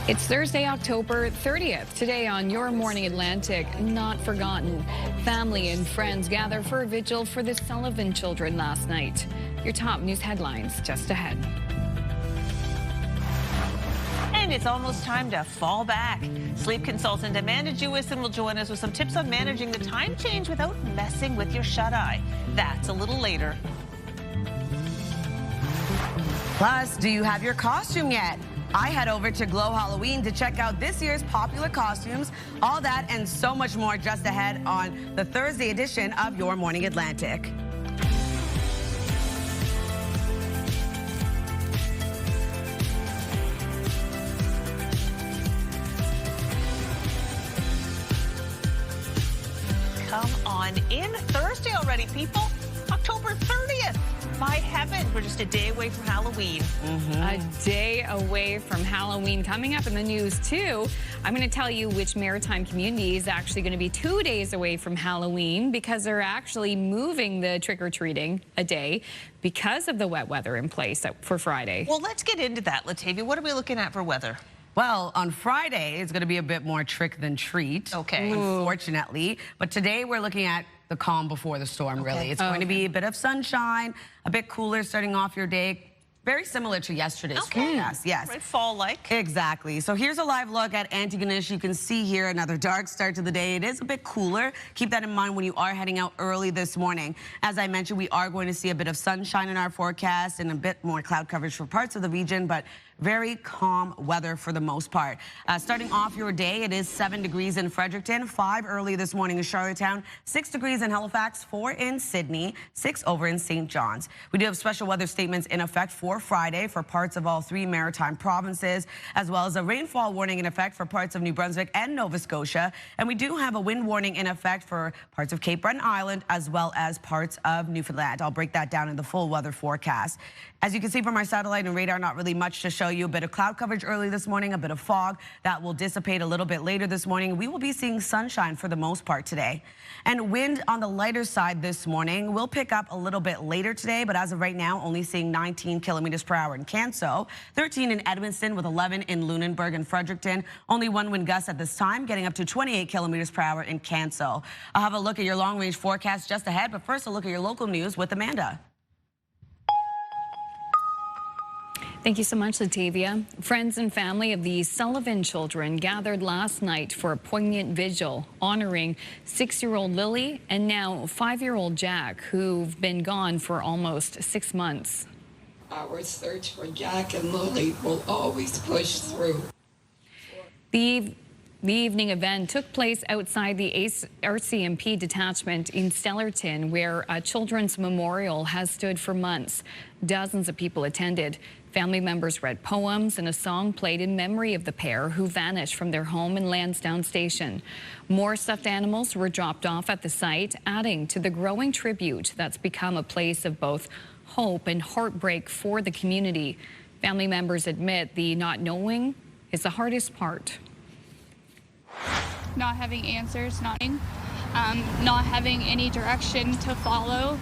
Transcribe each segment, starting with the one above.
It's Thursday, October 30th. Today on Your Morning Atlantic, not forgotten. Family and friends gather for a vigil for the Sullivan children last night. Your top news headlines just ahead. And it's almost time to fall back. Sleep consultant Amanda Jewison will join us with some tips on managing the time change without messing with your shut-eye. That's a little later. Plus, do you have your costume yet? I head over to Glow Halloween to check out this year's popular costumes. All that and so much more just ahead on the Thursday edition of Your Morning Atlantic. Come on in. Thursday already, people. October 30th. My heavens, we're just a day away from Halloween. A day away from Halloween. Coming up in the news, too, I'm going to tell you which maritime community is actually going to be 2 days away from Halloween because they're actually moving the trick-or-treating a day because of the wet weather in place for Friday. Well, let's get into that, Latavia. What are we looking at for weather? Well, on Friday, it's going to be a bit more trick than treat, Okay. Unfortunately. But today, we're looking at the calm before the storm, really. It's going to be a bit of sunshine, a bit cooler starting off your day. Very similar to yesterday's forecast, yes. Right, fall-like. Exactly. So here's a live look at Antigonish. You can see here another dark start to the day. It is a bit cooler. Keep that in mind when you are heading out early this morning. As I mentioned, we are going to see a bit of sunshine in our forecast and a bit more cloud coverage for parts of the region, but very calm weather for the most part. Starting off your day, it is 7 degrees in Fredericton, 5 early this morning in Charlottetown, 6 degrees in Halifax, 4 in Sydney, 6 over in St. John's. We do have special weather statements in effect for Friday for parts of all 3 maritime provinces, as well as a rainfall warning in effect for parts of New Brunswick and Nova Scotia. And we do have a wind warning in effect for parts of Cape Breton Island, as well as parts of Newfoundland. I'll break that down in the full weather forecast. As you can see from our satellite and radar, not really much to show you. A bit of cloud coverage early this morning, a bit of fog that will dissipate a little bit later this morning. We will be seeing sunshine for the most part today. And wind on the lighter side this morning will pick up a little bit later today, but as of right now, only seeing 19 kilometers per hour in Canso, 13 in Edmonton with 11 in Lunenburg and Fredericton. Only 1 wind gust at this time, getting up to 28 kilometers per hour in Canso. I'll have a look at your long range forecast just ahead, but first a look at your local news with Amanda. Thank you so much, Latavia. Friends and family of the Sullivan children gathered last night for a poignant vigil honoring 6-year-old Lily and now 5-year-old Jack, who've been gone for almost 6 months. Our search for Jack and Lily will always push through. The evening event took place outside the RCMP detachment in Stellarton, where a children's memorial has stood for months. Dozens of people attended. Family members read poems and a song played in memory of the pair who vanished from their home in Lansdowne Station. More stuffed animals were dropped off at the site, adding to the growing tribute that's become a place of both hope and heartbreak for the community. Family members admit the not knowing is the hardest part. Not having answers, not having any direction to follow.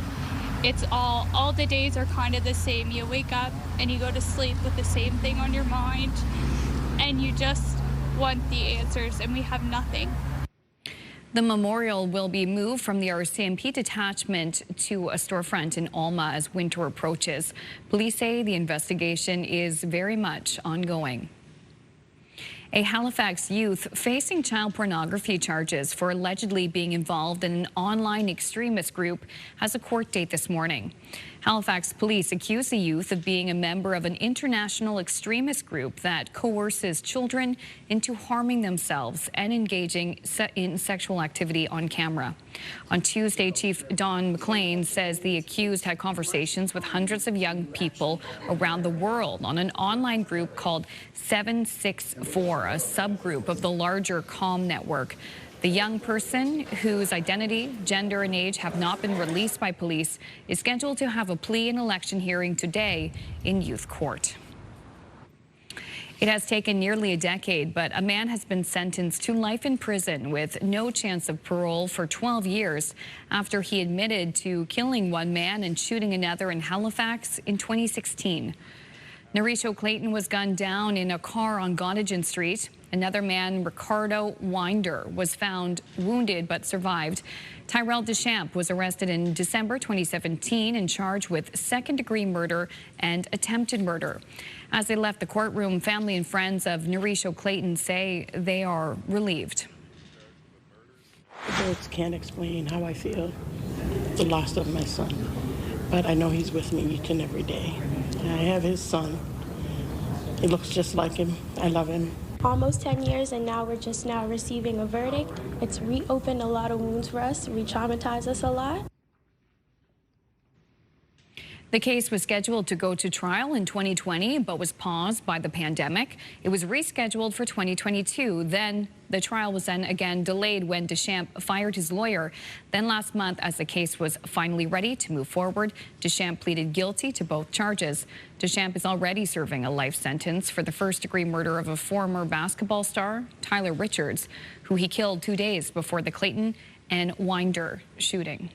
It's all the days are kind of the same. You wake up and you go to sleep with the same thing on your mind, and you just want the answers, and we have nothing. The memorial will be moved from the RCMP detachment to a storefront in Alma as winter approaches. Police say the investigation is very much ongoing. A Halifax youth facing child pornography charges for allegedly being involved in an online extremist group has a court date this morning. Halifax police accuse the youth of being a member of an international extremist group that coerces children into harming themselves and engaging in sexual activity on camera. On Tuesday, Chief Don McLean says the accused had conversations with hundreds of young people around the world on an online group called 764, a subgroup of the larger COM network. The young person, whose identity, gender, and age have not been released by police, is scheduled to have a plea and election hearing today in youth court. It has taken nearly a decade, but a man has been sentenced to life in prison with no chance of parole for 12 years after he admitted to killing one man and shooting another in Halifax in 2016. Narisho Clayton was gunned down in a car on Gottingen Street. Another man, Ricardo Winder, was found wounded but survived. Tyrell Deschamps was arrested in December 2017 and charged with second-degree murder and attempted murder. As they left the courtroom, family and friends of Narisho Clayton say they are relieved. Words can't explain how I feel, the loss of my son. But I know he's with me each and every day. I have his son. He looks just like him. I love him. Almost 10 years, and now we're just now receiving a verdict. It's reopened a lot of wounds for us, re-traumatized us a lot. The case was scheduled to go to trial in 2020, but was paused by the pandemic. It was rescheduled for 2022. Then the trial was then again delayed when Deschamps fired his lawyer. Then last month, as the case was finally ready to move forward, Deschamps pleaded guilty to both charges. Deschamps is already serving a life sentence for the first-degree murder of a former basketball star, Tyler Richards, who he killed 2 days before the Clayton and Winder shooting.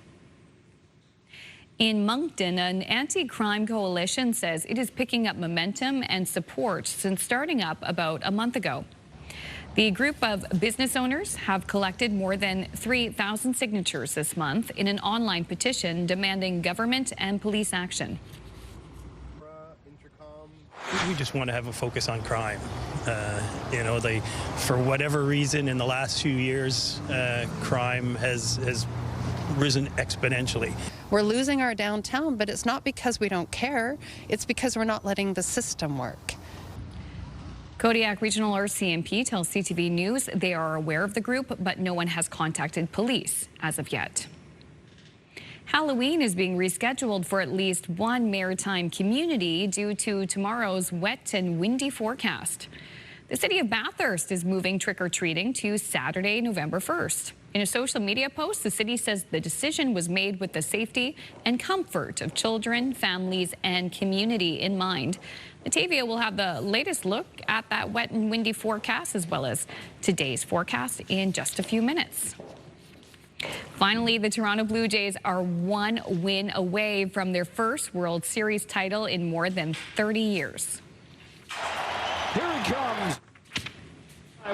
In Moncton, an anti-crime coalition says it is picking up momentum and support since starting up about a month ago. The group of business owners have collected more than 3,000 signatures this month in an online petition demanding government and police action. We just want to have a focus on crime. For whatever reason, in the last few years, crime has risen exponentially. We're losing our downtown, but it's not because we don't care. It's because we're not letting the system work. Kodiak Regional RCMP tells CTV News they are aware of the group, but no one has contacted police as of yet. Halloween is being rescheduled for at least one maritime community due to tomorrow's wet and windy forecast. The city of Bathurst is moving trick-or-treating to Saturday, November 1st. In a social media post, the city says the decision was made with the safety and comfort of children, families, and community in mind. Batavia will have the latest look at that wet and windy forecast as well as today's forecast in just a few minutes. Finally, the Toronto Blue Jays are one win away from their first World Series title in more than 30 years. Here he comes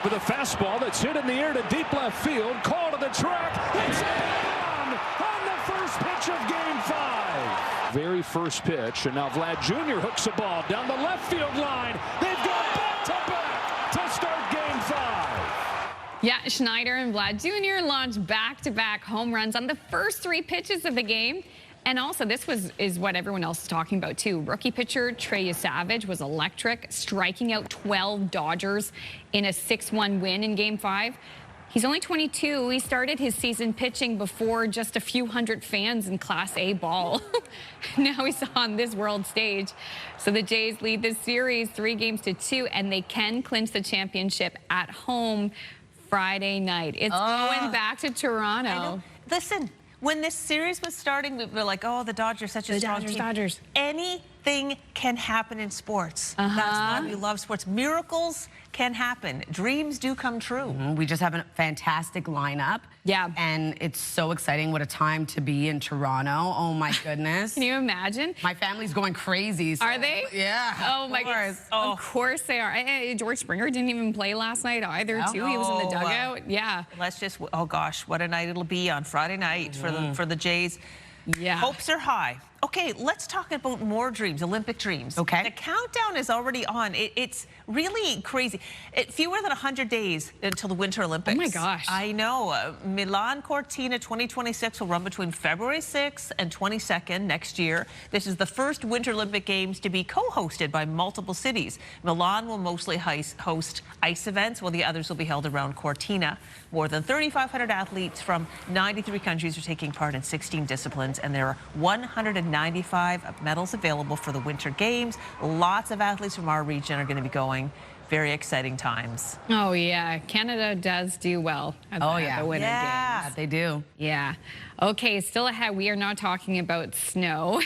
with a fastball that's hit in the air to deep left field. Call to the track. It's on the first pitch of Game 5. Very first pitch, and now Vlad Jr. hooks a ball down the left field line. They've got back-to-back to start Game 5. Yeah, Schneider and Vlad Jr. launched back-to-back home runs on the first 3 pitches of the game. And also, this is what everyone else is talking about, too. Rookie pitcher Trey Savage was electric, striking out 12 Dodgers in a 6-1 win in Game 5. He's only 22. He started his season pitching before just a few hundred fans in Class A ball. Now he's on this world stage. So the Jays lead this series 3-2, and they can clinch the championship at home Friday night. It's going back to Toronto. Listen. When this series was starting, we were like, oh, the Dodgers, such a strong team. Dodgers. Anything can happen in sports. That's why we love sports. Miracles can happen. Dreams do come true. We just have a fantastic lineup. Yeah. And it's so exciting. What a time to be in Toronto. Oh, my goodness. Can you imagine? My family's going crazy. So, are they? Yeah. Oh, my goodness. Oh. Of course they are. George Springer didn't even play last night either, too. He was in the dugout. Yeah. Let's just, oh, gosh, what a night it'll be on Friday night for the Jays. Yeah. Hopes are high. Okay, let's talk about more dreams, Olympic dreams. Okay. The countdown is already on. It's really crazy. Fewer than 100 days until the Winter Olympics. Oh, my gosh. I know. Milan Cortina 2026 will run between February 6th and 22nd next year. This is the first Winter Olympic Games to be co-hosted by multiple cities. Milan will mostly host ice events, while the others will be held around Cortina. More than 3,500 athletes from 93 countries are taking part in 16 disciplines, and there are 195 medals available for the Winter Games. Lots of athletes from our region are going to be going. Very exciting times. Oh, yeah. Canada does do well at the Winter Games. They do. Yeah. Okay, still ahead, we are not talking about snow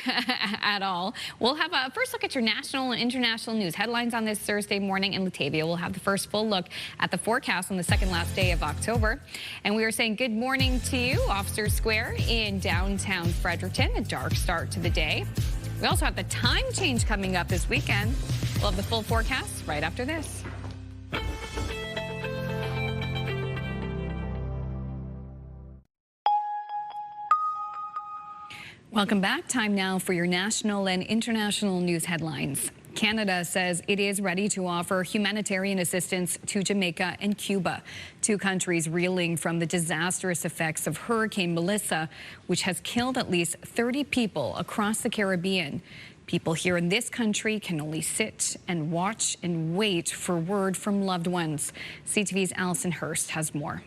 at all. We'll have a first look at your national and international news headlines on this Thursday morning in Batavia. We'll have the first full look at the forecast on the second last day of October. And we are saying good morning to you, Officers Square in downtown Fredericton. A dark start to the day. We also have the time change coming up this weekend. We'll have the full forecast right after this. Welcome back. Time now for your national and international news headlines. Canada says it is ready to offer humanitarian assistance to Jamaica and Cuba, two countries reeling from the disastrous effects of Hurricane Melissa, which has killed at least 30 people across the Caribbean. People here in this country can only sit and watch and wait for word from loved ones. CTV's Allison Hurst has more.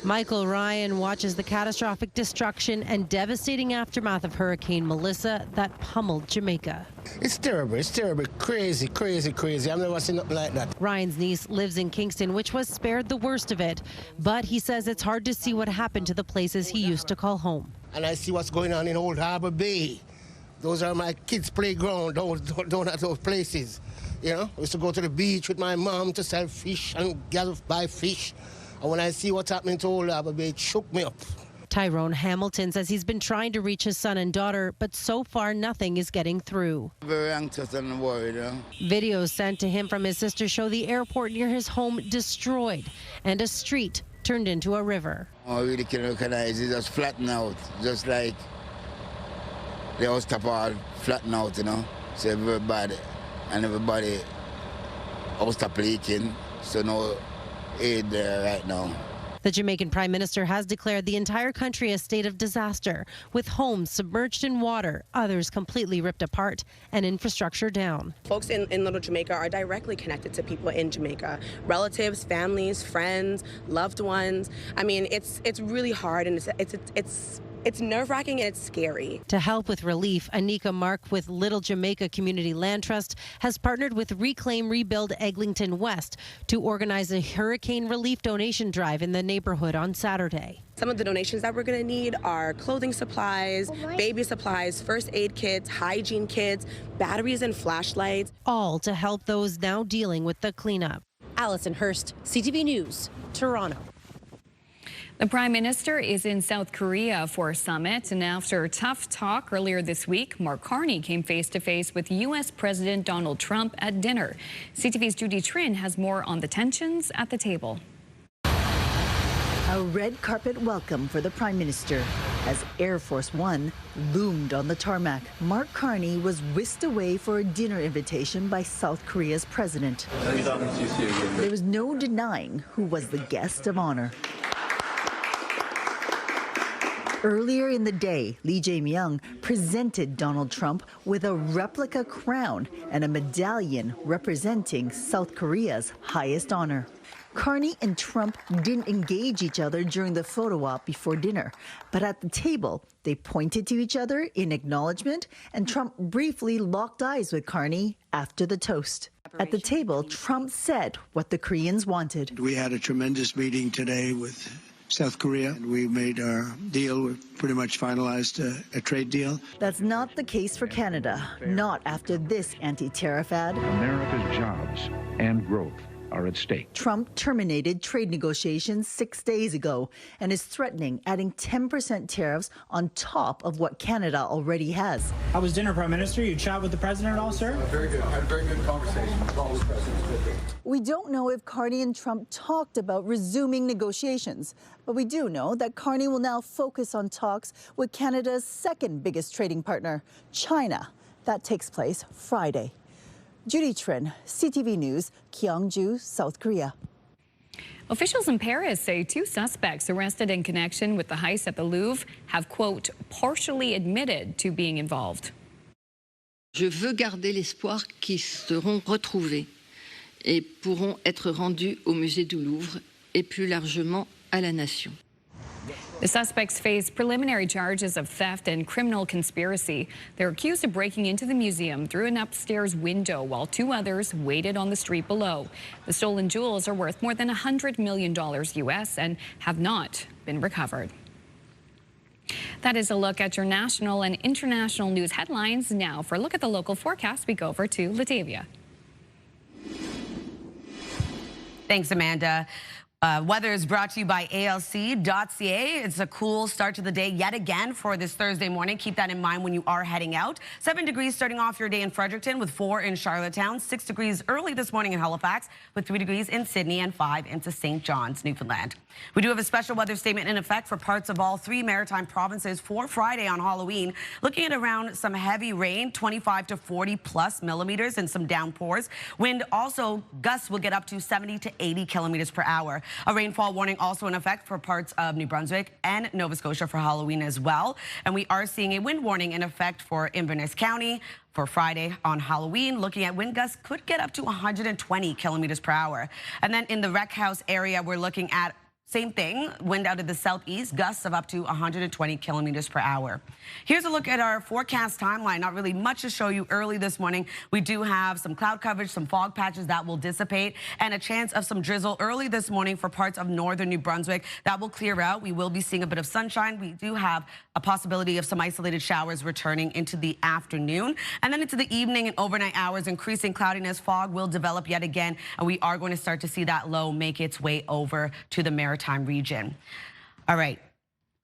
Michael Ryan watches the catastrophic destruction and devastating aftermath of Hurricane Melissa that pummeled Jamaica. It's terrible. It's terrible. Crazy, crazy, crazy. I've never seen nothing like that. Ryan's niece lives in Kingston, which was spared the worst of it. But he says it's hard to see what happened to the places he used to call home. And I see what's going on in Old Harbor Bay. Those are my kids' playground, down at those places. You know, I used to go to the beach with my mom to sell fish and buy fish. And when I see what's happening to Old Harbor Bay, it shook me up. Tyrone Hamilton says he's been trying to reach his son and daughter, but so far nothing is getting through. Very anxious and worried. Videos sent to him from his sister show the airport near his home destroyed and a street turned into a river. I really can recognize it just flatten out, just like the house top all flatten out, you know. So everybody house top leaking, so no aid there right now. The Jamaican Prime Minister has declared the entire country a state of disaster, with homes submerged in water, others completely ripped apart, and infrastructure down. Folks in Little Jamaica are directly connected to people in Jamaica. Relatives, families, friends, loved ones. I mean, it's really hard, and it's nerve-wracking and it's scary. To help with relief, Anika Mark with Little Jamaica Community Land Trust has partnered with Reclaim Rebuild Eglinton West to organize a hurricane relief donation drive in the neighborhood on Saturday. Some of the donations that we're going to need are clothing supplies, baby supplies, first aid kits, hygiene kits, batteries and flashlights. All to help those now dealing with the cleanup. Allison Hurst, CTV News, Toronto. The Prime Minister is in South Korea for a summit, and after tough talk earlier this week, Mark Carney came face-to-face with U.S. President Donald Trump at dinner. CTV's Judy Trin has more on the tensions at the table. A red carpet welcome for the Prime Minister. As Air Force One loomed on the tarmac, Mark Carney was whisked away for a dinner invitation by South Korea's president. There was no denying who was the guest of honor. Earlier in the day, Lee Jae-myung presented Donald Trump with a replica crown and a medallion representing South Korea's highest honor. Carney and Trump didn't engage each other during the photo op before dinner, but at the table, they pointed to each other in acknowledgement, and Trump briefly locked eyes with Carney after the toast. At the table, Trump said what the Koreans wanted. We had a tremendous meeting today with South Korea. We made our deal. We pretty much finalized a trade deal. That's not the case for Canada, not after this anti-tariff ad. America's jobs and growth are at stake. Trump terminated trade negotiations 6 days ago and is threatening adding 10% tariffs on top of what Canada already has. How was dinner, Prime Minister? You chat with the president at all, sir? Very good. I had a very good conversation with all the presidents. We don't know if Carney and Trump talked about resuming negotiations, but we do know that Carney will now focus on talks with Canada's second biggest trading partner, China. That takes place Friday. Judy Trin, CTV News, Gyeongju, South Korea. Officials in Paris say two suspects arrested in connection with the heist at the Louvre have, quote, partially admitted to being involved. Je veux garder l'espoir qu'ils seront retrouvés et pourront être rendus au musée du Louvre et plus largement à la nation. The suspects face preliminary charges of theft and criminal conspiracy. They're accused of breaking into the museum through an upstairs window while two others waited on the street below. The stolen jewels are worth more than $100 million US and have not been recovered. That is a look at your national and international news headlines. Now, for a look at the local forecast, we go over to Latavia. Thanks, Amanda. Weather is brought to you by ALC.ca. It's a cool start to the day yet again for this Thursday morning. Keep that in mind when you are heading out. 7 degrees starting off your day in Fredericton with 4 in Charlottetown. 6 degrees early this morning in Halifax with 3 degrees in Sydney and 5 into St. John's, Newfoundland. We do have a special weather statement in effect for parts of all 3 maritime provinces for Friday on Halloween. Looking at around some heavy rain, 25 to 40 plus millimeters and some downpours. Wind also, gusts will get up to 70 to 80 kilometers per hour. A rainfall warning also in effect for parts of New Brunswick and Nova Scotia for Halloween as well. And we are seeing a wind warning in effect for Inverness County for Friday on Halloween. Looking at wind gusts could get up to 120 kilometers per hour. And then in the Rec House area, we're looking at same thing, wind out of the southeast, gusts of up to 120 kilometers per hour. Here's a look at our forecast timeline. Not really much to show you early this morning. We do have some cloud coverage, some fog patches that will dissipate, and a chance of some drizzle early this morning for parts of northern New Brunswick. That will clear out. We will be seeing a bit of sunshine. We do have a possibility of some isolated showers returning into the afternoon. And then into the evening and overnight hours, increasing cloudiness, fog will develop yet again, and we are going to start to see that low make its way over to the maritime region. All right.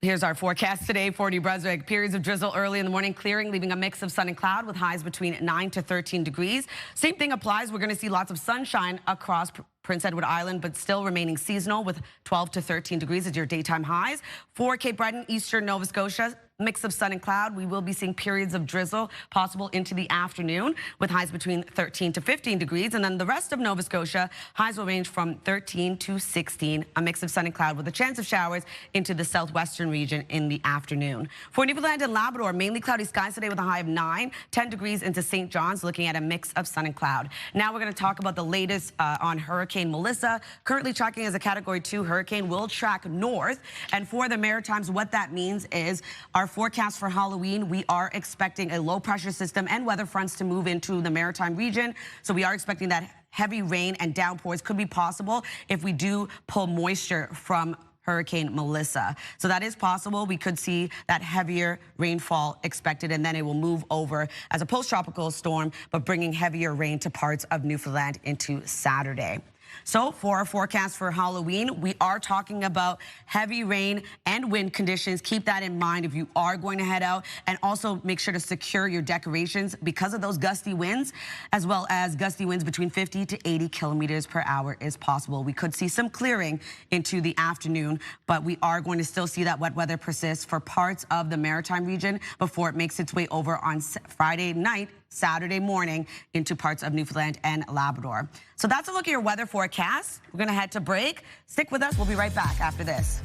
Here's our forecast today for New Brunswick. Periods of drizzle early in the morning, clearing, leaving a mix of sun and cloud with highs between 9 to 13 degrees. Same thing applies. We're going to see lots of sunshine across Prince Edward Island, but still remaining seasonal with 12 to 13 degrees as your daytime highs. For Cape Breton, eastern Nova Scotia, mix of sun and cloud. We will be seeing periods of drizzle possible into the afternoon with highs between 13 to 15 degrees. And then the rest of Nova Scotia, highs will range from 13 to 16, a mix of sun and cloud with a chance of showers into the southwestern region in the afternoon. For Newfoundland and Labrador, mainly cloudy skies today with a high of 9, 10 degrees into St. John's, looking at a mix of sun and cloud. Now we're going to talk about the latest on Hurricane Melissa. Currently tracking as a Category 2 hurricane, will track north. And for the Maritimes, what that means is our forecast for Halloween, we are expecting a low pressure system and weather fronts to move into the maritime region. So we are expecting that heavy rain and downpours could be possible if we do pull moisture from Hurricane Melissa. So that is possible. We could see that heavier rainfall expected, and then it will move over as a post-tropical storm, but bringing heavier rain to parts of Newfoundland into Saturday. So for our forecast for Halloween, we are talking about heavy rain and wind conditions. Keep that in mind if you are going to head out, and also make sure to secure your decorations because of those gusty winds, as well as gusty winds between 50 to 80 kilometers per hour is possible. We could see some clearing into the afternoon, but we are going to still see that wet weather persist for parts of the maritime region before it makes its way over on Friday night, Saturday morning into parts of Newfoundland and Labrador. So that's a look at your weather forecast. We're going to head to break. Stick with us. We'll be right back after this.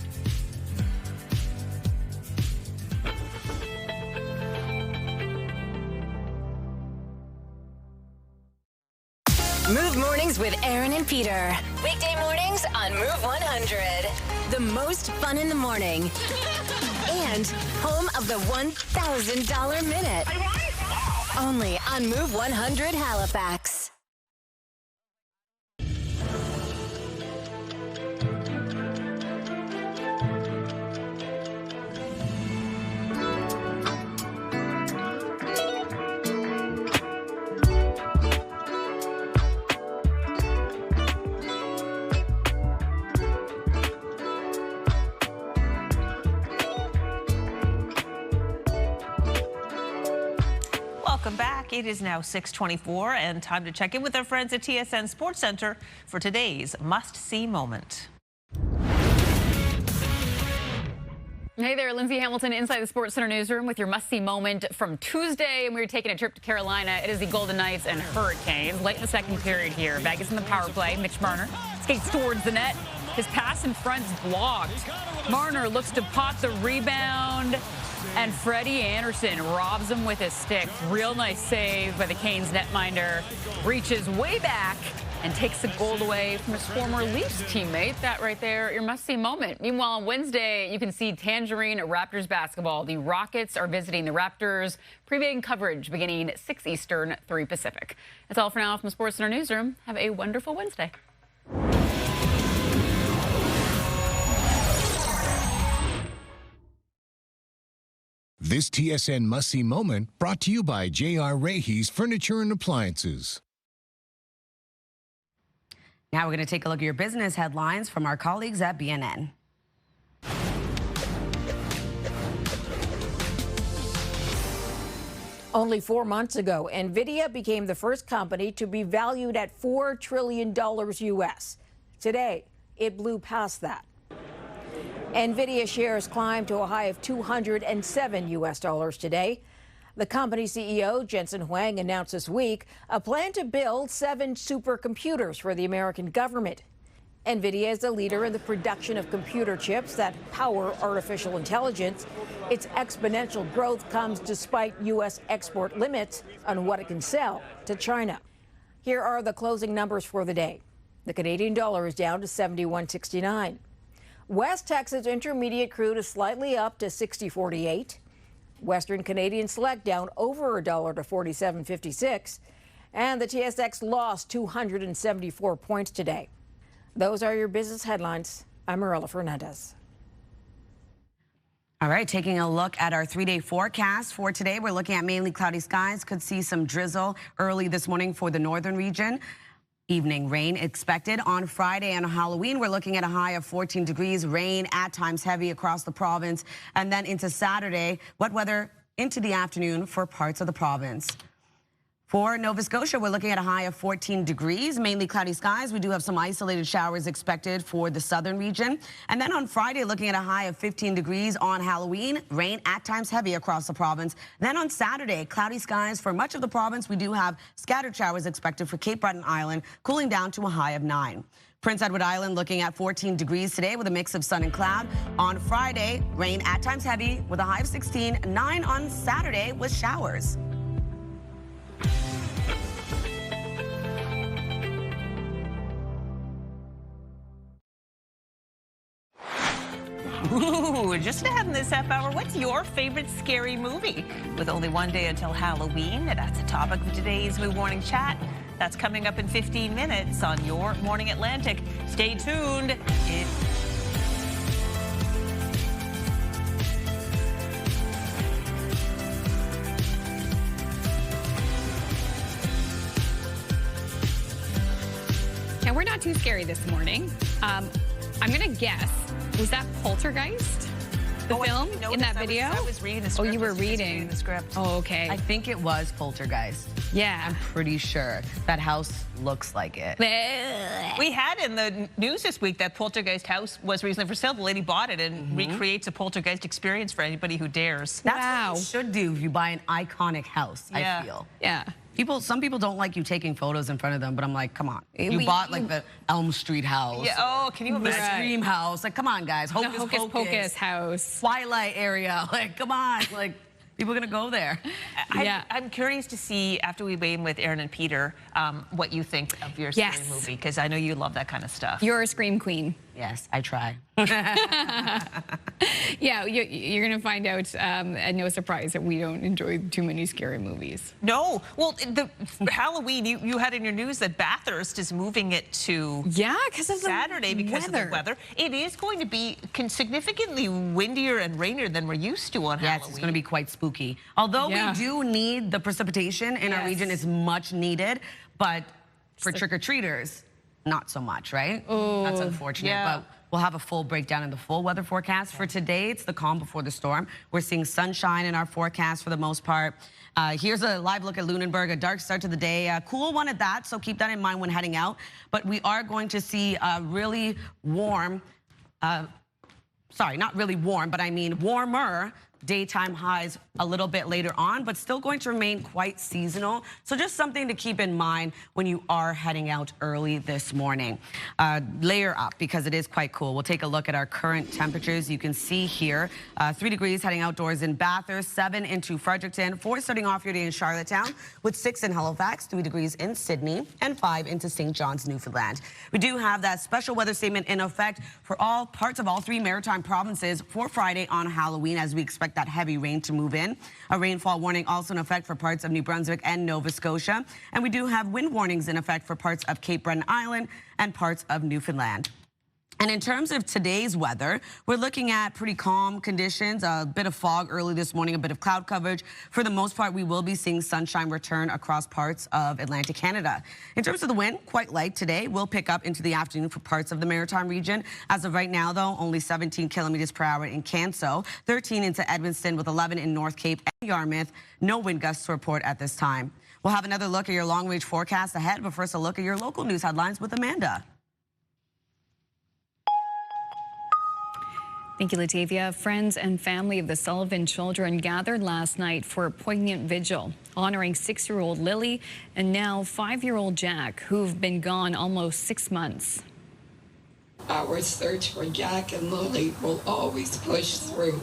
Move Mornings with Aaron and Peter. Weekday mornings on Move 100. The most fun in the morning. And home of the $1,000 minute. Only on Move 100 Halifax. Welcome back. It is now 6:24 and time to check in with our friends at TSN Sports Center for today's must-see moment. Hey there, Lindsay Hamilton inside the Sports Center newsroom with your must-see moment from Tuesday. And we're taking a trip to Carolina. It is the Golden Knights and Hurricanes. Late in the second period here. Vegas in the power play. Mitch Marner skates towards the net. His pass in front is blocked. Marner looks to pot the rebound. And Freddie Anderson robs him with his stick. Real nice save by the Canes netminder. Reaches way back and takes the goal away from his former Leafs teammate. That right there, your must-see moment. Meanwhile, on Wednesday, you can see Tangerine Raptors basketball. The Rockets are visiting the Raptors. Pre-game coverage beginning 6 Eastern, 3 Pacific. That's all for now from the Sports Center newsroom. Have a wonderful Wednesday. This TSN must-see moment brought to you by J.R. Rahe's Furniture and Appliances. Now we're going to take a look at your business headlines from our colleagues at BNN. Only 4 months ago, NVIDIA became the first company to be valued at $4 trillion US. Today, it blew past that. NVIDIA shares climbed to a high of $207 US today. The company CEO, Jensen Huang, announced this week a plan to build 7 supercomputers for the American government. NVIDIA is the leader in the production of computer chips that power artificial intelligence. Its exponential growth comes despite U.S. export limits on what it can sell to China. Here are the closing numbers for the day. The Canadian dollar is down to 71.69. West Texas Intermediate crude is slightly up to 60.48. Western Canadian Select down over $1 to 47.56. And the TSX lost 274 points today. Those are your business headlines. I'm Marilla Fernandez. All right, taking a look at our 3-day forecast for today. We're looking at mainly cloudy skies. Could see some drizzle early this morning for the northern region. Evening rain expected on Friday and Halloween. We're looking at a high of 14 degrees. Rain at times heavy across the province. And then into Saturday, wet weather into the afternoon for parts of the province. For Nova Scotia, we're looking at a high of 14 degrees, mainly cloudy skies. We do have some isolated showers expected for the southern region. And then on Friday, looking at a high of 15 degrees on Halloween. Rain at times heavy across the province. Then on Saturday, cloudy skies for much of the province. We do have scattered showers expected for Cape Breton Island, cooling down to a high of 9. Prince Edward Island looking at 14 degrees today with a mix of sun and cloud. On Friday, rain at times heavy with a high of 16. 9 on Saturday with showers. Ooh, just ahead in this half hour, what's your favorite scary movie? With only one day until Halloween, that's the topic of today's Move Morning Chat. That's coming up in 15 minutes on Your Morning Atlantic. Stay tuned. Now, we're not too scary this morning. I'm going to guess. Was that Poltergeist? The film in that video? I was reading the script. Oh, you were reading the script. Oh, okay. I think it was Poltergeist. Yeah. I'm pretty sure. That house looks like it. We had in the news this week that Poltergeist house was recently for sale. The lady bought it and recreates a Poltergeist experience for anybody who dares. That's what you should do if you buy an iconic house, I feel. Yeah. Some people don't like you taking photos in front of them, but I'm like, come on. You bought like the Elm Street house. Yeah, oh, can you imagine? The Scream house. Like, come on, guys. Hocus Pocus house. Twilight area. Like, come on. Like, people are going to go there. I'm curious to see, after we weigh in with Aaron and Peter, what you think of your scary movie, because I know you love that kind of stuff. You're a Scream queen. Yes, I try. Yeah, you're going to find out, and no surprise, that we don't enjoy too many scary movies. No. Well, for Halloween, you had in your news that Bathurst is moving it to because of Saturday because of the weather. It is going to be significantly windier and rainier than we're used to on Halloween. Yes, it's going to be quite spooky. Although we do need the precipitation in our region, is much needed, but for trick-or-treaters, not so much, right? Oh, that's unfortunate, but we'll have a full breakdown in the full weather forecast. For today, it's the calm before the storm. We're seeing sunshine in our forecast for the most part. Here's a live look at Lunenburg, a dark start to the day, a cool one at that, so keep that in mind when heading out. But we are going to see a really warm, sorry, not really warm, but I mean warmer daytime highs a little bit later on, but still going to remain quite seasonal. So just something to keep in mind when you are heading out early this morning. Layer up because it is quite cool. We'll take a look at our current temperatures. You can see here 3 degrees heading outdoors in Bathurst, 7 into Fredericton, 4 starting off your day in Charlottetown, with 6 in Halifax, 3 degrees in Sydney, and 5 into St. John's, Newfoundland. We do have that special weather statement in effect for all parts of all 3 maritime provinces for Friday on Halloween, as we expect that heavy rain to move in. A rainfall warning also in effect for parts of New Brunswick and Nova Scotia. And we do have wind warnings in effect for parts of Cape Breton Island and parts of Newfoundland. And in terms of today's weather, we're looking at pretty calm conditions, a bit of fog early this morning, a bit of cloud coverage. For the most part, we will be seeing sunshine return across parts of Atlantic Canada. In terms of the wind, quite light today. We'll pick up into the afternoon for parts of the Maritime region. As of right now, though, only 17 kilometers per hour in Canso, 13 into Edmundston with 11 in North Cape and Yarmouth. No wind gusts to report at this time. We'll have another look at your long-range forecast ahead, but first a look at your local news headlines with Amanda. Thank you, Latavia. Friends and family of the Sullivan children gathered last night for a poignant vigil, honoring 6-year-old Lily and now 5-year-old Jack, who've been gone almost 6 months. Our search for Jack and Lily will always push through.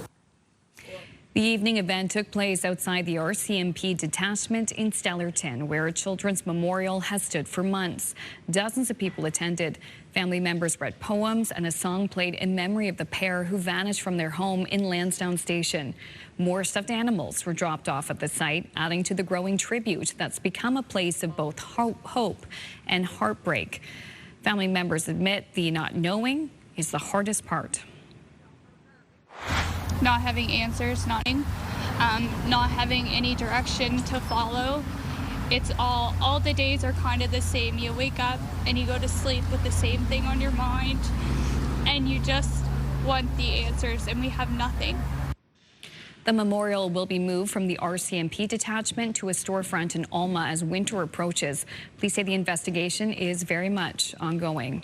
The evening event took place outside the RCMP detachment in Stellarton, where a children's memorial has stood for months. Dozens of people attended. Family members read poems and a song played in memory of the pair who vanished from their home in Lansdowne Station. More stuffed animals were dropped off at the site, adding to the growing tribute that's become a place of both hope and heartbreak. Family members admit the not knowing is the hardest part. Not having answers, not having any direction to follow. It's all the days are kind of the same. You wake up and you go to sleep with the same thing on your mind, and you just want the answers, and we have nothing. The memorial will be moved from the RCMP detachment to a storefront in Alma as winter approaches. Police say the investigation is very much ongoing.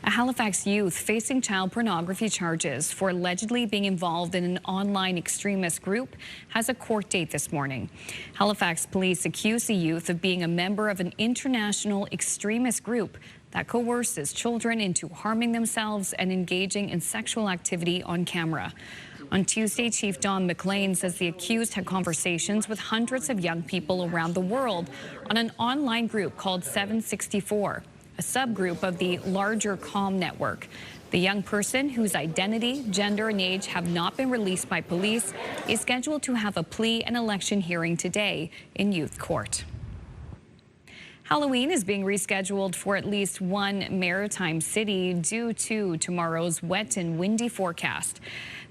A Halifax youth facing child pornography charges for allegedly being involved in an online extremist group has a court date this morning. Halifax police accuse the youth of being a member of an international extremist group that coerces children into harming themselves and engaging in sexual activity on camera. On Tuesday, Chief Don McLean says the accused had conversations with hundreds of young people around the world on an online group called 764. A subgroup of the larger COM network. The young person, whose identity, gender, and age have not been released by police, is scheduled to have a plea and election hearing today in youth court. Halloween is being rescheduled for at least one maritime city due to tomorrow's wet and windy forecast.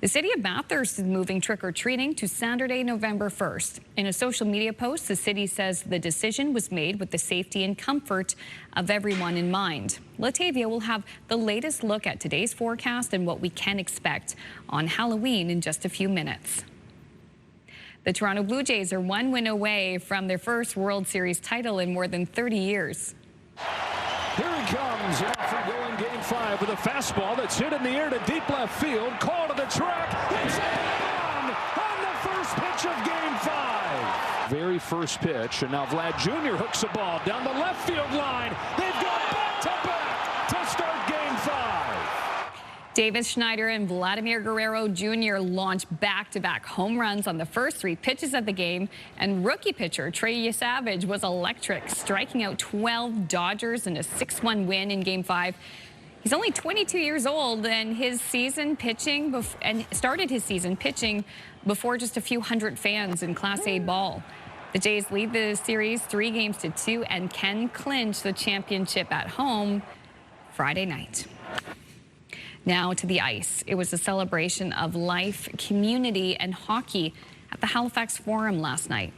The city of Bathurst is moving trick-or-treating to Saturday, November 1st. In a social media post, the city says the decision was made with the safety and comfort of everyone in mind. Latavia will have the latest look at today's forecast and what we can expect on Halloween in just a few minutes. The Toronto Blue Jays are one win away from their first World Series title in more than 30 years. Here he comes, off and going game 5 with a fastball that's hit in the air to deep left field. Call to the track. It's on the first pitch of game 5. Very first pitch, and now Vlad Jr. hooks the ball down the left field line. They've got back-to-back to start game 5. Davis Schneider and Vladimir Guerrero Jr. launched back-to-back home runs on the first 3 pitches of the game, and rookie pitcher Trey Savage was electric, striking out 12 Dodgers in a 6-1 win in Game 5. He's only 22 years old, and started his season pitching before just a few hundred fans in Class A ball. The Jays lead the series 3-2 and can clinch the championship at home Friday night. Now to the ice. It was a celebration of life, community, and hockey at the Halifax Forum last night.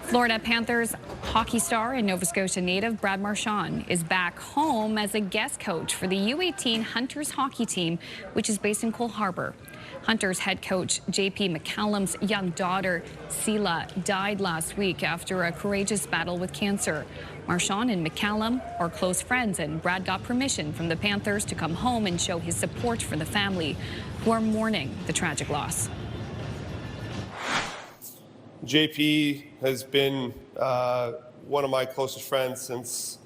Florida Panthers hockey star and Nova Scotia native Brad Marchand is back home as a guest coach for the U18 Hunters hockey team, which is based in Cole Harbour. Hunters head coach JP McCallum's young daughter, Sela, died last week after a courageous battle with cancer. Marchand and McCallum are close friends, and Brad got permission from the Panthers to come home and show his support for the family, who are mourning the tragic loss. JP has been one of my closest friends since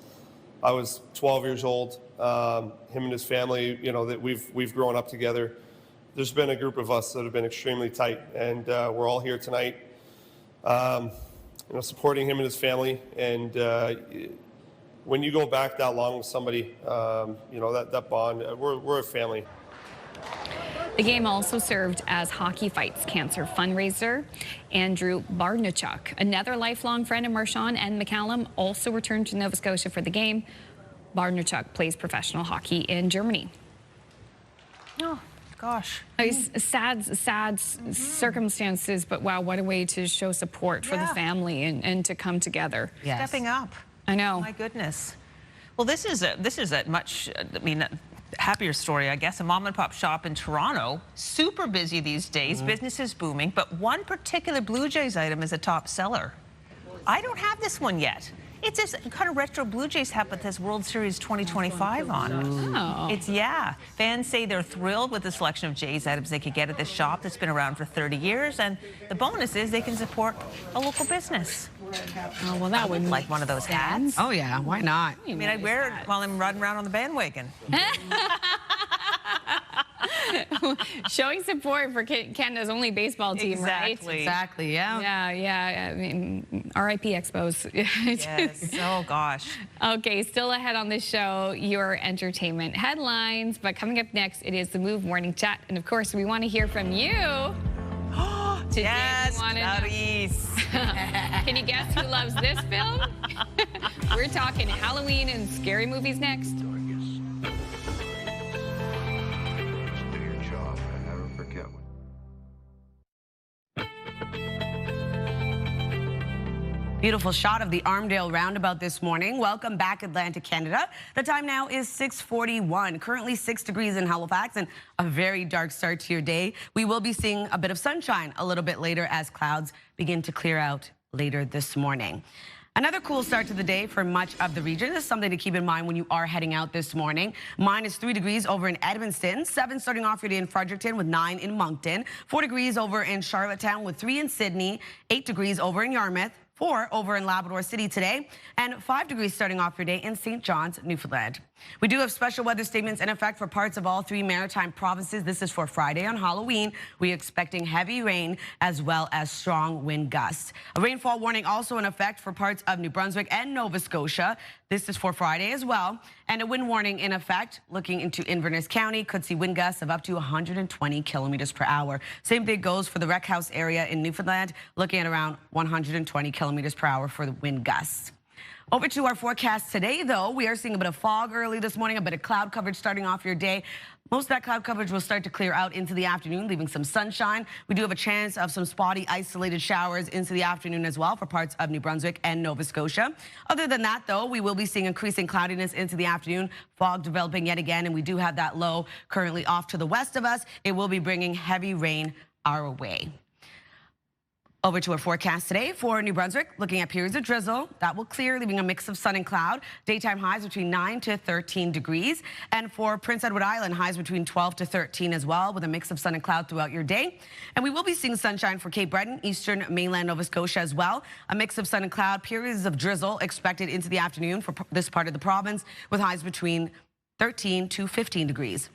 I was 12 years old. Him and his family, you know, that we've grown up together. There's been a group of us that have been extremely tight, and we're all here tonight, you know, supporting him and his family. And when you go back that long with somebody, you know, that bond, we're a family. The game also served as Hockey Fights cancer fundraiser. Andrew Barnachuk, another lifelong friend of Marchand and McCallum, also returned to Nova Scotia for the game. Barnachuk plays professional hockey in Germany. Oh, gosh. Sad circumstances, but wow, what a way to show support for the family and to come together. Stepping up. I know. My goodness. Well, this is a much, happier story, I guess. A mom and pop shop in Toronto, super busy these days. Business is booming, but one particular Blue Jays item is a top seller. I don't have this one yet. It's this kind of retro Blue Jays hat with this World Series 2025 on it. Oh. Fans say they're thrilled with the selection of Jays items they could get at this shop that's been around for 30 years. And the bonus is they can support a local business. Oh, well, that would like one of those hats. Oh, yeah. Why not? I mean, I'd wear it while I'm riding around on the bandwagon. Showing support for Canada's only baseball team, right? Exactly, yeah. Yeah. I mean, RIP Expos. Yes. Oh, gosh. Okay, still ahead on this show, your entertainment headlines. But coming up next, it is the Move Morning Chat. And, of course, we want to hear from you. Today, yes, Clarice. Can you guess who loves this film? We're talking Halloween and scary movies next. Beautiful shot of the Armdale roundabout this morning. Welcome back, Atlantic Canada. The time now is 6:41. Currently 6 degrees in Halifax and a very dark start to your day. We will be seeing a bit of sunshine a little bit later as clouds begin to clear out later this morning. Another cool start to the day for much of the region is something to keep in mind when you are heading out this morning. -3 degrees over in Edmundston, 7 starting off your day in Fredericton with 9 in Moncton, 4 degrees over in Charlottetown with 3 in Sydney, 8 degrees over in Yarmouth, 4 over in Labrador City today, and 5 degrees starting off your day in St. John's, Newfoundland. We do have special weather statements in effect for parts of all 3 maritime provinces. This is for Friday on Halloween. We're expecting heavy rain as well as strong wind gusts. A rainfall warning also in effect for parts of New Brunswick and Nova Scotia. This is for Friday as well. And a wind warning in effect looking into Inverness County. Could see wind gusts of up to 120 kilometers per hour. Same thing goes for the Wreck House area in Newfoundland, looking at around 120 kilometers per hour for the wind gusts. Over to our forecast today, though, we are seeing a bit of fog early this morning, a bit of cloud coverage starting off your day. Most of that cloud coverage will start to clear out into the afternoon, leaving some sunshine. We do have a chance of some spotty, isolated showers into the afternoon as well for parts of New Brunswick and Nova Scotia. Other than that, though, we will be seeing increasing cloudiness into the afternoon, fog developing yet again, and we do have that low currently off to the west of us. It will be bringing heavy rain our way. Over to our forecast today for New Brunswick, looking at periods of drizzle. That will clear, leaving a mix of sun and cloud. Daytime highs between 9 to 13 degrees. And for Prince Edward Island, highs between 12 to 13 as well, with a mix of sun and cloud throughout your day. And we will be seeing sunshine for Cape Breton, eastern mainland Nova Scotia as well. A mix of sun and cloud, periods of drizzle expected into the afternoon for this part of the province, with highs between 13 to 15 degrees.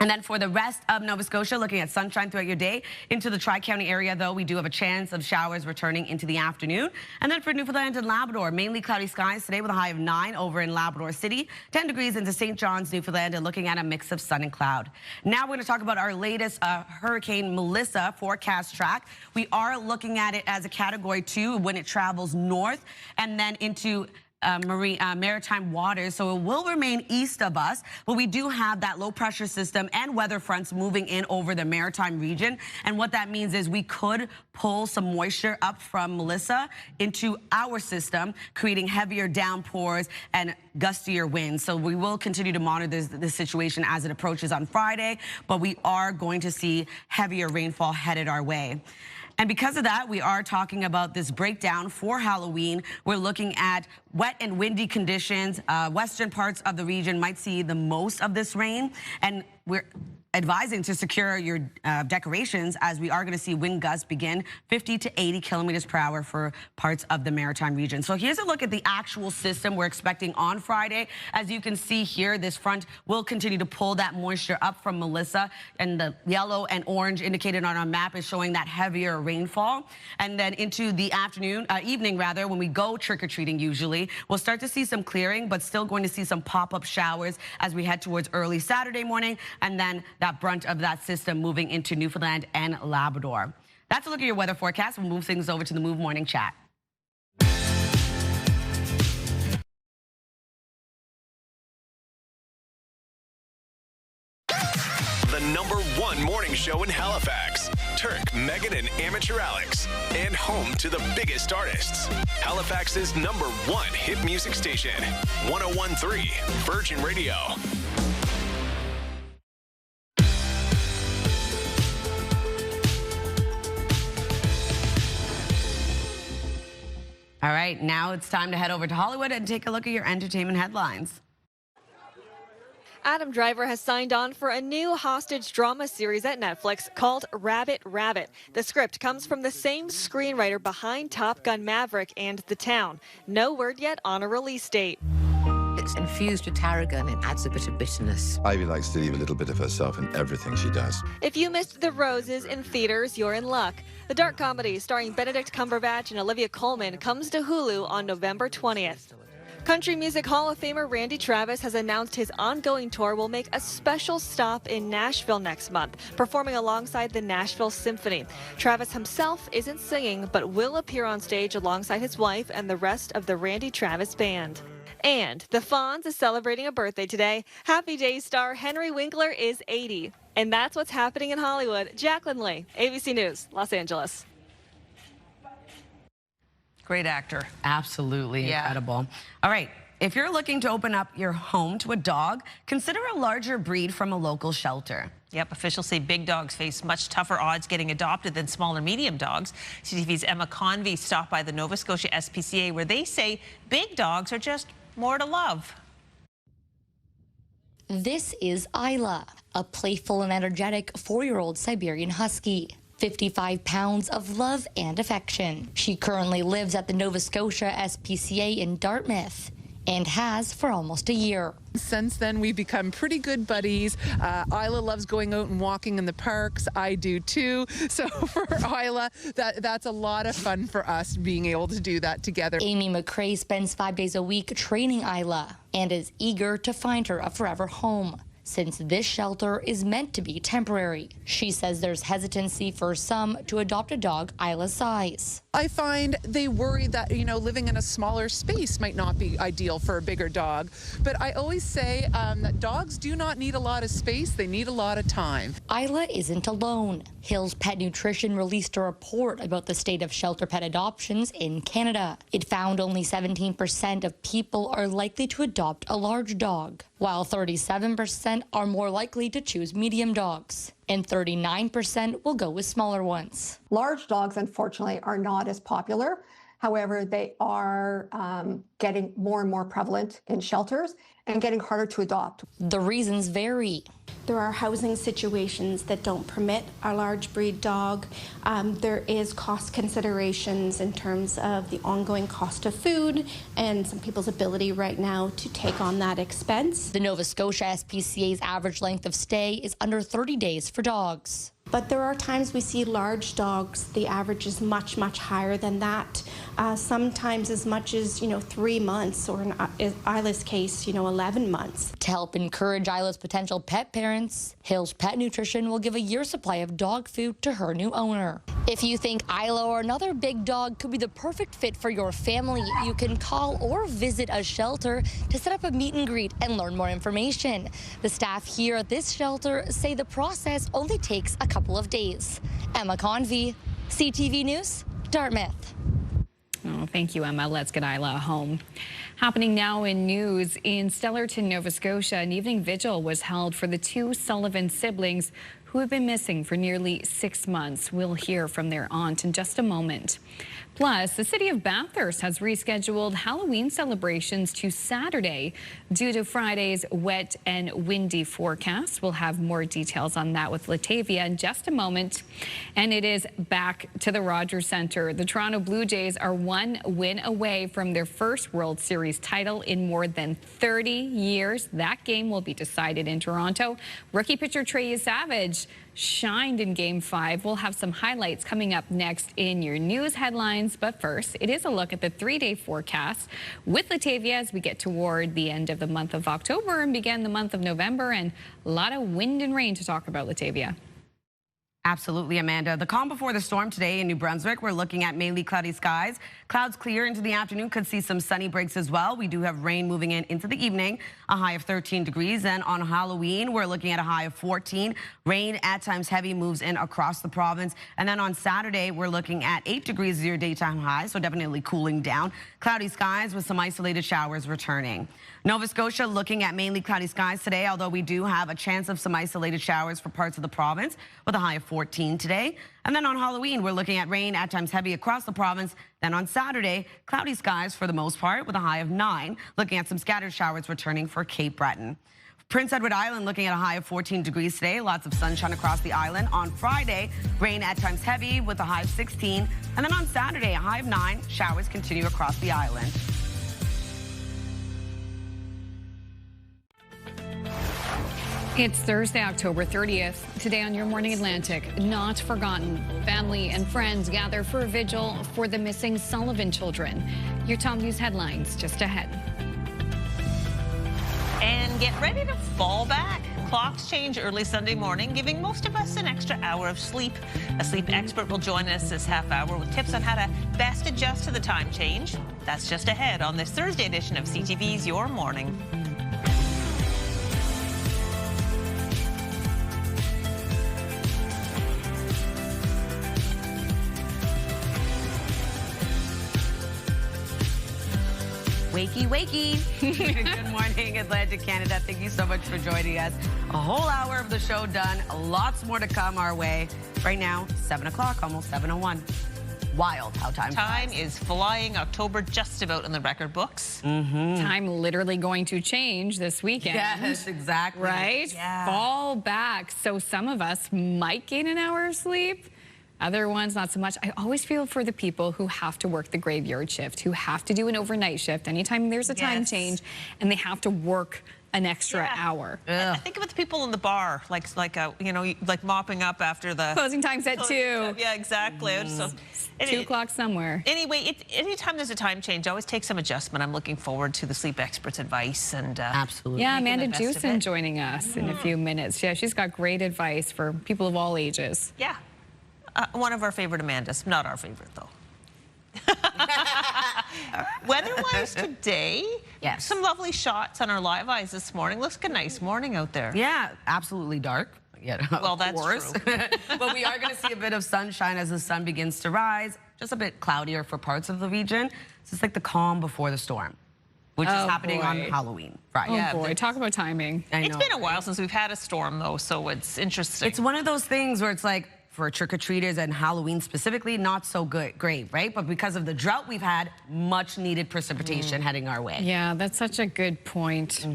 And then for the rest of Nova Scotia, looking at sunshine throughout your day. Into the Tri-County area, though, we do have a chance of showers returning into the afternoon. And then for Newfoundland and Labrador, mainly cloudy skies today with a high of 9 over in Labrador City, 10 degrees into St. John's, Newfoundland, and looking at a mix of sun and cloud. Now we're going to talk about our latest Hurricane Melissa forecast track. We are looking at it as a Category 2 when it travels north and then into maritime waters, so it will remain east of us, but we do have that low pressure system and weather fronts moving in over the maritime region. And what that means is we could pull some moisture up from Melissa into our system, creating heavier downpours and gustier winds. So we will continue to monitor this situation as it approaches on Friday, but we are going to see heavier rainfall headed our way. And because of that, we are talking about this breakdown for Halloween. We're looking at wet and windy conditions. Western parts of the region might see the most of this rain. And we're advising to secure your decorations, as we are going to see wind gusts begin 50 to 80 kilometers per hour for parts of the maritime region. So here's a look at the actual system we're expecting on Friday. As you can see here, this front will continue to pull that moisture up from Melissa, and the yellow and orange indicated on our map is showing that heavier rainfall. And then into the afternoon, evening rather, when we go trick-or-treating usually, we'll start to see some clearing, but still going to see some pop-up showers as we head towards early Saturday morning, and then that brunt of that system moving into Newfoundland and Labrador. That's a look at your weather forecast. We'll move things over to the Move Morning Chat. The #1 morning show in Halifax. Turk, Megan, and Amateur Alex. And home to the biggest artists. Halifax's #1 hit music station. 101.3 Virgin Radio. All right, now it's time to head over to Hollywood and take a look at your entertainment headlines. Adam Driver has signed on for a new hostage drama series at Netflix called Rabbit Rabbit. The script comes from the same screenwriter behind Top Gun Maverick and The Town. No word yet on a release date. It's infused with tarragon. It adds a bit of bitterness. Ivy likes to leave a little bit of herself in everything she does. If you missed The Roses in theaters, you're in luck. The dark comedy starring Benedict Cumberbatch and Olivia Colman comes to Hulu on November 20th. Country Music Hall of Famer Randy Travis has announced his ongoing tour will make a special stop in Nashville next month, performing alongside the Nashville Symphony. Travis himself isn't singing, but will appear on stage alongside his wife and the rest of the Randy Travis Band. And the Fonz is celebrating a birthday today. Happy Days star Henry Winkler is 80. And that's what's happening in Hollywood. Jacqueline Lee, ABC News, Los Angeles. Great actor. Absolutely incredible. All right, if you're looking to open up your home to a dog, consider a larger breed from a local shelter. Yep, officials say big dogs face much tougher odds getting adopted than smaller medium dogs. CTV's Emma Convey stopped by the Nova Scotia SPCA where they say big dogs are just more to love. This is Isla, a playful and energetic 4-year-old Siberian Husky. 55 pounds of love and affection. She currently lives at the Nova Scotia SPCA in Dartmouth and has for almost a year. Since then, we've become pretty good buddies. Isla loves going out and walking in the parks. I do too. So for Isla, that's a lot of fun for us being able to do that together. Amy McCrae spends 5 days a week training Isla and is eager to find her a forever home, since this shelter is meant to be temporary. She says there's hesitancy for some to adopt a dog Isla's size. I find they worry that, living in a smaller space might not be ideal for a bigger dog. But I always say that dogs do not need a lot of space, they need a lot of time. Isla isn't alone. Hill's Pet Nutrition released a report about the state of shelter pet adoptions in Canada. It found only 17% of people are likely to adopt a large dog, while 37% are more likely to choose medium dogs, and 39% will go with smaller ones. Large dogs, unfortunately, are not as popular. However, they are getting more and more prevalent in shelters and getting harder to adopt. The reasons vary. There are housing situations that don't permit a large breed dog. There is cost considerations in terms of the ongoing cost of food and some people's ability right now to take on that expense. The Nova Scotia SPCA's average length of stay is under 30 days for dogs. But there are times we see large dogs, the average is much, much higher than that. Sometimes as much as, 3 months, or in Isla's case, 11 months. To help encourage Isla's potential pet parents, Hill's Pet Nutrition will give a year's supply of dog food to her new owner. If you think Isla or another big dog could be the perfect fit for your family, you can call or visit a shelter to set up a meet and greet and learn more information. The staff here at this shelter say the process only takes a couple of days. Emma Convey, CTV News, Dartmouth. Oh, thank you, Emma. Let's get Isla home. Happening now in news in Stellarton, Nova Scotia, an evening vigil was held for the 2 Sullivan siblings who have been missing for nearly 6 months. We'll hear from their aunt in just a moment. Plus, the city of Bathurst has rescheduled Halloween celebrations to Saturday due to Friday's wet and windy forecast. We'll have more details on that with Latavia in just a moment. And it is back to the Rogers Centre. The Toronto Blue Jays are 1 win away from their first World Series title in more than 30 years. That game will be decided in Toronto. Rookie pitcher Trey Savage shined in Game 5. We'll have some highlights coming up next in your news headlines. But first, it is a look at the 3-day forecast with Latavia as we get toward the end of the month of October and begin the month of November, and a lot of wind and rain to talk about, Latavia. Absolutely, Amanda. The calm before the storm today in New Brunswick, we're looking at mainly cloudy skies. Clouds clear into the afternoon, could see some sunny breaks as well. We do have rain moving in into the evening, a high of 13 degrees. And on Halloween, we're looking at a high of 14. Rain at times heavy moves in across the province. And then on Saturday, we're looking at 8 degrees as your daytime high, so definitely cooling down. Cloudy skies with some isolated showers returning. Nova Scotia looking at mainly cloudy skies today, although we do have a chance of some isolated showers for parts of the province with a high of 14 today. And then on Halloween, we're looking at rain at times heavy across the province. Then on Saturday, cloudy skies for the most part with a high of 9. Looking at some scattered showers returning for Cape Breton. Prince Edward Island looking at a high of 14 degrees today. Lots of sunshine across the island. On Friday, rain at times heavy with a high of 16. And then on Saturday, a high of 9. Showers continue across the island. It's Thursday, October 30th. Today on Your Morning Atlantic, not forgotten. Family and friends gather for a vigil for the missing Sullivan children. Your top news headlines just ahead. And get ready to fall back. Clocks change early Sunday morning, giving most of us an extra hour of sleep. A sleep expert will join us this half hour with tips on how to best adjust to the time change. That's just ahead on this Thursday edition of CTV's Your Morning. Wakey, wakey. Good morning, Atlantic Canada. Thank you so much for joining us. A whole hour of the show done. Lots more to come our way. Right now, 7 o'clock, almost 7:01. Wild how time flies. Is flying. October just about in the record books. Time literally going to change this weekend. Yes, exactly. Right? Yeah. Fall back. So some of us might gain an hour of sleep. Other ones, not so much. I always feel for the people who have to work the graveyard shift, who have to do an overnight shift anytime there's a time change, and they have to work an extra hour. I think of the people in the bar, like mopping up after the closing time's at 2. Yeah, exactly. So, 2 o'clock somewhere. Anyway, anytime there's a time change, always take some adjustment. I'm looking forward to the sleep expert's advice and absolutely. Yeah, Amanda Jewson joining us in a few minutes. Yeah, she's got great advice for people of all ages. Yeah. One of our favorite Amandas, not our favorite though. Weather-wise today, some lovely shots on our live eyes this morning. Looks like a nice morning out there. Yeah, absolutely dark. Yeah, well, that's true. But we are going to see a bit of sunshine as the sun begins to rise. Just a bit cloudier for parts of the region. So it's like the calm before the storm, which is happening on Halloween. Right. Oh boy, talk about timing. It's been a while since we've had a storm though, so it's interesting. It's one of those things where it's like, for trick-or-treaters and Halloween specifically, not so great, right? But because of the drought we've had, much needed precipitation heading our way. Yeah, that's such a good point.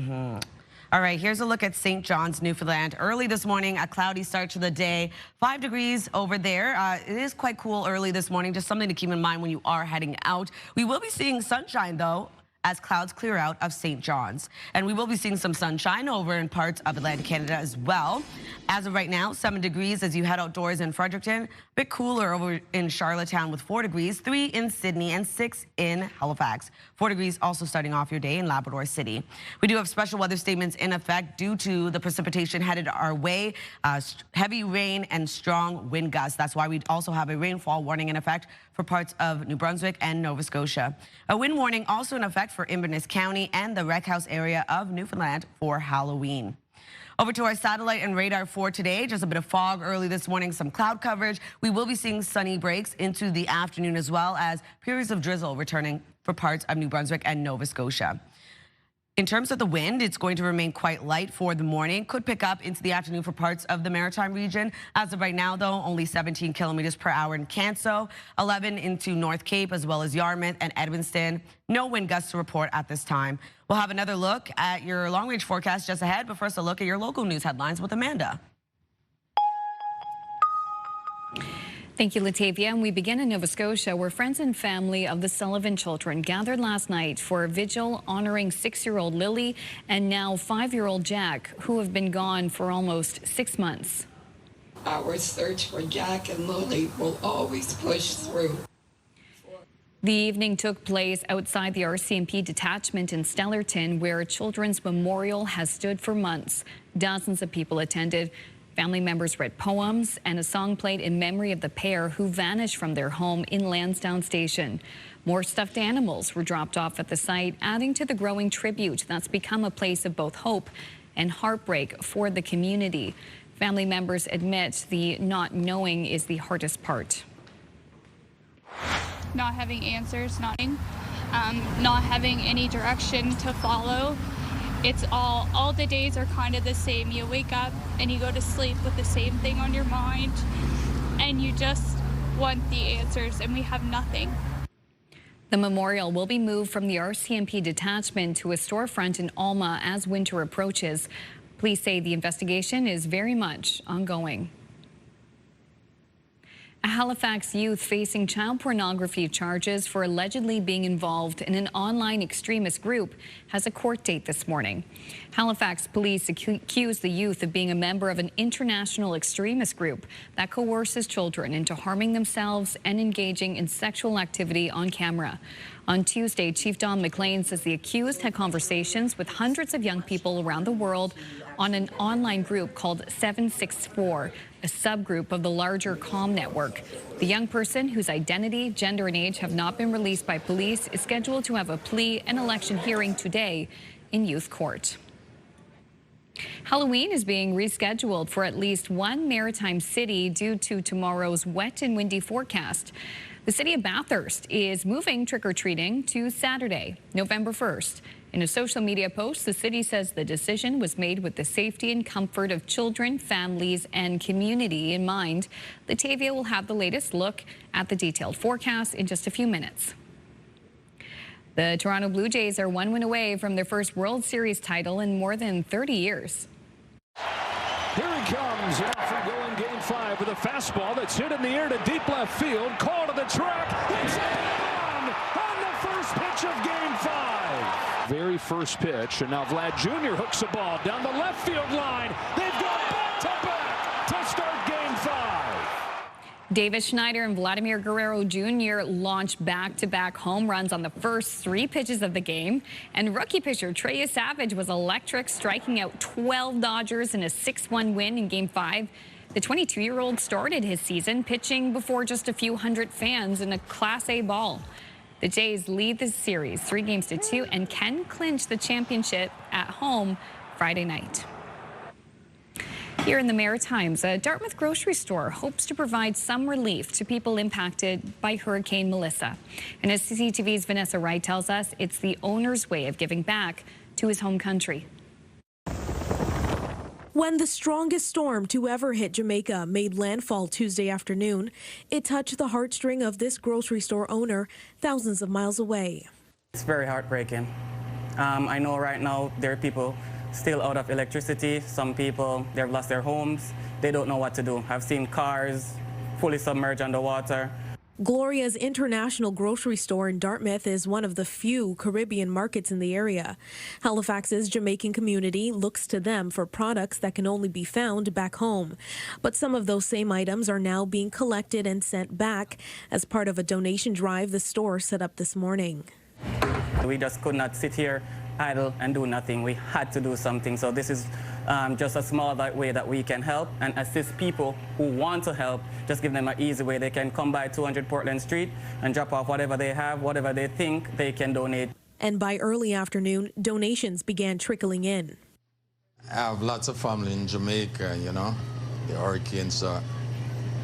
All right, here's a look at St. John's, Newfoundland. Early this morning, a cloudy start to the day. 5 degrees over there. It is quite cool early this morning, just something to keep in mind when you are heading out. We will be seeing sunshine, though, as clouds clear out of St. John's. And we will be seeing some sunshine over in parts of Atlantic Canada as well. As of right now, 7 degrees as you head outdoors in Fredericton. A bit cooler over in Charlottetown with 4 degrees, 3 in Sydney, and 6 in Halifax. 4 degrees also starting off your day in Labrador City. We do have special weather statements in effect due to the precipitation headed our way. Heavy rain and strong wind gusts. That's why we also have a rainfall warning in effect for parts of New Brunswick and Nova Scotia. A wind warning also in effect for Inverness County and the Wreck House area of Newfoundland for Halloween. Over to our satellite and radar for today. Just a bit of fog early this morning, some cloud coverage. We will be seeing sunny breaks into the afternoon as well as periods of drizzle returning for parts of New Brunswick and Nova Scotia. In terms of the wind, it's going to remain quite light for the morning. Could pick up into the afternoon for parts of the Maritime region. As of right now, though, only 17 kilometers per hour in Canso, 11 into North Cape, as well as Yarmouth and Edmundston. No wind gusts to report at this time. We'll have another look at your long-range forecast just ahead, but first a look at your local news headlines with Amanda. Thank you, Latavia. And we begin in Nova Scotia, where friends and family of the Sullivan children gathered last night for a vigil honoring 6-year-old Lily and now 5-year-old Jack, who have been gone for almost 6 months. Our search for Jack and Lily will always push through. The evening took place outside the RCMP detachment in Stellarton, where a children's memorial has stood for months. Dozens of people attended. Family members read poems, and a song played in memory of the pair who vanished from their home in Lansdowne Station. More stuffed animals were dropped off at the site, adding to the growing tribute that's become a place of both hope and heartbreak for the community. Family members admit the not knowing is the hardest part. Not having answers, not having any direction to follow. It's all the days are kind of the same. You wake up and you go to sleep with the same thing on your mind, and you just want the answers, and we have nothing. The memorial will be moved from the RCMP detachment to a storefront in Alma as winter approaches. Police say the investigation is very much ongoing. A Halifax youth facing child pornography charges for allegedly being involved in an online extremist group has a court date this morning. Halifax police accuse the youth of being a member of an international extremist group that coerces children into harming themselves and engaging in sexual activity on camera. On Tuesday, Chief Don McLean says the accused had conversations with hundreds of young people around the world on an online group called 764, a subgroup of the larger COM network. The young person, whose identity, gender, and age have not been released by police, is scheduled to have a plea and election hearing today in youth court. Halloween is being rescheduled for at least one maritime city due to tomorrow's wet and windy forecast. The city of Bathurst is moving trick-or-treating to Saturday, November 1st. In a social media post, the city says the decision was made with the safety and comfort of children, families, and community in mind. Latavia will have the latest look at the detailed forecast in just a few minutes. The Toronto Blue Jays are one win away from their first World Series title in more than 30 years. Here he comes after going Game 5 with a fastball that's hit in the air to deep left field. Call to the track. It's on the first pitch of Game 5. Very first pitch, and now Vlad Jr. hooks the ball down the left field line. They've got back-to-back to start Game 5. Davis Schneider and Vladimir Guerrero Jr. launched back-to-back home runs on the first 3 pitches of the game. And rookie pitcher Trey Savage was electric, striking out 12 Dodgers in a 6-1 win in Game 5. The 22-year-old started his season pitching before just a few hundred fans in a Class A ball. The Jays lead the series 3-2 and can clinch the championship at home Friday night. Here in the Maritimes, a Dartmouth grocery store hopes to provide some relief to people impacted by Hurricane Melissa. And as CTV's Vanessa Wright tells us, it's the owner's way of giving back to his home country. When the strongest storm to ever hit Jamaica made landfall Tuesday afternoon, it touched the heartstring of this grocery store owner thousands of miles away. It's very heartbreaking. I know right now there are people still out of electricity. Some people, they've lost their homes. They don't know what to do. I've seen cars fully submerged underwater. Gloria's International Grocery Store in Dartmouth is one of the few Caribbean markets in the area. Halifax's Jamaican community looks to them for products that can only be found back home. But some of those same items are now being collected and sent back as part of a donation drive the store set up this morning. We just could not sit here idle and do nothing. We had to do something. So this is just a small way that we can help and assist people who want to help. Just give them an easy way. They can come by 200 Portland Street and drop off whatever they have, whatever they think they can donate. And by early afternoon, donations began trickling in. I have lots of family in Jamaica, you know, the hurricane, so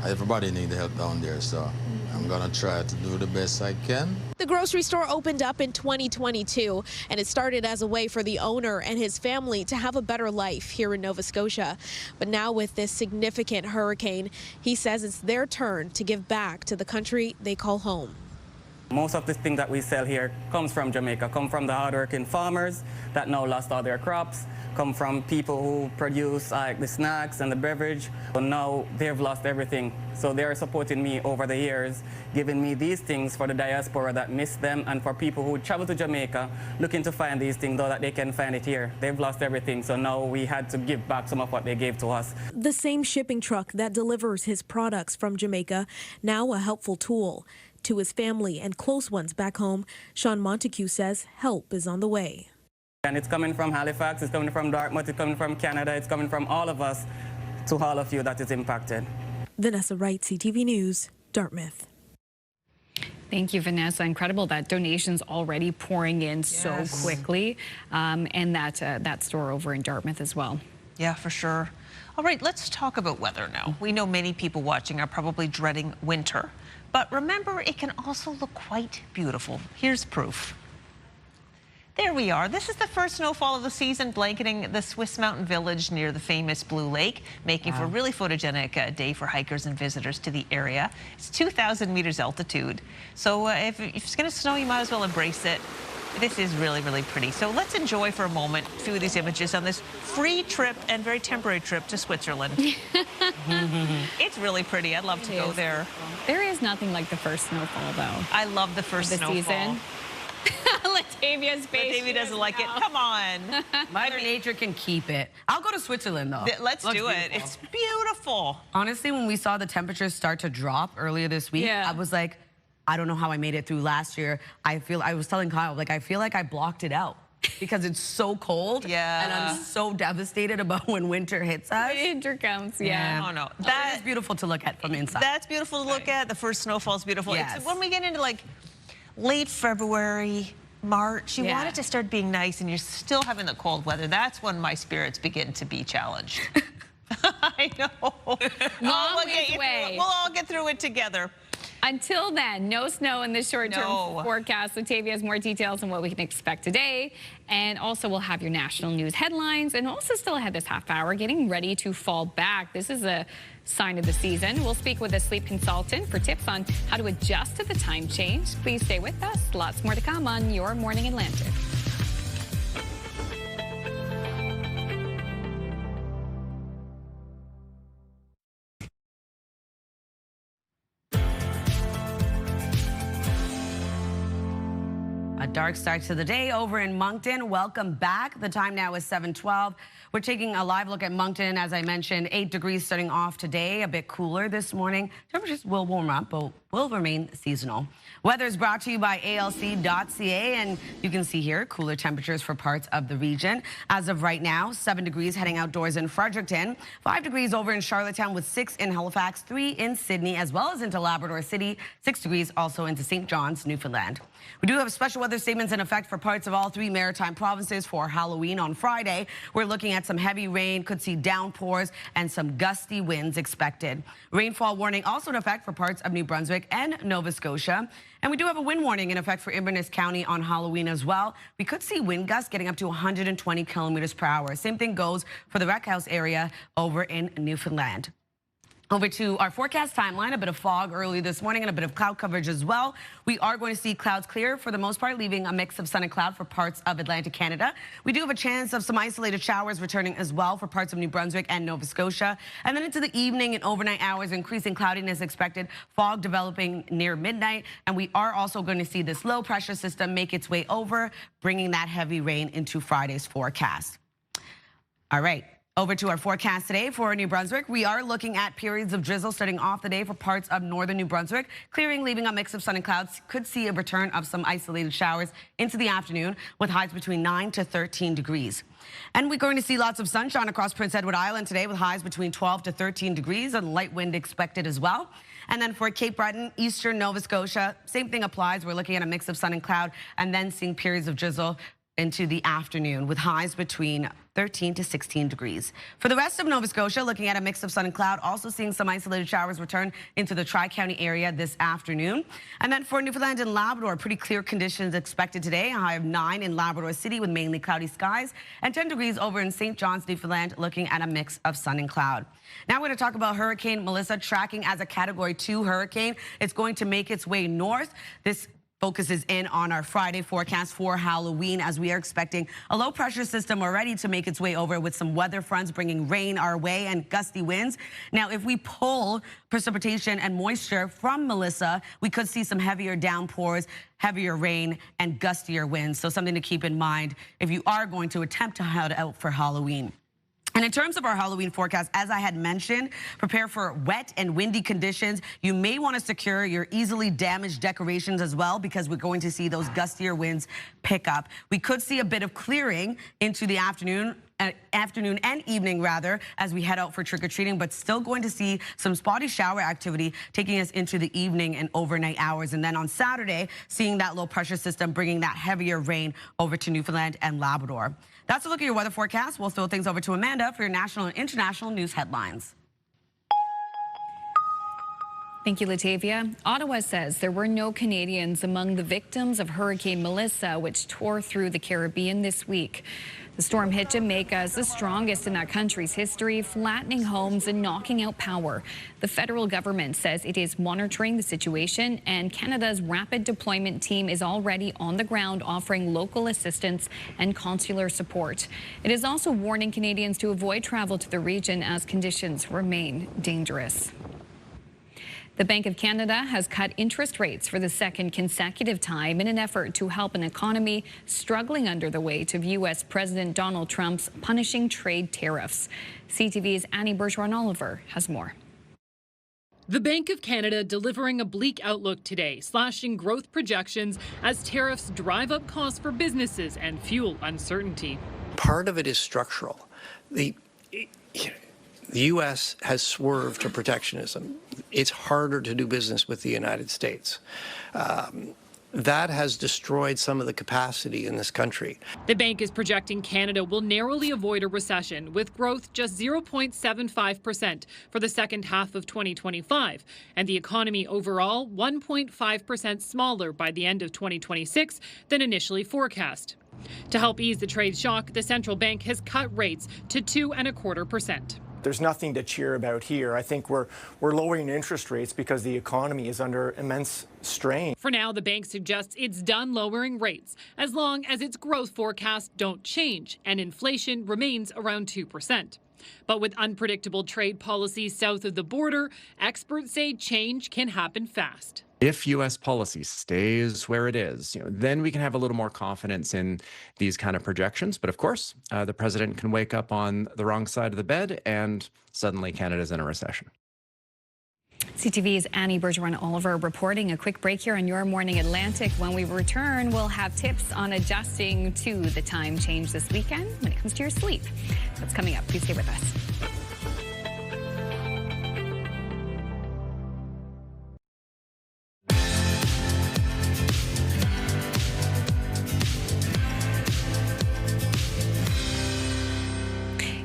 everybody needs help down there, so I'm gonna try to do the best I can. The grocery store opened up in 2022, and it started as a way for the owner and his family to have a better life here in Nova Scotia. But now with this significant hurricane, he says it's their turn to give back to the country they call home. Most of the things that we sell here comes from Jamaica, come from the hardworking farmers that now lost all their crops, come from people who produce like the snacks and the beverage, but now they've lost everything. So they're supporting me over the years, giving me these things for the diaspora that miss them, and for people who travel to Jamaica looking to find these things, though that they can find it here. They've lost everything, so now we had to give back some of what they gave to us. The same shipping truck that delivers his products from Jamaica, now a helpful tool. To his family and close ones back home, Sean Montague says help is on the way. And it's coming from Halifax, it's coming from Dartmouth, it's coming from Canada, it's coming from all of us to all of you that is impacted. Vanessa Wright, CTV News, Dartmouth. Thank you, Vanessa. Incredible that donations already pouring in so quickly, and that store over in Dartmouth as well. Yeah, for sure. All right, let's talk about weather now. We know many people watching are probably dreading winter, but remember, it can also look quite beautiful. Here's proof. There we are. This is the first snowfall of the season, blanketing the Swiss mountain village near the famous Blue Lake, making for a really photogenic day for hikers and visitors to the area. It's 2,000 meters altitude. So if it's going to snow, you might as well embrace it. This is really, really pretty. So let's enjoy for a moment a few of these images on this free trip and very temporary trip to Switzerland. It's really pretty. I'd love to go there. There is nothing like the first snowfall, though. I love the first snowfall. Season. Latavia's face. Latavia doesn't like it. Come on. Mother Nature can keep it. I'll go to Switzerland, though. Let's do it. It's beautiful. Honestly, when we saw the temperatures start to drop earlier this week, I was like, I don't know how I made it through last year. I was telling Kyle, like, I feel like I blocked it out because it's so cold. Yeah. And I'm so devastated about when winter hits us. Winter comes, yeah. Oh, no. That is beautiful to look at from inside. That's beautiful to look at. The first snowfall is beautiful. Yes. It's when we get into, like, late February, March, you want it to start being nice and you're still having the cold weather. That's when my spirits begin to be challenged. I know. We'll all get through it together. Until then, no snow in the short-term forecast. Latavia has more details on what we can expect today. And also, we'll have your national news headlines. And also still ahead this half hour, getting ready to fall back. This is a sign of the season. We'll speak with a sleep consultant for tips on how to adjust to the time change. Please stay with us. Lots more to come on Your Morning Atlantic. A dark start to the day over in Moncton. Welcome back. The time now is 7:12. We're taking a live look at Moncton. As I mentioned, 8 degrees starting off today, a bit cooler this morning. Temperatures will warm up, but will remain seasonal. Weather is brought to you by ALC.ca, and you can see here cooler temperatures for parts of the region. As of right now, 7 degrees heading outdoors in Fredericton, 5 degrees over in Charlottetown with 6 in Halifax, 3 in Sydney, as well as into Labrador City, 6 degrees also into St. John's, Newfoundland. We do have special weather statements in effect for parts of all 3 maritime provinces for Halloween on Friday. We're looking at some heavy rain, could see downpours and some gusty winds expected. Rainfall warning also in effect for parts of New Brunswick and Nova Scotia. And we do have a wind warning in effect for Inverness County on Halloween as well. We could see wind gusts getting up to 120 kilometers per hour. Same thing goes for the Wreck House area over in Newfoundland. Over to our forecast timeline, a bit of fog early this morning and a bit of cloud coverage as well. We are going to see clouds clear for the most part, leaving a mix of sun and cloud for parts of Atlantic Canada. We do have a chance of some isolated showers returning as well for parts of New Brunswick and Nova Scotia. And then into the evening and overnight hours, increasing cloudiness expected, fog developing near midnight. And we are also going to see this low pressure system make its way over, bringing that heavy rain into Friday's forecast. All right. Over to our forecast today for New Brunswick. We are looking at periods of drizzle starting off the day for parts of northern New Brunswick. Clearing, leaving a mix of sun and clouds. Could see a return of some isolated showers into the afternoon with highs between 9 to 13 degrees. And we're going to see lots of sunshine across Prince Edward Island today with highs between 12 to 13 degrees and light wind expected as well. And then for Cape Breton, eastern Nova Scotia, same thing applies. We're looking at a mix of sun and cloud and then seeing periods of drizzle into the afternoon with highs between 13 to 16 degrees. For the rest of Nova Scotia, looking at a mix of sun and cloud, also seeing some isolated showers return into the Tri-County area this afternoon. And then for Newfoundland and Labrador, pretty clear conditions expected today. A high of 9 in Labrador City with mainly cloudy skies and 10 degrees over in St. John's, Newfoundland, looking at a mix of sun and cloud. Now we're going to talk about Hurricane Melissa tracking as a Category 2 hurricane. It's going to make its way north. This focuses in on our Friday forecast for Halloween, as we are expecting a low pressure system already to make its way over with some weather fronts bringing rain our way and gusty winds. Now, if we pull precipitation and moisture from Melissa, we could see some heavier downpours, heavier rain, and gustier winds. So something to keep in mind if you are going to attempt to head out for Halloween. And in terms of our Halloween forecast, as I had mentioned, prepare for wet and windy conditions. You may want to secure your easily damaged decorations as well, because we're going to see those gustier winds pick up. We could see a bit of clearing into the afternoon and evening rather, as we head out for trick-or-treating, but still going to see some spotty shower activity taking us into the evening and overnight hours. And then on Saturday, seeing that low pressure system bringing that heavier rain over to Newfoundland and Labrador. That's a look at your weather forecast. We'll throw things over to Amanda for your national and international news headlines. Thank you, Latavia. Ottawa says there were no Canadians among the victims of Hurricane Melissa, which tore through the Caribbean this week. The storm hit Jamaica as the strongest in that country's history, flattening homes and knocking out power. The federal government says it is monitoring the situation, and Canada's rapid deployment team is already on the ground offering local assistance and consular support. It is also warning Canadians to avoid travel to the region as conditions remain dangerous. The Bank of Canada has cut interest rates for the second consecutive time in an effort to help an economy struggling under the weight of U.S. President Donald Trump's punishing trade tariffs. CTV's Annie Bergeron-Oliver has more. The Bank of Canada delivering a bleak outlook today, slashing growth projections as tariffs drive up costs for businesses and fuel uncertainty. Part of it is structural. The U.S. has swerved to protectionism. It's harder to do business with the United States. That has destroyed some of the capacity in this country. The bank is projecting Canada will narrowly avoid a recession, with growth just 0.75% for the second half of 2025, and the economy overall 1.5% smaller by the end of 2026 than initially forecast. To help ease the trade shock, the central bank has cut rates to 2.25%. There's nothing to cheer about here. I think we're lowering interest rates because the economy is under immense strain. For now, the bank suggests it's done lowering rates as long as its growth forecasts don't change and inflation remains around 2%. But with unpredictable trade policies south of the border, experts say change can happen fast. If U.S. policy stays where it is, then we can have a little more confidence in these kind of projections. But of course, the president can wake up on the wrong side of the bed and suddenly Canada's in a recession. CTV's Annie Bergeron-Oliver reporting. A quick break here on Your Morning Atlantic. When we return, we'll have tips on adjusting to the time change this weekend when it comes to your sleep. That's coming up. Please stay with us.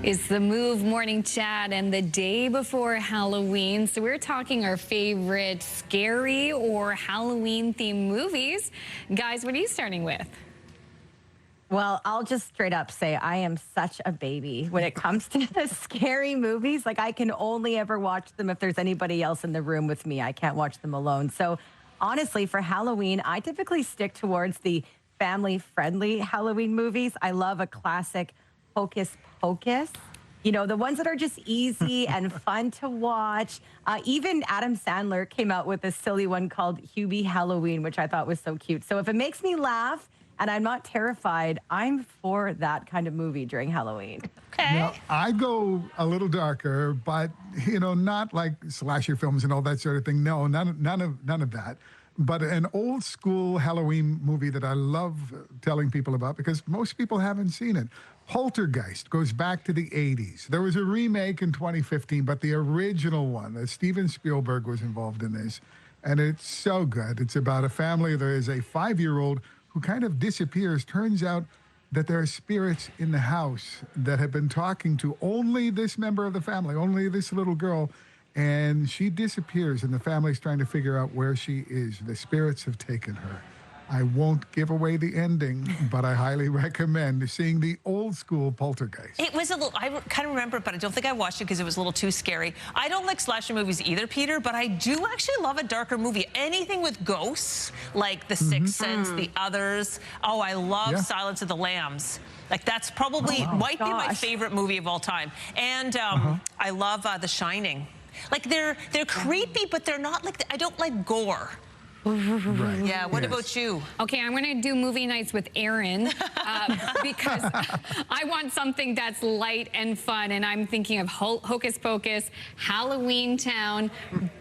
It's the Move Morning Chat and the day before Halloween. So we're talking our favorite scary or Halloween-themed movies. Guys, what are you starting with? Well, I'll just straight up say I am such a baby when it comes to the scary movies. Like, I can only ever watch them if there's anybody else in the room with me. I can't watch them alone. So honestly, for Halloween, I typically stick towards the family-friendly Halloween movies. I love a classic Hocus Pocus. You know, the ones that are just easy and fun to watch. Even Adam Sandler came out with a silly one called Hubie Halloween, which I thought was so cute. So if it makes me laugh and I'm not terrified, I'm for that kind of movie during Halloween. Okay. Now, I go a little darker, but, not like slasher films and all that sort of thing. No, none of that. But an old school Halloween movie that I love telling people about because most people haven't seen it. Poltergeist goes back to the 80s. There was a remake in 2015, but the original one, Steven Spielberg was involved in this, and it's so good. It's about a family. There is a 5-year-old who kind of disappears. Turns out that there are spirits in the house that have been talking to only this member of the family, only this little girl, and she disappears, and the family's trying to figure out where she is. The spirits have taken her. I won't give away the ending, but I highly recommend seeing the old school Poltergeist. It was a little, I kind of remember it, but I don't think I watched it because it was a little too scary. I don't like slasher movies either, Peter, but I do actually love a darker movie. Anything with ghosts, like The Sixth Sense, The Others. Oh, I love Silence of the Lambs. Like, that's probably, might be my favorite movie of all time. And I love The Shining. Like, they're creepy, but they're not like, I don't like gore. Right. Yeah, what about you? Okay, I'm going to do movie nights with Aaron because I want something that's light and fun, and I'm thinking of Hocus Pocus, Halloween Town,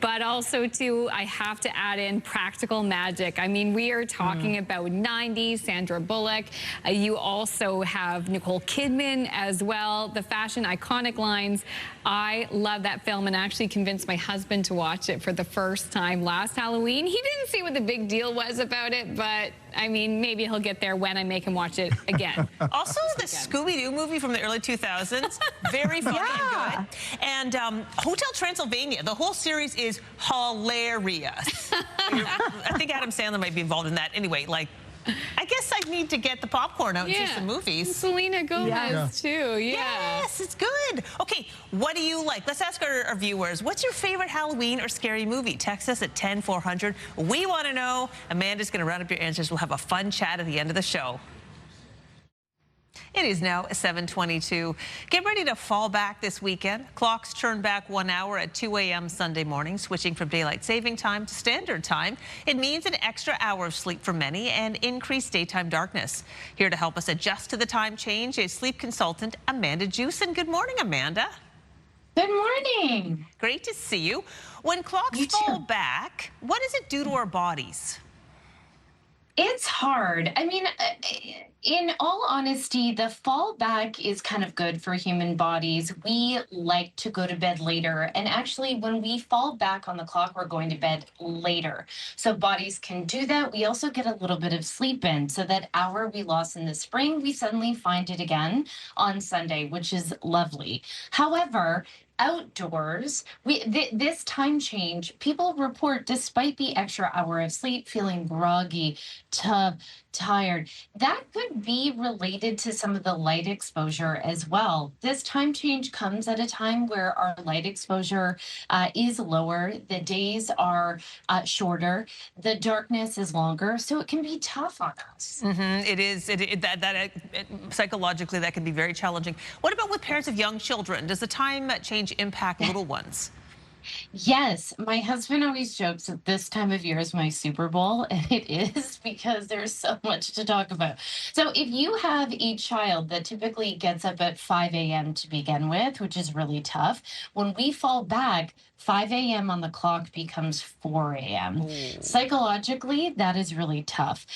but also, too, I have to add in Practical Magic. I mean, we are talking about 90s, Sandra Bullock. You also have Nicole Kidman as well, the fashion iconic lines. I love that film and actually convinced my husband to watch it for the first time last Halloween. He didn't see what the big deal was about it, but I mean, maybe he'll get there when I make him watch it again. Also, the Scooby-Doo movie from the early 2000s, very funny and good. And Hotel Transylvania, the whole series is hilarious. I think Adam Sandler might be involved in that. Anyway, like, I guess I need to get the popcorn out and see some movies. Selena Gomez, too. Yes, it's good. Okay, what do you like? Let's ask our viewers, what's your favorite Halloween or scary movie? Text us at 10400. We want to know. Amanda's going to round up your answers. We'll have a fun chat at the end of the show. It is now 7:22. Get ready to fall back this weekend. Clocks turn back 1 hour at 2 a.m. Sunday morning, switching from daylight saving time to standard time. It means an extra hour of sleep for many and increased daytime darkness. Here to help us adjust to the time change is sleep consultant Amanda Jewson. Good morning, Amanda. Good morning. Great to see you. When clocks fall back, what does it do to our bodies? It's hard. I mean, in all honesty, the fall back is kind of good for human bodies. We like to go to bed later. And actually, when we fall back on the clock, we're going to bed later. So bodies can do that. We also get a little bit of sleep in. So that hour we lost in the spring, we suddenly find it again on Sunday, which is lovely. However, outdoors, this time change, people report, despite the extra hour of sleep, feeling groggy, tired. That could be related to some of the light exposure as well. This time change comes at a time where our light exposure is lower, the days are shorter, the darkness is longer, so it can be tough on us. It is. Psychologically, that can be very challenging. What about with parents of young children? Does the time change impact little ones? Yes, my husband always jokes that this time of year is my Super Bowl, and it is because there's so much to talk about. So if you have a child that typically gets up at 5 a.m. to begin with, which is really tough, when we fall back, 5 a.m. on the clock becomes 4 a.m. Psychologically, that is really tough.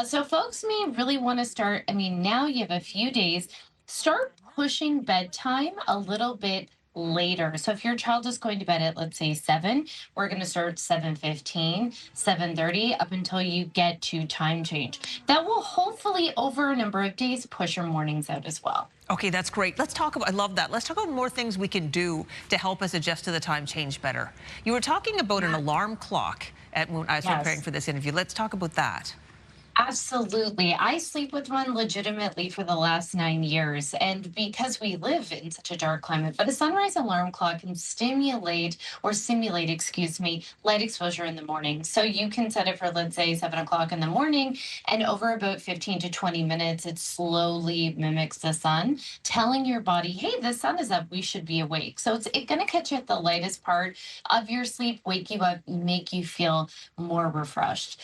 So folks may really want to start, I mean, now you have a few days, start pushing bedtime a little bit later. So if your child is going to bed at, let's say, 7, we're going to start 7:15, 7:30 up until you get to time change. That will hopefully, over a number of days, push your mornings out as well. Okay, that's great. Let's talk about, I love that. Let's talk about more things we can do to help us adjust to the time change better. You were talking about an alarm clock when I was preparing for this interview. Let's talk about that. Absolutely. I sleep with one legitimately for the last 9 years. And because we live in such a dark climate, but a sunrise alarm clock can simulate, light exposure in the morning. So you can set it for, let's say, 7 o'clock in the morning, and over about 15 to 20 minutes, it slowly mimics the sun, telling your body, hey, the sun is up, we should be awake. So it's going to catch you at the lightest part of your sleep, wake you up, make you feel more refreshed.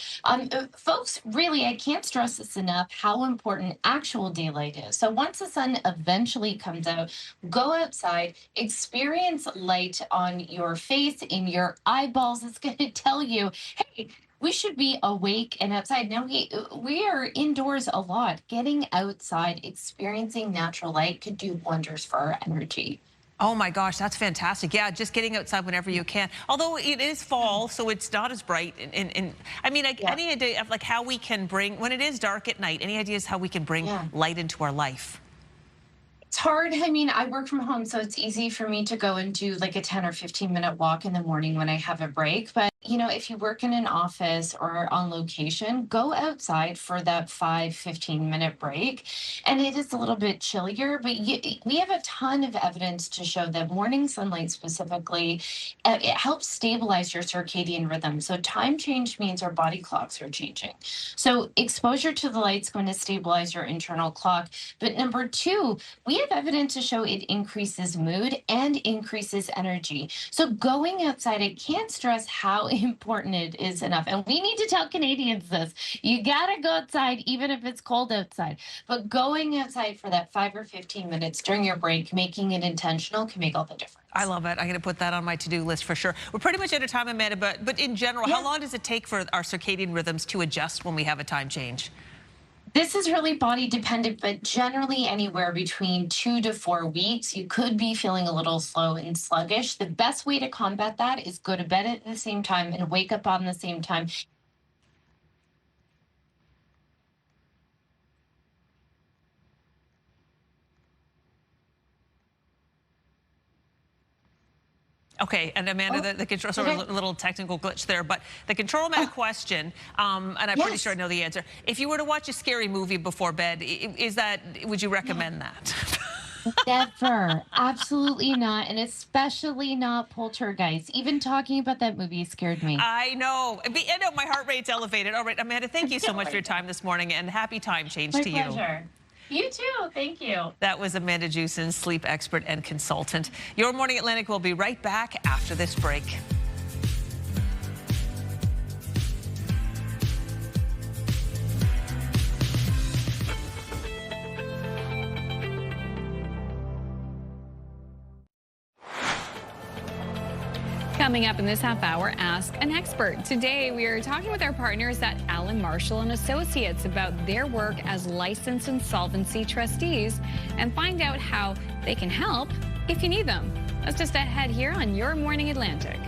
Folks, really, I can't stress this enough how important actual daylight is. So once the sun eventually comes out, go outside, experience light on your face, in your eyeballs. It's going to tell you, hey, we should be awake and outside. Now, we are indoors a lot. Getting outside, experiencing natural light could do wonders for our energy. Oh my gosh, that's fantastic. Yeah, just getting outside whenever you can. Although it is fall, so it's not as bright. And I mean, any idea of like how we can bring, when it is dark at night, any ideas how we can bring light into our life? It's hard. I mean, I work from home, so it's easy for me to go and do like a 10 or 15 minute walk in the morning when I have a break. But you know, if you work in an office or on location, go outside for that 15-minute break. And it is a little bit chillier, but we have a ton of evidence to show that morning sunlight specifically, it helps stabilize your circadian rhythm. So time change means our body clocks are changing. So exposure to the light's going to stabilize your internal clock. But number two, we have evidence to show it increases mood and increases energy. So going outside, I can't stress how important it is enough. And we need to tell Canadians this. You got to go outside, even if it's cold outside. But going outside for that 5 or 15 minutes during your break, making it intentional, can make all the difference. I love it. I'm going to put that on my to-do list for sure. We're pretty much out of time, Amanda, but in general, how long does it take for our circadian rhythms to adjust when we have a time change? This is really body dependent, but generally anywhere between 2 to 4 weeks. You could be feeling a little slow and sluggish. The best way to combat that is go to bed at the same time and wake up on the same time. Okay, and Amanda, the control, sort of a little technical glitch there, but the control man question, and I'm pretty sure I know the answer. If you were to watch a scary movie before bed, would you recommend that? Never. Absolutely not. And especially not Poltergeist. Even talking about that movie scared me. I know. My heart rate's elevated. All right, Amanda, thank you so much for your time this morning, and happy time change to you. My pleasure. You too. Thank you. That was Amanda Jewson, sleep expert and consultant. Your Morning Atlantic will be right back after this break. Coming up in this half hour, Ask an Expert. Today, we are talking with our partners at Allen Marshall & Associates about their work as licensed insolvency trustees and find out how they can help if you need them. That's just ahead here on Your Morning Atlantic.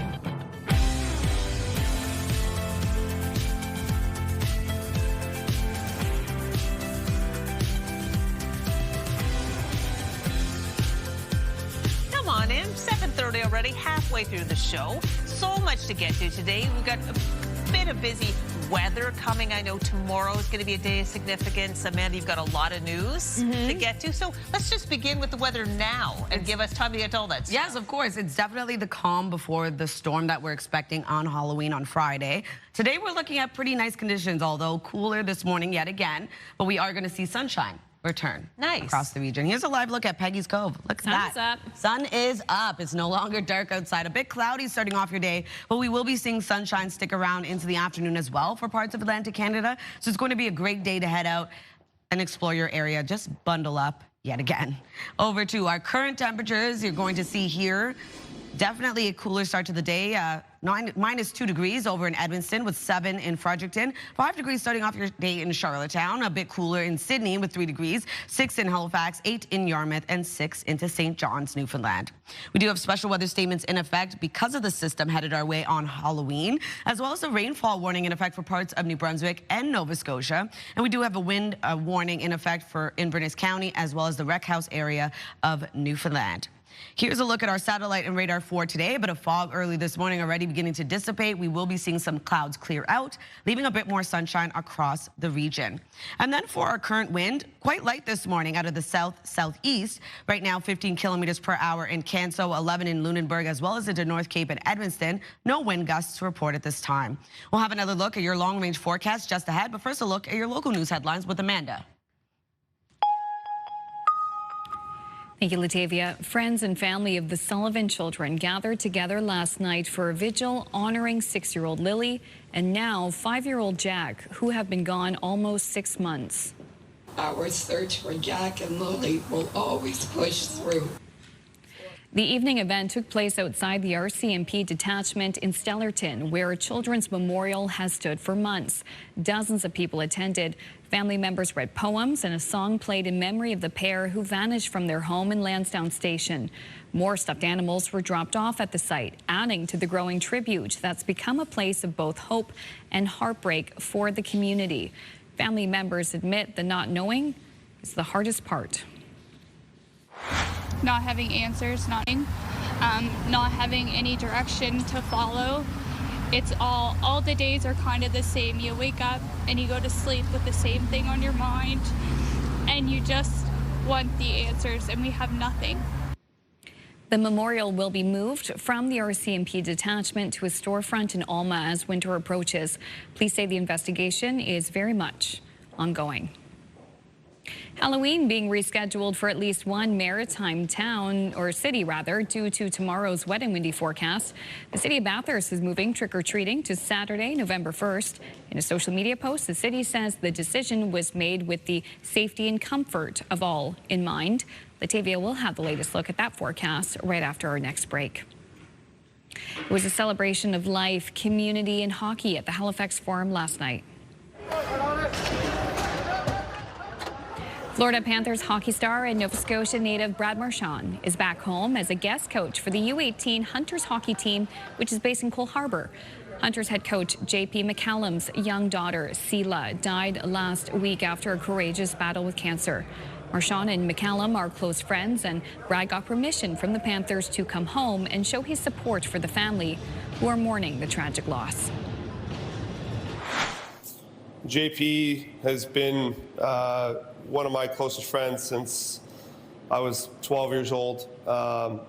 Come on in, 7:30 already, halfway through the show. So much to get to today. We've got a bit of busy weather coming. I know tomorrow is going to be a day of significance. Amanda, you've got a lot of news to get to. So let's just begin with the weather now and give us time to get to all that stuff. Yes, of course. It's definitely the calm before the storm that we're expecting on Halloween on Friday. Today we're looking at pretty nice conditions, although cooler this morning yet again. But we are going to see sunshine return across the region. Here's a live look at Peggy's Cove. Look at that. Sun is up. It's no longer dark outside. A bit cloudy starting off your day, but we will be seeing sunshine stick around into the afternoon as well for parts of Atlantic Canada. So it's going to be a great day to head out and explore your area. Just bundle up yet again. Over to our current temperatures. You're going to see here definitely a cooler start to the day. -2 degrees over in Edmonton with 7 in Fredericton. 5 degrees starting off your day in Charlottetown. A bit cooler in Sydney with 3 degrees. 6 in Halifax, 8 in Yarmouth, and 6 into St. John's, Newfoundland. We do have special weather statements in effect because of the system headed our way on Halloween, as well as a rainfall warning in effect for parts of New Brunswick and Nova Scotia. And we do have a wind warning in effect for Inverness County, as well as the Wreck House area of Newfoundland. Here's a look at our satellite and radar for today. A bit of fog early this morning already beginning to dissipate. We will be seeing some clouds clear out, leaving a bit more sunshine across the region. And then for our current wind, quite light this morning out of the south-southeast. Right now, 15 kilometers per hour in Canso, 11 in Lunenburg, as well as into North Cape and Edmonton. No wind gusts to report at this time. We'll have another look at your long-range forecast just ahead, but first a look at your local news headlines with Amanda. Thank you, Latavia. Friends and family of the Sullivan children gathered together last night for a vigil honoring 6-year-old Lily and now 5-year-old Jack, who have been gone almost 6 months. Our search for Jack and Lily will always push through. The evening event took place outside the RCMP detachment in Stellarton, where a children's memorial has stood for months. Dozens of people attended. Family members read poems and a song played in memory of the pair who vanished from their home in Lansdowne Station. More stuffed animals were dropped off at the site, adding to the growing tribute that's become a place of both hope and heartbreak for the community. Family members admit the not knowing is the hardest part. Not having answers, not having any direction to follow. It's all the days are kind of the same. You wake up and you go to sleep with the same thing on your mind, and you just want the answers, and we have nothing. The memorial will be moved from the RCMP detachment to a storefront in Alma as winter approaches. Police say the investigation is very much ongoing. Halloween being rescheduled for at least one maritime town, or city rather, due to tomorrow's wet and windy forecast. The city of Bathurst is moving trick-or-treating to Saturday, November 1st. In a social media post, the city says the decision was made with the safety and comfort of all in mind. Latavia will have the latest look at that forecast right after our next break. It was a celebration of life, community, and hockey at the Halifax Forum last night. Florida Panthers hockey star and Nova Scotia native Brad Marchand is back home as a guest coach for the U18 Hunters hockey team, which is based in Cole Harbour. Hunters head coach J.P. McCallum's young daughter, Seela, died last week after a courageous battle with cancer. Marchand and McCallum are close friends, and Brad got permission from the Panthers to come home and show his support for the family who are mourning the tragic loss. JP has been one of my closest friends since I was 12 years old.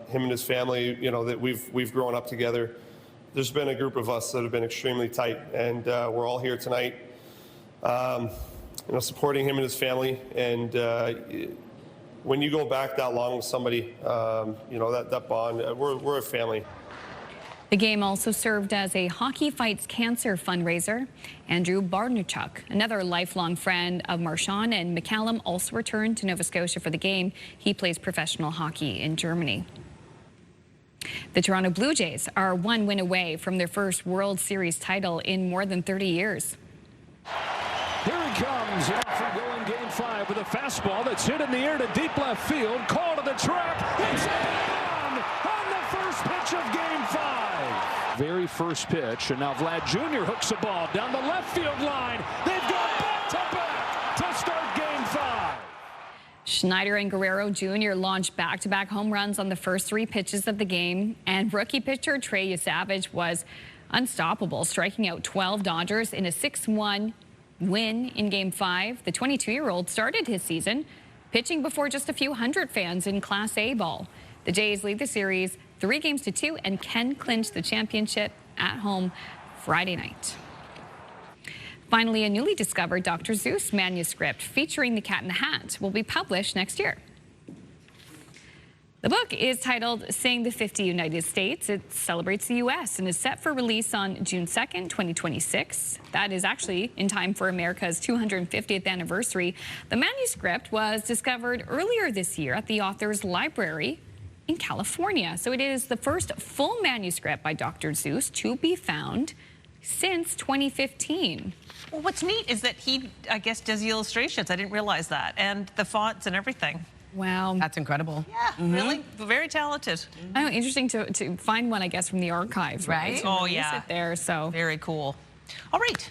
Him and his family, you know, that we've grown up together. There's been a group of us that have been extremely tight, and we're all here tonight, you know, supporting him and his family. And when you go back that long with somebody, you know, that bond, we're a family. The game also served as a Hockey Fights Cancer fundraiser. Andrew Barnachuk, another lifelong friend of Marchand and McCallum, also returned to Nova Scotia for the game. He plays professional hockey in Germany. The Toronto Blue Jays are one win away from their first World Series title in more than 30 years. Here he comes off and going game 5 with a fastball that's hit in the air to deep left field. Call to the track. It's on the first pitch of game 5. Very first pitch, and now Vlad Jr. hooks the ball down the left field line. They've got back-to-back to start game 5. Schneider and Guerrero Jr. launched back-to-back home runs on the first 3 pitches of the game, and rookie pitcher Trey Yesavage was unstoppable, striking out 12 Dodgers in a 6-1 win in game 5. The 22-year-old started his season pitching before just a few hundred fans in Class A ball. The Jays lead the series 3-2 and can clinch the championship at home Friday night. Finally, a newly discovered Dr. Seuss manuscript featuring the Cat in the Hat will be published next year. The book is titled Saying the 50 United States. It celebrates the U.S. and is set for release on June 2nd, 2026. That is actually in time for America's 250th anniversary. The manuscript was discovered earlier this year at the author's library in California. So it is the first full manuscript by Dr. Seuss to be found since 2015. Well, what's neat is that he, I guess, does the illustrations. I didn't realize that. And the fonts and everything. Wow. That's incredible. Yeah, really, very talented. I know, interesting to find one, I guess, from the archives, right? Oh, yeah. It there, so. Very cool. All right.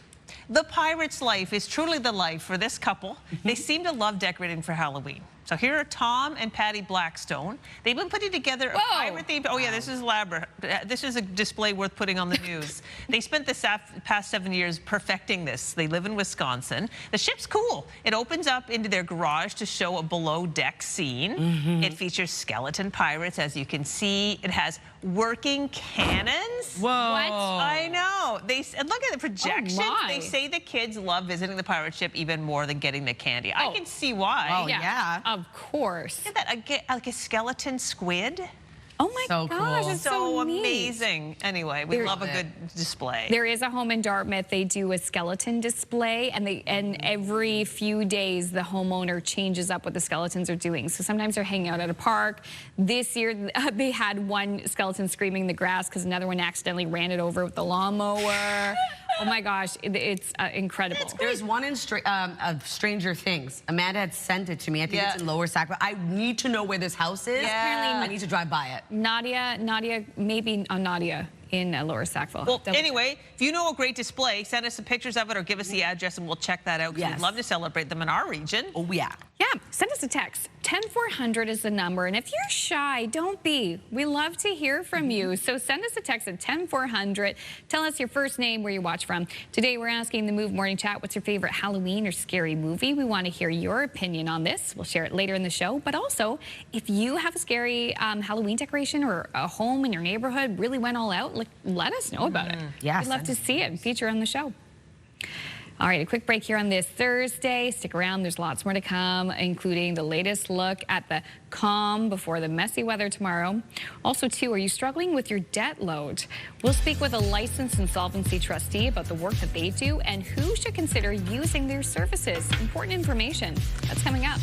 The pirate's life is truly the life for this couple. They seem to love decorating for Halloween. So here are Tom and Patty Blackstone. They've been putting together a pirate theme. Oh yeah, this is elaborate. This is a display worth putting on the news. They spent the past 7 years perfecting this. They live in Wisconsin. The ship's cool. It opens up into their garage to show a below deck scene. It features skeleton pirates, as you can see. It has working cannons. Whoa. What? I know. And look at the projection. Oh, they say the kids love visiting the pirate ship even more than getting the candy. I can see why. Oh, yeah. Of course. Look at that, like a skeleton squid. Oh my gosh, cool. it's so neat. Amazing. Anyway, we love a good display. There is a home in Dartmouth. They do a skeleton display, and every few days the homeowner changes up what the skeletons are doing. So sometimes they're hanging out at a park. This year they had one skeleton screaming in the grass because another one accidentally ran it over with the lawnmower. Oh my gosh, it's incredible. There's one in Stranger Things. Amanda had sent it to me. I think it's in Lower Sac. I need to know where this house is. Yeah. I need to drive by it. Nadia, maybe Nadia in Lower Sackville. Well, anyway, if you know a great display, send us some pictures of it or give us the address and we'll check that out because we'd love to celebrate them in our region. Oh, yeah. Yeah, send us a text. 10400 is the number. And if you're shy, don't be. We love to hear from you. So send us a text at 10400. Tell us your first name, where you watch from. Today, we're asking the Move Morning Chat, what's your favorite Halloween or scary movie? We want to hear your opinion on this. We'll share it later in the show. But also, if you have a scary Halloween decoration or a home in your neighborhood really went all out, let us know about it. Yes. We'd love to see it and feature on the show. All right, a quick break here on this Thursday. Stick around, there's lots more to come, including the latest look at the calm before the messy weather tomorrow. Also, too, are you struggling with your debt load? We'll speak with a licensed insolvency trustee about the work that they do and who should consider using their services. Important information. That's coming up.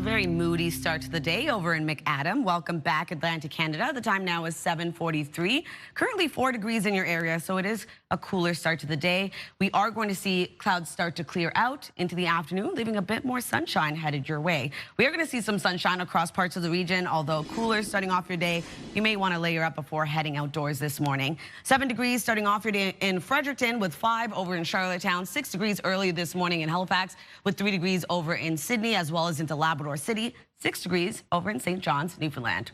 Very moody start to the day over in McAdam. Welcome back, Atlantic Canada. The time now is 7:43. Currently 4 degrees in your area, so it is a cooler start to the day. We are going to see clouds start to clear out into the afternoon, leaving a bit more sunshine headed your way. We are going to see some sunshine across parts of the region, although cooler starting off your day. You may want to layer up before heading outdoors this morning. 7 degrees starting off your day in Fredericton, with 5 over in Charlottetown, 6 degrees early this morning in Halifax, with 3 degrees over in Sydney, as well as into Labrador City, 6 degrees over in St. John's, Newfoundland.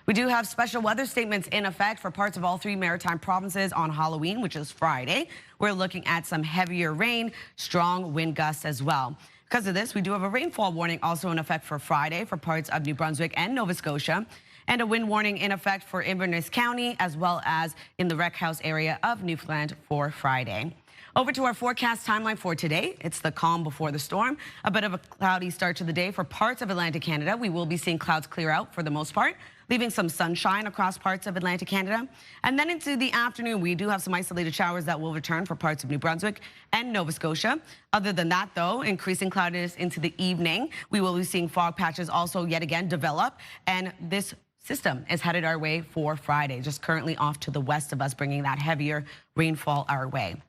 We do have special weather statements in effect for parts of all 3 maritime provinces on Halloween, which is Friday. We're looking at some heavier rain, strong wind gusts as well. Because of this, we do have a rainfall warning also in effect for Friday for parts of New Brunswick and Nova Scotia, and a wind warning in effect for Inverness County, as well as in the Wreck House area of Newfoundland for Friday. Over to our forecast timeline for today. It's the calm before the storm. A bit of a cloudy start to the day for parts of Atlantic Canada. We will be seeing clouds clear out for the most part, leaving some sunshine across parts of Atlantic Canada. And then into the afternoon, we do have some isolated showers that will return for parts of New Brunswick and Nova Scotia. Other than that, though, increasing cloudiness into the evening. We will be seeing fog patches also yet again develop, and this system is headed our way for Friday, just currently off to the west of us, bringing that heavier rainfall our way.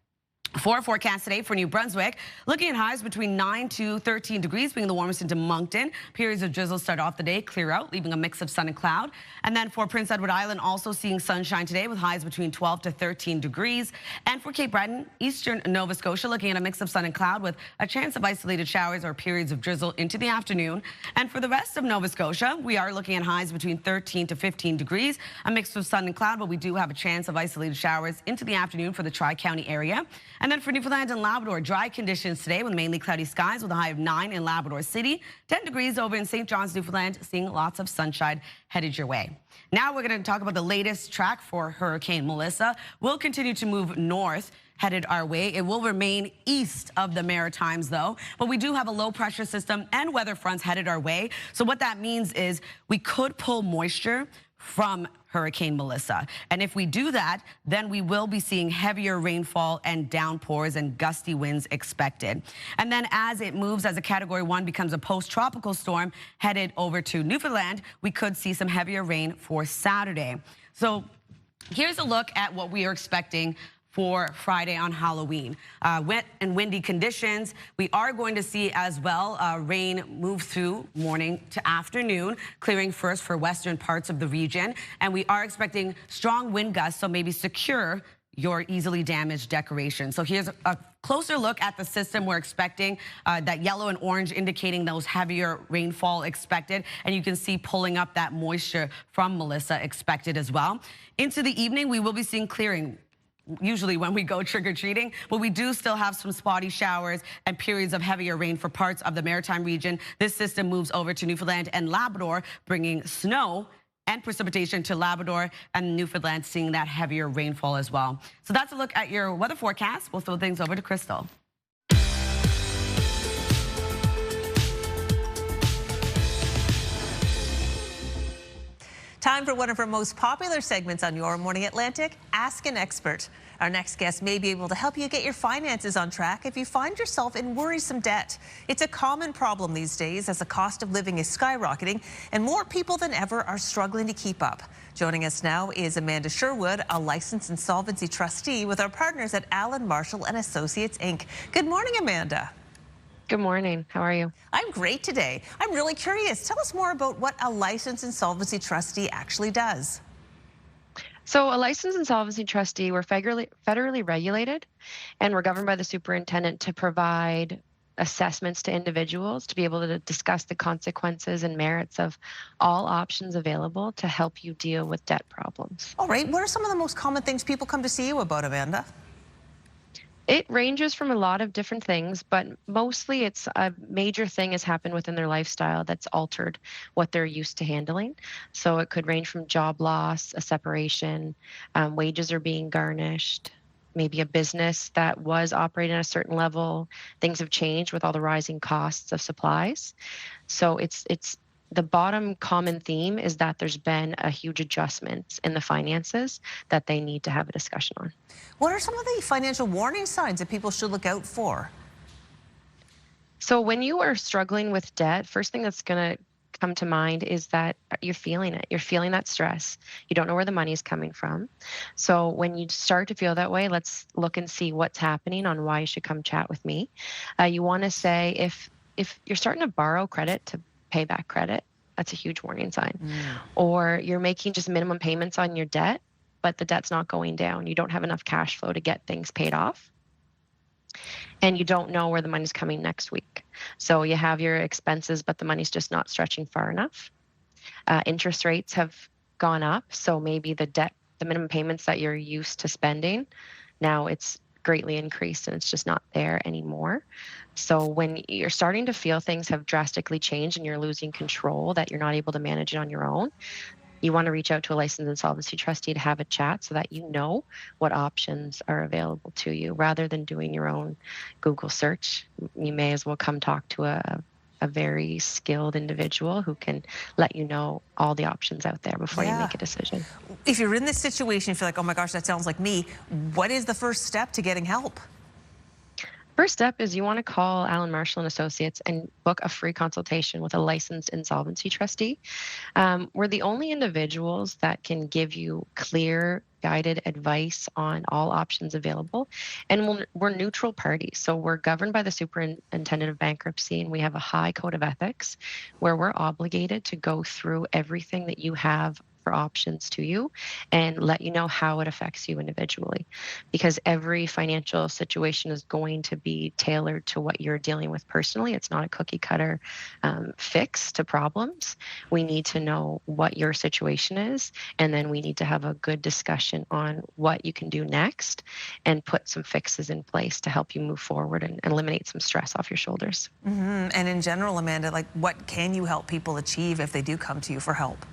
For our forecast today for New Brunswick, looking at highs between 9 to 13 degrees, being the warmest into Moncton. Periods of drizzle start off the day, clear out, leaving a mix of sun and cloud. And then for Prince Edward Island, also seeing sunshine today with highs between 12 to 13 degrees. And for Cape Breton, eastern Nova Scotia, looking at a mix of sun and cloud with a chance of isolated showers or periods of drizzle into the afternoon. And for the rest of Nova Scotia, we are looking at highs between 13 to 15 degrees, a mix of sun and cloud, but we do have a chance of isolated showers into the afternoon for the Tri-County area. And then for Newfoundland and Labrador, dry conditions today with mainly cloudy skies with a high of 9 in Labrador City, 10 degrees over in St. John's, Newfoundland, seeing lots of sunshine headed your way. Now we're going to talk about the latest track for Hurricane Melissa. We'll continue to move north, headed our way. It will remain east of the Maritimes, though, but we do have a low pressure system and weather fronts headed our way. So what that means is we could pull moisture from Hurricane Melissa. And if we do that, then we will be seeing heavier rainfall and downpours and gusty winds expected. And then as it moves, as a Category 1 becomes a post-tropical storm headed over to Newfoundland, we could see some heavier rain for Saturday. So here's a look at what we are expecting for Friday on Halloween. Wet and windy conditions. We are going to see as well rain move through morning to afternoon, clearing first for western parts of the region. And we are expecting strong wind gusts, so maybe secure your easily damaged decorations. So here's a closer look at the system. We're expecting that yellow and orange indicating those heavier rainfall expected. And you can see pulling up that moisture from Melissa expected as well. Into the evening, we will be seeing clearing. Usually when we go trick-or-treating, but we do still have some spotty showers and periods of heavier rain for parts of the Maritime region. This system moves over to Newfoundland and Labrador, bringing snow and precipitation to Labrador and Newfoundland, seeing that heavier rainfall as well. So that's a look at your weather forecast. We'll throw things over to Crystal. Time for one of our most popular segments on Your Morning Atlantic, Ask an Expert. Our next guest may be able to help you get your finances on track if you find yourself in worrisome debt. It's a common problem these days as the cost of living is skyrocketing and more people than ever are struggling to keep up. Joining us now is Amanda Sherwood, a licensed insolvency trustee with our partners at Allen Marshall and Associates, Inc. Good morning, Amanda. Good morning. How are you? I'm great today. I'm really curious. Tell us more about what a licensed insolvency trustee actually does. So a licensed insolvency trustee, we're federally regulated, and we're governed by the superintendent to provide assessments to individuals to be able to discuss the consequences and merits of all options available to help you deal with debt problems. All right, what are some of the most common things people come to see you about, Amanda? It ranges from a lot of different things, but mostly it's a major thing has happened within their lifestyle that's altered what they're used to handling. So it could range from job loss, a separation, wages are being garnished, maybe a business that was operating at a certain level. Things have changed with all the rising costs of supplies. So it's the bottom common theme is that there's been a huge adjustment in the finances that they need to have a discussion on. What are some of the financial warning signs that people should look out for? So when you are struggling with debt, first thing that's going to come to mind is that you're feeling it. You're feeling that stress. You don't know where the money's coming from. So when you start to feel that way, let's look and see what's happening on why you should come chat with me. You want to say if you're starting to borrow credit to pay back credit, that's a huge warning sign. Or you're making just minimum payments on your debt, but the debt's not going down. You don't have enough cash flow to get things paid off. And you don't know where the money's coming next week. So you have your expenses, but the money's just not stretching far enough. Interest rates have gone up. So maybe the minimum payments that you're used to spending, now it's greatly increased and it's just not there anymore. So when you're starting to feel things have drastically changed and you're losing control, that you're not able to manage it on your own, you want to reach out to a licensed insolvency trustee to have a chat so that you know what options are available to you. Rather than doing your own Google search, you may as well come talk to a very skilled individual who can let you know all the options out there before you make a decision. If you're in this situation, you feel like, oh my gosh, that sounds like me, what is the first step to getting help? First step is you want to call Alan Marshall and Associates and book a free consultation with a licensed insolvency trustee. We're the only individuals that can give you clear, guided advice on all options available. And we're neutral parties. So we're governed by the superintendent of bankruptcy, and we have a high code of ethics where we're obligated to go through everything that you have for options to you and let you know how it affects you individually, because every financial situation is going to be tailored to what you're dealing with personally. It's not a cookie cutter fix to problems. We need to know what your situation is, and then we need to have a good discussion on what you can do next and put some fixes in place to help you move forward and eliminate some stress off your shoulders. And in general, Amanda, like, what can you help people achieve if they do come to you for help?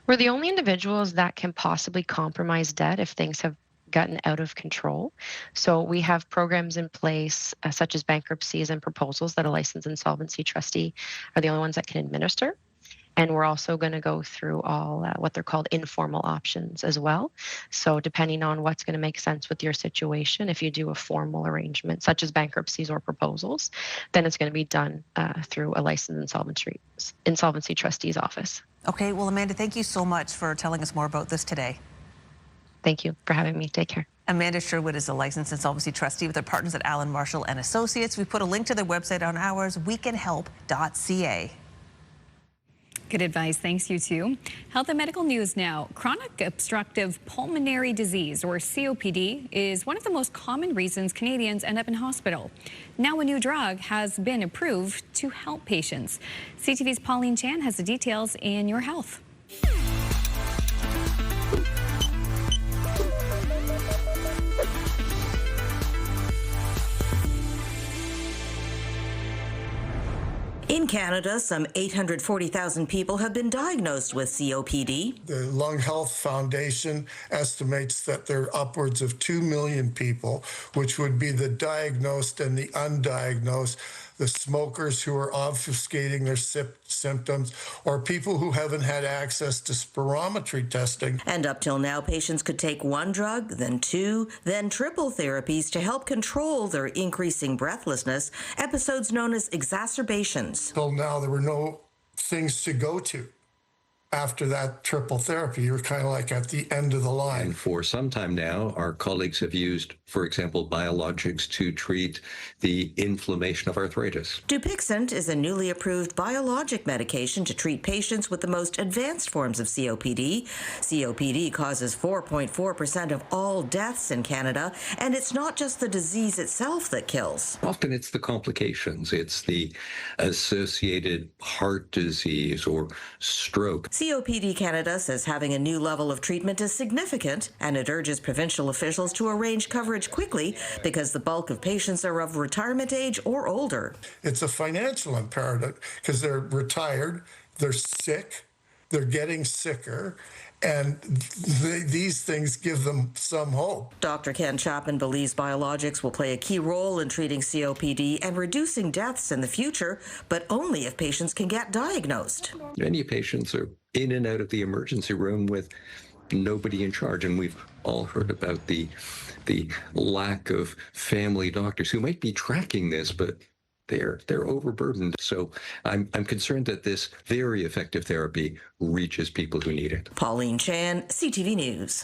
We're the only individuals that can possibly compromise debt if things have gotten out of control. So we have programs in place such as bankruptcies and proposals that a licensed insolvency trustee are the only ones that can administer. And we're also going to go through all what they're called informal options as well. So depending on what's going to make sense with your situation, if you do a formal arrangement such as bankruptcies or proposals, then it's going to be done through a licensed insolvency trustee's office. Okay, well, Amanda, thank you so much for telling us more about this today. Thank you for having me. Take care. Amanda Sherwood is a licensed insolvency trustee with their partners at Alan Marshall and Associates. We put a link to their website on ours, wecanhelp.ca. Good advice. Thanks, you too. Health and medical news now. Chronic obstructive pulmonary disease, or COPD, is one of the most common reasons Canadians end up in hospital. Now a new drug has been approved to help patients. CTV's Pauline Chan has the details in Your Health. In Canada, some 840,000 people have been diagnosed with COPD. The Lung Health Foundation estimates that there are upwards of 2 million people, which would be the diagnosed and the undiagnosed, the smokers who are obfuscating their symptoms, or people who haven't had access to spirometry testing. And up till now, patients could take one drug, then two, then triple therapies to help control their increasing breathlessness, episodes known as exacerbations. Till now, there were no things to go to. after that triple therapy, you're kind of like at the end of the line. And for some time now, our colleagues have used, for example, biologics to treat the inflammation of arthritis. Dupixent is a newly approved biologic medication to treat patients with the most advanced forms of COPD. COPD causes 4.4% of all deaths in Canada, and it's not just the disease itself that kills. Often it's the complications. It's the associated heart disease or stroke. COPD Canada says having a new level of treatment is significant, and it urges provincial officials to arrange coverage quickly because the bulk of patients are of retirement age or older. It's a financial imperative because they're retired, they're sick, they're getting sicker, and these things give them some hope. Dr. Ken Chapman believes biologics will play a key role in treating COPD and reducing deaths in the future, but only if patients can get diagnosed. Many patients are in and out of the emergency room with nobody in charge, and we've all heard about the lack of family doctors who might be tracking this, but they're overburdened. So I'm concerned that this very effective therapy reaches people who need it. Pauline Chan, CTV News.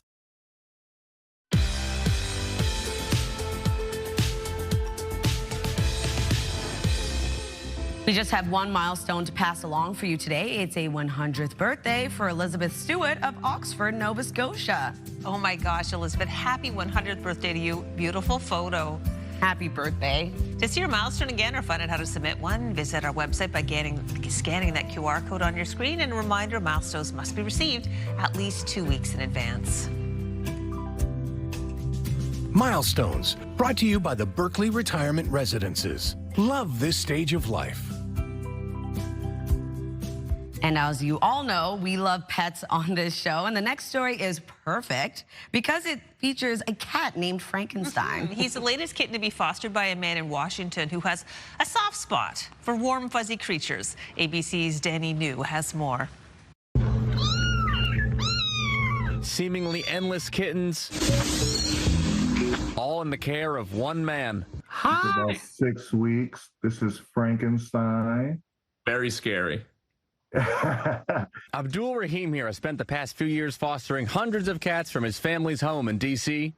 We just have one milestone to pass along for you today. It's a 100th birthday for Elizabeth Stewart of Oxford, Nova Scotia. Oh my gosh, Elizabeth, happy 100th birthday to you. Beautiful photo. Happy birthday. To see your milestone again or find out how to submit one, visit our website by scanning that QR code on your screen. And a reminder, milestones must be received at least 2 weeks in advance. Milestones, brought to you by the Berkeley Retirement Residences. Love this stage of life. And as you all know, we love pets on this show. And the next story is perfect because it features a cat named Frankenstein. He's the latest kitten to be fostered by a man in Washington who has a soft spot for warm, fuzzy creatures. ABC's Danny New has more. Seemingly endless kittens, all in the care of one man. Hi. About 6 weeks. This is Frankenstein. Very scary. Abdul Rahim here has spent the past few years fostering hundreds of cats from his family's home in D.C.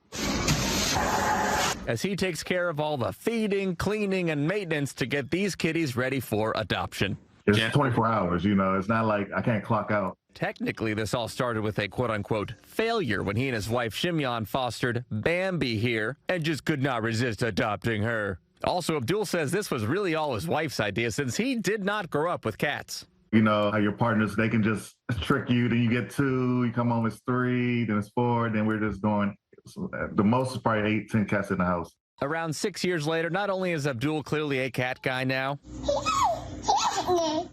as he takes care of all the feeding, cleaning, and maintenance to get these kitties ready for adoption. It's 24 hours, you know. It's not like I can't clock out. Technically, this all started with a quote-unquote failure when he and his wife Shimyon fostered Bambi here and just could not resist adopting her. Also, Abdul says this was really all his wife's idea since he did not grow up with cats. You know how your partners, they can just trick you, then you get 2, you come home, it's 3, then it's 4, then we're just going. So the most is probably 8, 10 cats in the house. Around 6 years later, not only is Abdul clearly a cat guy now,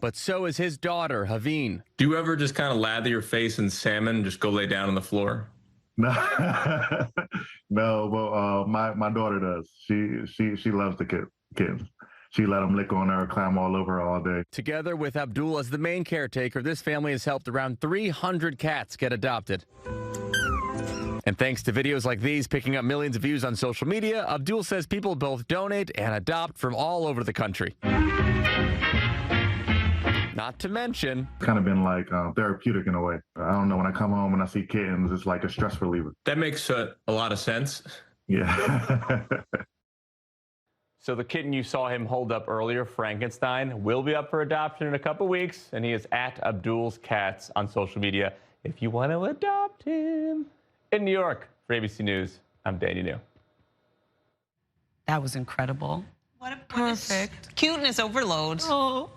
but so is his daughter, Haveen. Do you ever just kind of lather your face in salmon and just go lay down on the floor? No, but my daughter does. She loves the kittens. She let them lick on her, climb all over her all day. Together with Abdul as the main caretaker, this family has helped around 300 cats get adopted. And thanks to videos like these picking up millions of views on social media, Abdul says people both donate and adopt from all over the country. Not to mention, it's kind of been like therapeutic in a way. I don't know, when I come home and I see kittens, it's like a stress reliever. That makes a lot of sense. Yeah. So the kitten you saw him hold up earlier, Frankenstein, will be up for adoption in a couple weeks, and he is at Abdul's Cats on social media if you want to adopt him. In New York, for ABC News, I'm Danny New. That was incredible. What a perfect cuteness overload. Oh.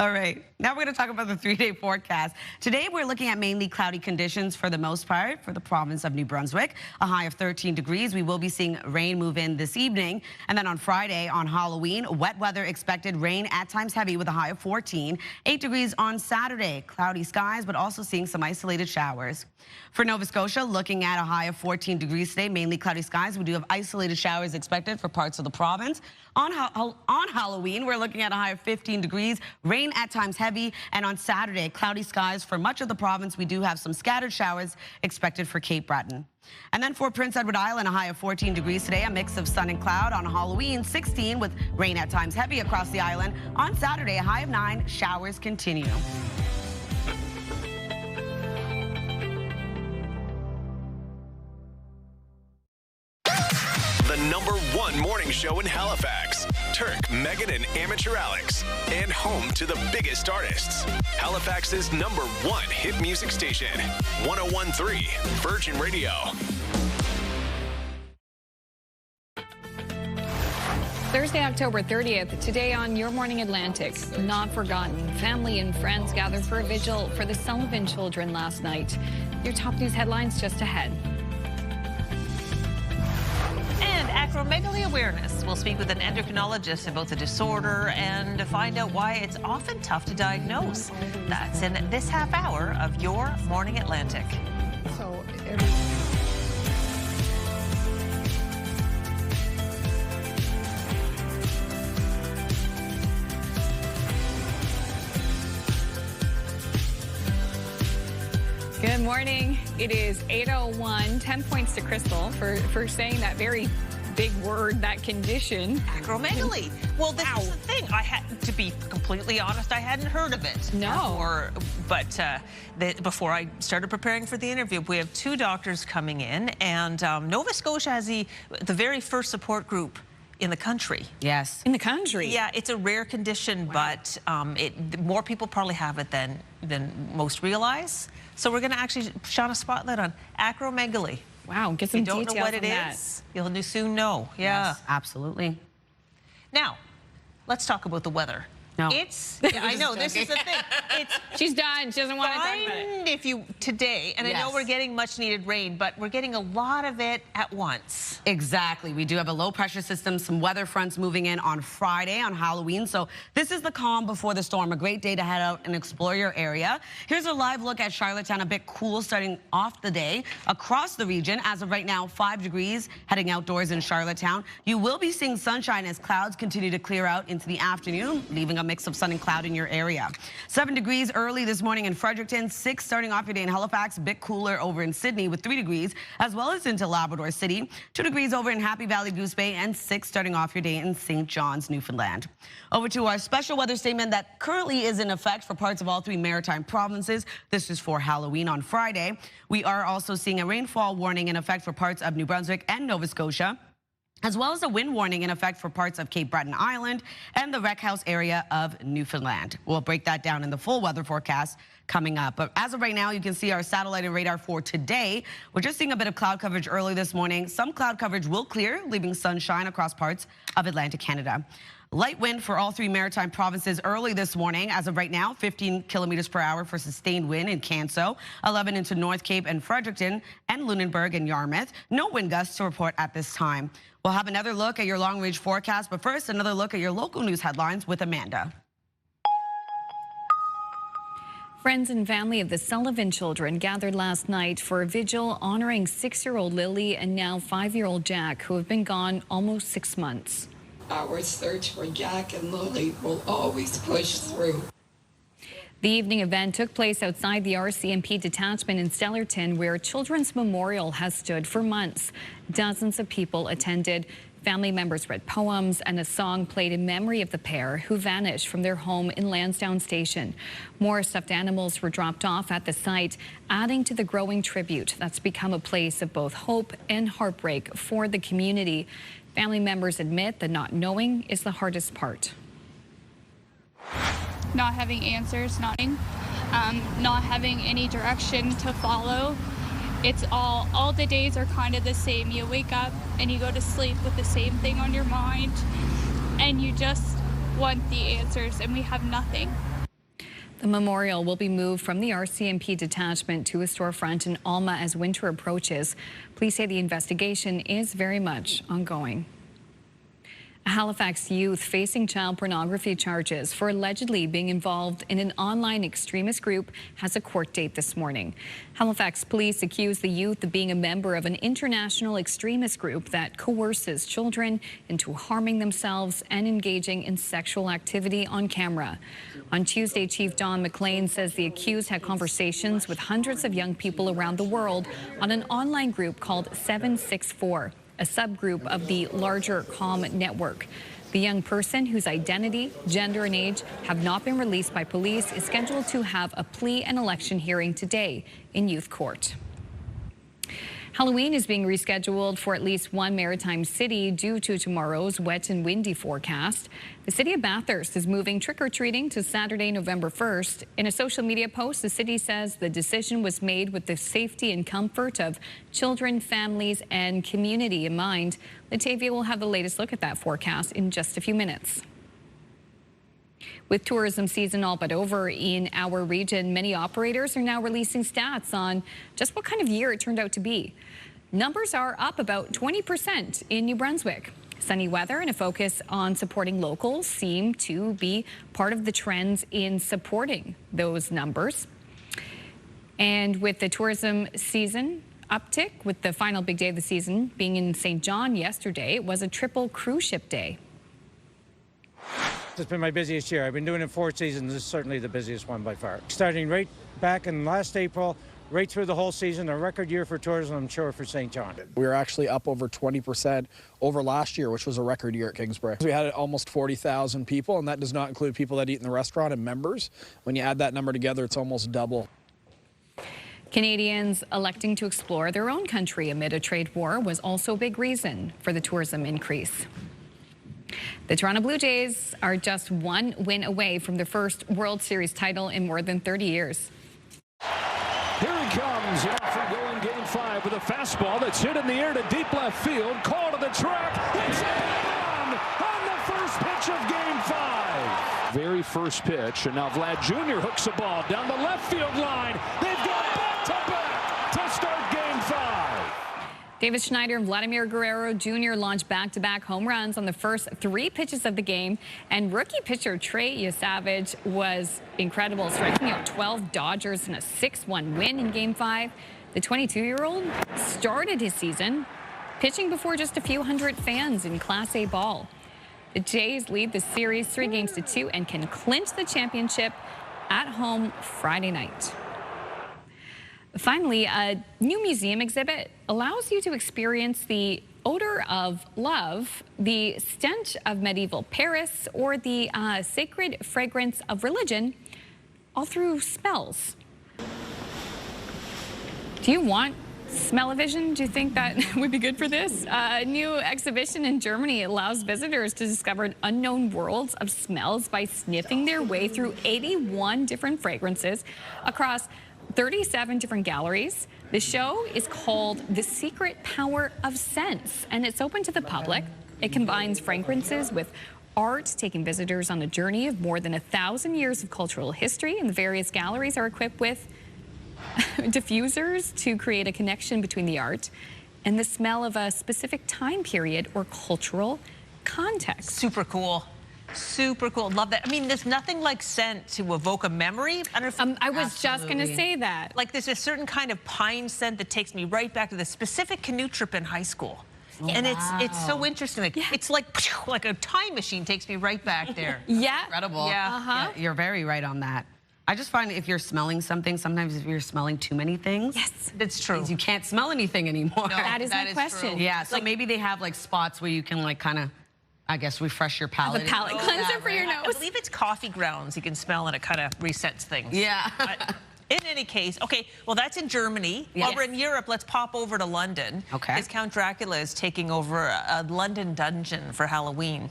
All right, now we're going to talk about the 3-day forecast. Today, we're looking at mainly cloudy conditions for the most part for the province of New Brunswick. A high of 13 degrees. We will be seeing rain move in this evening. And then on Friday, on Halloween, wet weather expected, rain at times heavy with a high of 14. 8 degrees on Saturday, cloudy skies, but also seeing some isolated showers. For Nova Scotia, looking at a high of 14 degrees today, mainly cloudy skies. We do have isolated showers expected for parts of the province. On Halloween, we're looking at a high of 15 degrees, rain at times heavy, and on Saturday, cloudy skies for much of the province. We do have some scattered showers expected for Cape Breton. And then for Prince Edward Island, a high of 14 degrees today, a mix of sun and cloud. On Halloween, 16 with rain at times heavy across the island. On Saturday, a high of 9, showers continue. #1 morning show in Halifax. Turk, Megan, and Amateur Alex. And home to the biggest artists. Halifax's #1 hit music station. 101.3 Virgin Radio. Thursday, October 30th, today on Your Morning Atlantic. Not forgotten. Family and friends gathered for a vigil for the Sullivan children last night. Your top news headlines just ahead. And Acromegaly awareness. We'll speak with an endocrinologist about the disorder and find out why it's often tough to diagnose. That's in this half hour of Your Morning Atlantic. So Good morning. It is 8:01. 10 points to Crystal for saying that very big word, that condition. Acromegaly. Well, this is the thing. I had to be completely honest. I hadn't heard of it. No. Before I started preparing for the interview, we have two doctors coming in, and Nova Scotia has the very first support group in the country. Yes. In the country? Yeah, it's a rare condition, but more people probably have it than most realize. So we're going to actually shine a spotlight on acromegaly. Wow, get some details on that. If you don't know what it is, you'll soon know. Yeah. Yes, absolutely. Now, let's talk about the weather. No. I know, this is the thing. She's done. She doesn't want to talk about it. Today, and I know we're getting much needed rain, but we're getting a lot of it at once. Exactly. We do have a low pressure system, some weather fronts moving in on Friday on Halloween. So this is the calm before the storm. A great day to head out and explore your area. Here's a live look at Charlottetown. A bit cool starting off the day across the region. As of right now, 5 degrees heading outdoors in Charlottetown. You will be seeing sunshine as clouds continue to clear out into the afternoon, leaving a mix of sun and cloud in your area. 7 degrees early this morning in Fredericton, 6 starting off your day in Halifax, a bit cooler over in Sydney with 3 degrees, as well as into Labrador City, 2 degrees over in Happy Valley, Goose Bay, and 6 starting off your day in St. John's, Newfoundland. Over to our special weather statement that currently is in effect for parts of all 3 maritime provinces. This is for Halloween on Friday. We are also seeing a rainfall warning in effect for parts of New Brunswick and Nova Scotia, as well as a wind warning in effect for parts of Cape Breton Island and the Wreck House area of Newfoundland. We'll break that down in the full weather forecast coming up. But as of right now, you can see our satellite and radar for today. We're just seeing a bit of cloud coverage early this morning. Some cloud coverage will clear, leaving sunshine across parts of Atlantic Canada. Light wind for all 3 maritime provinces early this morning. As of right now, 15 kilometers per hour for sustained wind in Canso, 11 into North Cape and Fredericton, and Lunenburg and Yarmouth. No wind gusts to report at this time. We'll have another look at your long-range forecast, but first, another look at your local news headlines with Amanda. Friends and family of the Sullivan children gathered last night for a vigil honoring 6-year-old Lily and now 5-year-old Jack, who have been gone almost 6 months. Our search for Jack and Lily will always push through. The evening event took place outside the RCMP detachment in Stellarton, where Children's Memorial has stood for months. Dozens of people attended. Family members read poems, and a song played in memory of the pair who vanished from their home in Lansdowne Station. More stuffed animals were dropped off at the site, adding to the growing tribute that's become a place of both hope and heartbreak for the community. Family members admit that not knowing is the hardest part. Not having answers, not having any direction to follow. It's all the days are kind of the same. You wake up and you go to sleep with the same thing on your mind, and you just want the answers, and we have nothing. The memorial will be moved from the RCMP detachment to a storefront in Alma as winter approaches. Police say the investigation is very much ongoing. A Halifax youth facing child pornography charges for allegedly being involved in an online extremist group has a court date this morning. Halifax police accuse the youth of being a member of an international extremist group that coerces children into harming themselves and engaging in sexual activity on camera. On Tuesday, Chief Don McLean says the accused had conversations with hundreds of young people around the world on an online group called 764. A subgroup of the larger COM network. The young person, whose identity, gender, and age have not been released by police, is scheduled to have a plea and election hearing today in youth court. Halloween is being rescheduled for at least one maritime city due to tomorrow's wet and windy forecast. The city of Bathurst is moving trick-or-treating to Saturday, November 1st. In a social media post, the city says the decision was made with the safety and comfort of children, families, and community in mind. Latavia will have the latest look at that forecast in just a few minutes. With tourism season all but over in our region, many operators are now releasing stats on just what kind of year it turned out to be. Numbers are up about 20% in New Brunswick. Sunny weather and a focus on supporting locals seem to be part of the trends in supporting those numbers. And with the tourism season uptick, with the final big day of the season being in St. John yesterday, it was a triple cruise ship day. It's been my busiest year. I've been doing it 4 seasons. This is certainly the busiest one by far. Starting right back in last April, right through the whole season, a record year for tourism, I'm sure, for St. John. We were actually up over 20% over last year, which was a record year at Kingsbury. We had almost 40,000 people, and that does not include people that eat in the restaurant and members. When you add that number together, it's almost double. Canadians electing to explore their own country amid a trade war was also a big reason for the tourism increase. The Toronto Blue Jays are just one win away from their first World Series title in more than 30 years. Here he comes, off and going game 5 with a fastball that's hit in the air to deep left field. Call to the track. It's on the first pitch of game 5. Very first pitch, and now Vlad Jr. hooks the ball down the left field line. They've got back-to-back to start game 5. David Schneider and Vladimir Guerrero Jr. launched back-to-back home runs on the first 3 pitches of the game, and rookie pitcher Trey Yesavage was incredible, striking out 12 Dodgers in a 6-1 win in Game 5. The 22-year-old started his season pitching before just a few hundred fans in Class A ball. The Jays lead the series 3-2 and can clinch the championship at home Friday night. Finally, a new museum exhibit allows you to experience the odor of love, the stench of medieval Paris, or the sacred fragrance of religion, all through smells. Do you want smell-o-vision? Do you think that would be good for this? A new exhibition in Germany allows visitors to discover unknown worlds of smells by sniffing their way through 81 different fragrances across 37 different galleries. The show is called The Secret Power of Scents, and it's open to the public. It combines fragrances with art, taking visitors on a journey of more than 1,000 years of cultural history, and the various galleries are equipped with diffusers to create a connection between the art and the smell of a specific time period or cultural context. Super cool. Super cool. Love that. I mean, there's nothing like scent to evoke a memory. I was just going to say that. Like, there's a certain kind of pine scent that takes me right back to the specific canoe trip in high school. Oh, and it's so interesting. Like, it's like a time machine takes me right back there. Yeah. Incredible. Yeah. Yeah. You're very right on that. I just find if you're smelling something, sometimes if you're smelling too many things, yes, that's true. You can't smell anything anymore. No, that is my question. True. Yeah, so like, maybe they have like spots where you can like kind of, I guess, refresh your palate. The palate cleanser for your nose. I believe it's coffee grounds you can smell, and it kind of resets things. Yeah. In any case, okay, well, that's in Germany. Yes. While we're in Europe, let's pop over to London. Okay. Because Count Dracula is taking over a London dungeon for Halloween.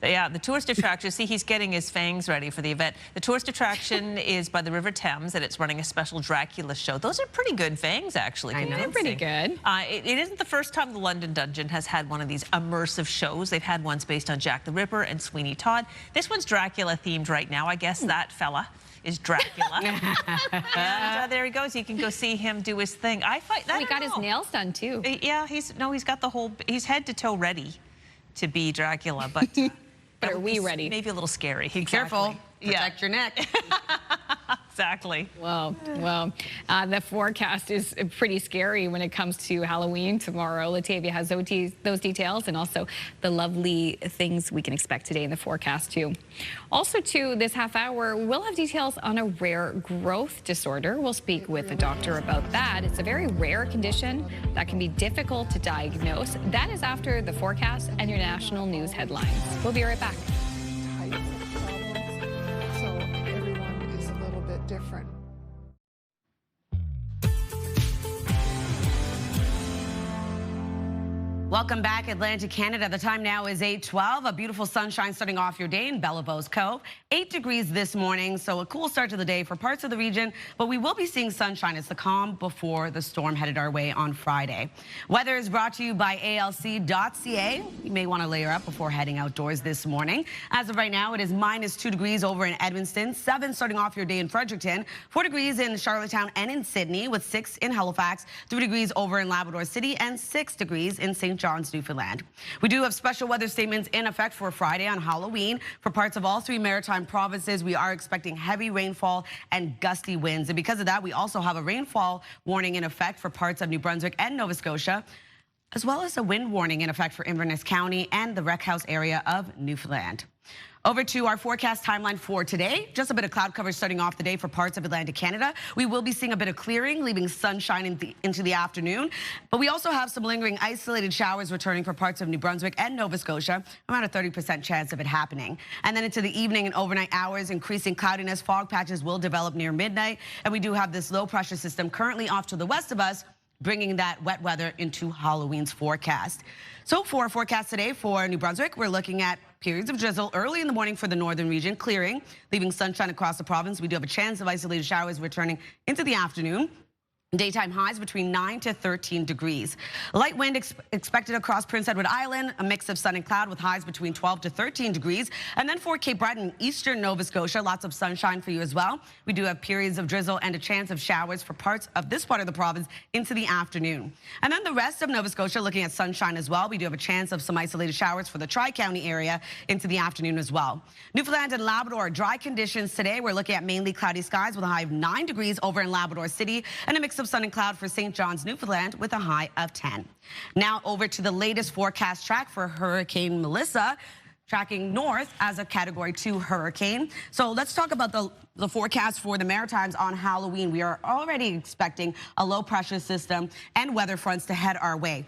Yeah, the tourist attraction, see, he's getting his fangs ready for the event. The tourist attraction is by the River Thames, and it's running a special Dracula show. Those are pretty good fangs, actually. I know. They're pretty good. It isn't the first time the London dungeon has had one of these immersive shows. They've had ones based on Jack the Ripper and Sweeney Todd. This one's Dracula-themed right now. I guess that fella is Dracula. And there he goes. You can go see him do his thing. He got his nails done too. Yeah, he's got the whole. He's head to toe ready to be Dracula, but are we ready? Maybe a little scary. Be careful. Protect your neck. Exactly. Well, the forecast is pretty scary when it comes to Halloween tomorrow. Latavia has those details and also the lovely things we can expect today in the forecast too. Also too, this half hour, we'll have details on a rare growth disorder. We'll speak with a doctor about that. It's a very rare condition that can be difficult to diagnose. That is after the forecast and your national news headlines. We'll be right back. Different. Welcome back, Atlantic Canada. The time now is 8:12. A beautiful sunshine starting off your day in Bellavos Cove. 8 degrees this morning, so a cool start to the day for parts of the region, but we will be seeing sunshine. It's the calm before the storm headed our way on Friday. Weather is brought to you by ALC.ca. You may want to layer up before heading outdoors this morning. As of right now, it is -2 degrees over in Edmundston, 7 starting off your day in Fredericton, 4 degrees in Charlottetown and in Sydney, with 6 in Halifax, 3 degrees over in Labrador City, and 6 degrees in St. John's, Newfoundland. We do have special weather statements in effect for Friday on Halloween. For parts of all 3 maritime provinces, we are expecting heavy rainfall and gusty winds. And because of that, we also have a rainfall warning in effect for parts of New Brunswick and Nova Scotia, as well as a wind warning in effect for Inverness County and the Wreck House area of Newfoundland. Over to our forecast timeline for today. Just a bit of cloud coverage starting off the day for parts of Atlantic Canada. We will be seeing a bit of clearing, leaving sunshine into the afternoon. But we also have some lingering isolated showers returning for parts of New Brunswick and Nova Scotia. Around a 30% chance of it happening. And then into the evening and overnight hours, increasing cloudiness. Fog patches will develop near midnight. And we do have this low pressure system currently off to the west of us, bringing that wet weather into Halloween's forecast. So for our forecast today for New Brunswick, we're looking at periods of drizzle early in the morning for the northern region, clearing, leaving sunshine across the province. We do have a chance of isolated showers returning into the afternoon. Daytime highs between 9 to 13 degrees. Light wind expected across Prince Edward Island, a mix of sun and cloud with highs between 12 to 13 degrees. And then for Cape Breton, eastern Nova Scotia, lots of sunshine for you as well. We do have periods of drizzle and a chance of showers for parts of this part of the province into the afternoon. And then the rest of Nova Scotia looking at sunshine as well. We do have a chance of some isolated showers for the Tri-County area into the afternoon as well. Newfoundland and Labrador, dry conditions today. We're looking at mainly cloudy skies with a high of 9 degrees over in Labrador City and a mix of sun and cloud for St. John's, Newfoundland with a high of 10. Now over to the latest forecast track for Hurricane Melissa, tracking north as a Category 2 hurricane. So let's talk about the forecast for the Maritimes on Halloween. We are already expecting a low pressure system and weather fronts to head our way.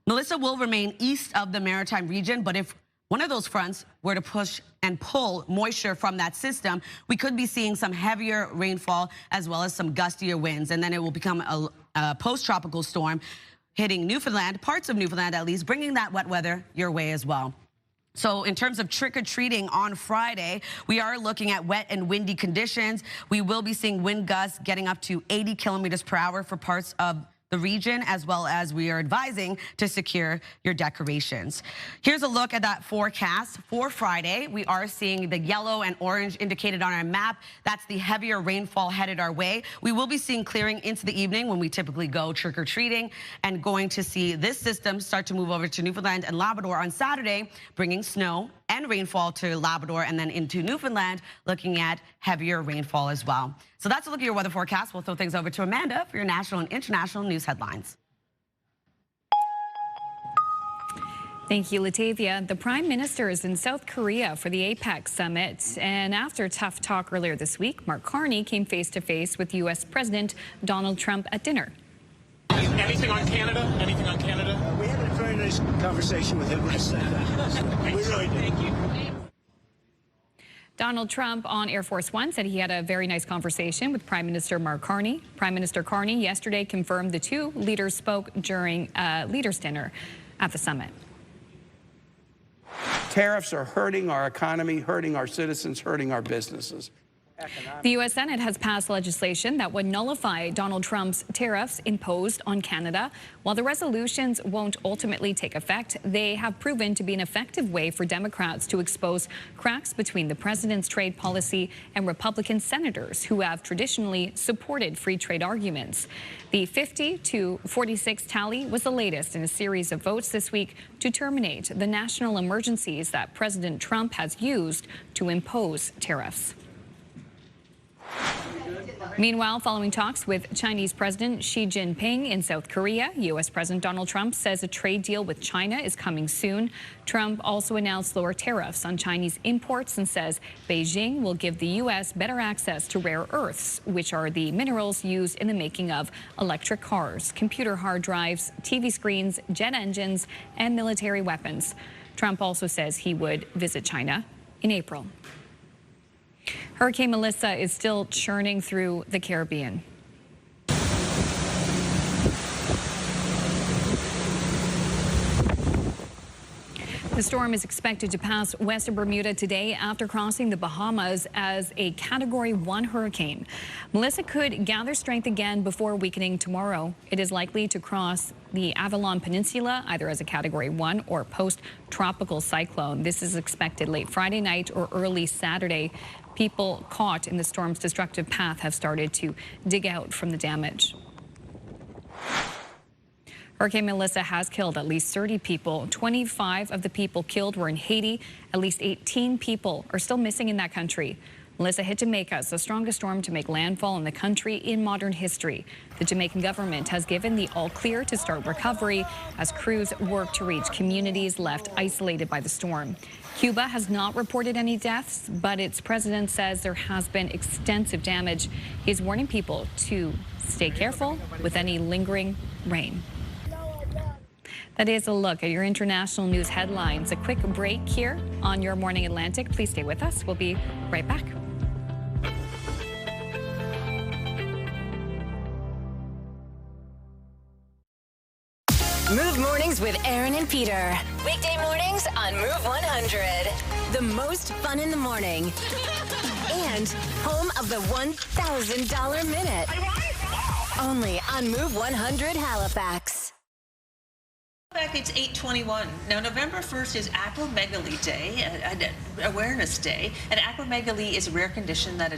Melissa will remain east of the Maritime region, but if one of those fronts were to push and pull moisture from that system, we could be seeing some heavier rainfall as well as some gustier winds, and then it will become a post-tropical storm hitting Newfoundland, parts of Newfoundland at least, bringing that wet weather your way as well. So in terms of trick-or-treating on Friday, we are looking at wet and windy conditions. We will be seeing wind gusts getting up to 80 kilometers per hour for parts of the region, as well as we are advising to secure your decorations. Here's a look at that forecast for Friday. We are seeing the yellow and orange indicated on our map. That's the heavier rainfall headed our way. We will be seeing clearing into the evening when we typically go trick-or-treating, and going to see this system start to move over to Newfoundland and Labrador on Saturday, bringing snow and rainfall to Labrador, and then into Newfoundland, looking at heavier rainfall as well. So that's a look at your weather forecast. We'll throw things over to Amanda for your national and international news headlines. Thank you, Latavia. The Prime Minister is in South Korea for the APEC summit. And after tough talk earlier this week, Mark Carney came face-to-face with U.S. President Donald Trump at dinner. Anything on Canada? Anything on Canada? We had a very nice conversation with him. We really did. Thank you. Donald Trump on Air Force One said he had a very nice conversation with Prime Minister Mark Carney. Prime Minister Carney yesterday confirmed the two leaders spoke during a leaders' dinner at the summit. Tariffs are hurting our economy, hurting our citizens, hurting our businesses. The U.S. Senate has passed legislation that would nullify Donald Trump's tariffs imposed on Canada. While the resolutions won't ultimately take effect, they have proven to be an effective way for Democrats to expose cracks between the president's trade policy and Republican senators who have traditionally supported free trade arguments. The 50-46 tally was the latest in a series of votes this week to terminate the national emergencies that President Trump has used to impose tariffs. Meanwhile, following talks with Chinese President Xi Jinping in South Korea, U.S. President Donald Trump says a trade deal with China is coming soon. Trump also announced lower tariffs on Chinese imports and says Beijing will give the U.S. better access to rare earths, which are the minerals used in the making of electric cars, computer hard drives, TV screens, jet engines, and military weapons. Trump also says he would visit China in April. Hurricane Melissa is still churning through the Caribbean. The storm is expected to pass west of Bermuda today after crossing the Bahamas as a Category 1 hurricane. Melissa could gather strength again before weakening tomorrow. It is likely to cross the Avalon Peninsula either as a Category 1 or post-tropical cyclone. This is expected late Friday night or early Saturday. People caught in the storm's destructive path have started to dig out from the damage. Hurricane Melissa has killed at least 30 people. 25 of the people killed were in Haiti. At least 18 people are still missing in that country. Melissa hit Jamaica as the strongest storm to make landfall in the country in modern history. The Jamaican government has given the all clear to start recovery as crews work to reach communities left isolated by the storm. Cuba has not reported any deaths, but its president says there has been extensive damage. He's warning people to stay careful with any lingering rain. That is a look at your international news headlines. A quick break here on Your Morning Atlantic. Please stay with us. We'll be right back. Move Mornings with Aaron and Peter. Weekday mornings on Move 100. The most fun in the morning. And home of the $1,000 minute. Only on Move 100 Halifax. It's 8:21. Now, November 1st is Acromegaly Day, Awareness Day, and acromegaly is a rare condition that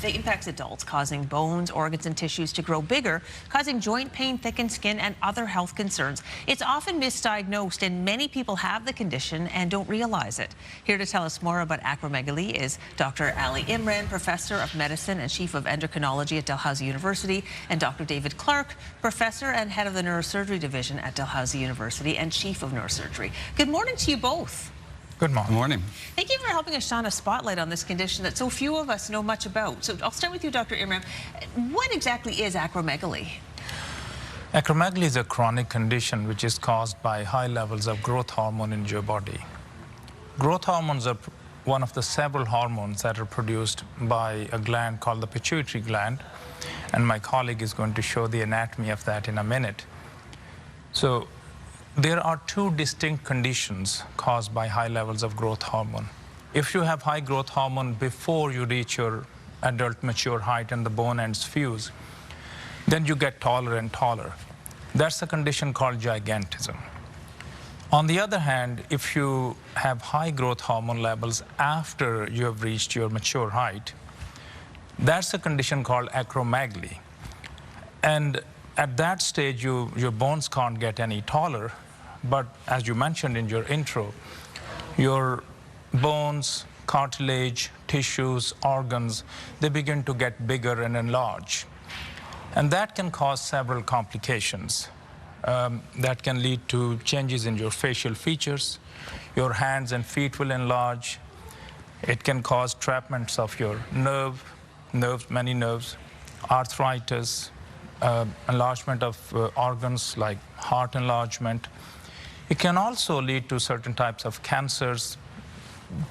impacts adults, causing bones, organs, and tissues to grow bigger, causing joint pain, thickened skin, and other health concerns. It's often misdiagnosed, and many people have the condition and don't realize it. Here to tell us more about acromegaly is Dr. Ali Imran, Professor of Medicine and Chief of Endocrinology at Dalhousie University, and Dr. David Clark, Professor and Head of the Neurosurgery Division at Dalhousie University and Chief of Neurosurgery. Good morning to you both. Good morning. Good morning. Thank you for helping us shine a spotlight on this condition that so few of us know much about. So I'll start with you, Dr. Imran. What exactly is acromegaly? Acromegaly is a chronic condition which is caused by high levels of growth hormone in your body. Growth hormones are one of the several hormones that are produced by a gland called the pituitary gland, and my colleague is going to show the anatomy of that in a minute. So there are two distinct conditions caused by high levels of growth hormone. If you have high growth hormone before you reach your adult mature height and the bone ends fuse, then you get taller and taller. That's a condition called gigantism. On the other hand, if you have high growth hormone levels after you have reached your mature height, that's a condition called acromegaly. And at that stage, your bones can't get any taller, but as you mentioned in your intro, your bones, cartilage, tissues, organs, they begin to get bigger and enlarge. And that can cause several complications. That can lead to changes in your facial features. Your hands and feet will enlarge. It can cause trapments of your many nerves, arthritis, enlargement of organs like heart enlargement. It can also lead to certain types of cancers.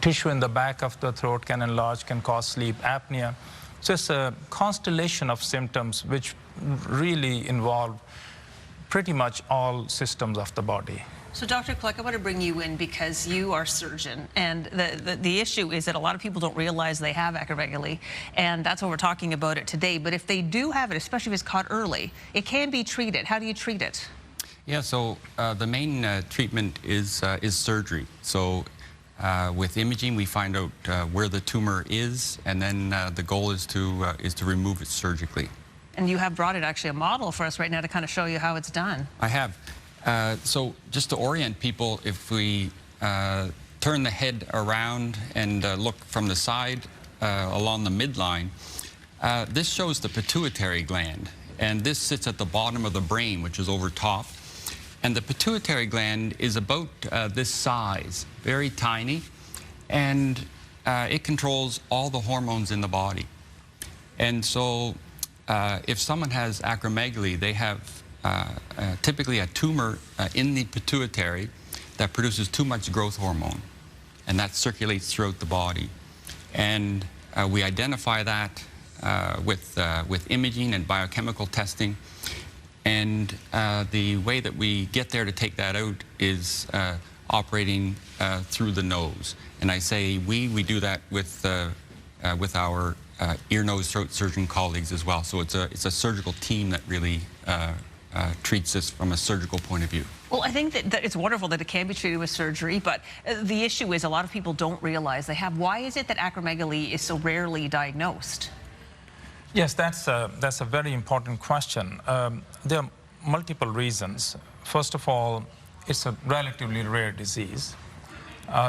Tissue in the back of the throat can enlarge, can cause sleep apnea. So it's a constellation of symptoms which really involve pretty much all systems of the body. So, Dr. Clark, I want to bring you in because you are a surgeon, and the issue is that a lot of people don't realize they have acromegaly, and that's why we're talking about it today. But if they do have it, especially if it's caught early, it can be treated. How do you treat it? Yeah, so the main treatment is surgery. So with imaging, we find out where the tumor is, and then the goal is to remove it surgically. And you have brought it actually a model for us right now to kind of show you how it's done. I have. So just to orient people, if we turn the head around and look from the side along the midline, this shows the pituitary gland. And this sits at the bottom of the brain, which is over top. And the pituitary gland is about this size, very tiny. And it controls all the hormones in the body. And so if someone has acromegaly, they have typically a tumor in the pituitary that produces too much growth hormone, and that circulates throughout the body. And we identify that with imaging and biochemical testing. And the way that we get there to take that out is operating through the nose. And I say we do that with our ear, nose, throat surgeon colleagues as well. So it's a surgical team that really treats this from a surgical point of view. Well, I think that it's wonderful that it can be treated with surgery, but the issue is a lot of people don't realize they have. Why is it that acromegaly is so rarely diagnosed? Yes, that's a very important question. There are multiple reasons. First of all, it's a relatively rare disease.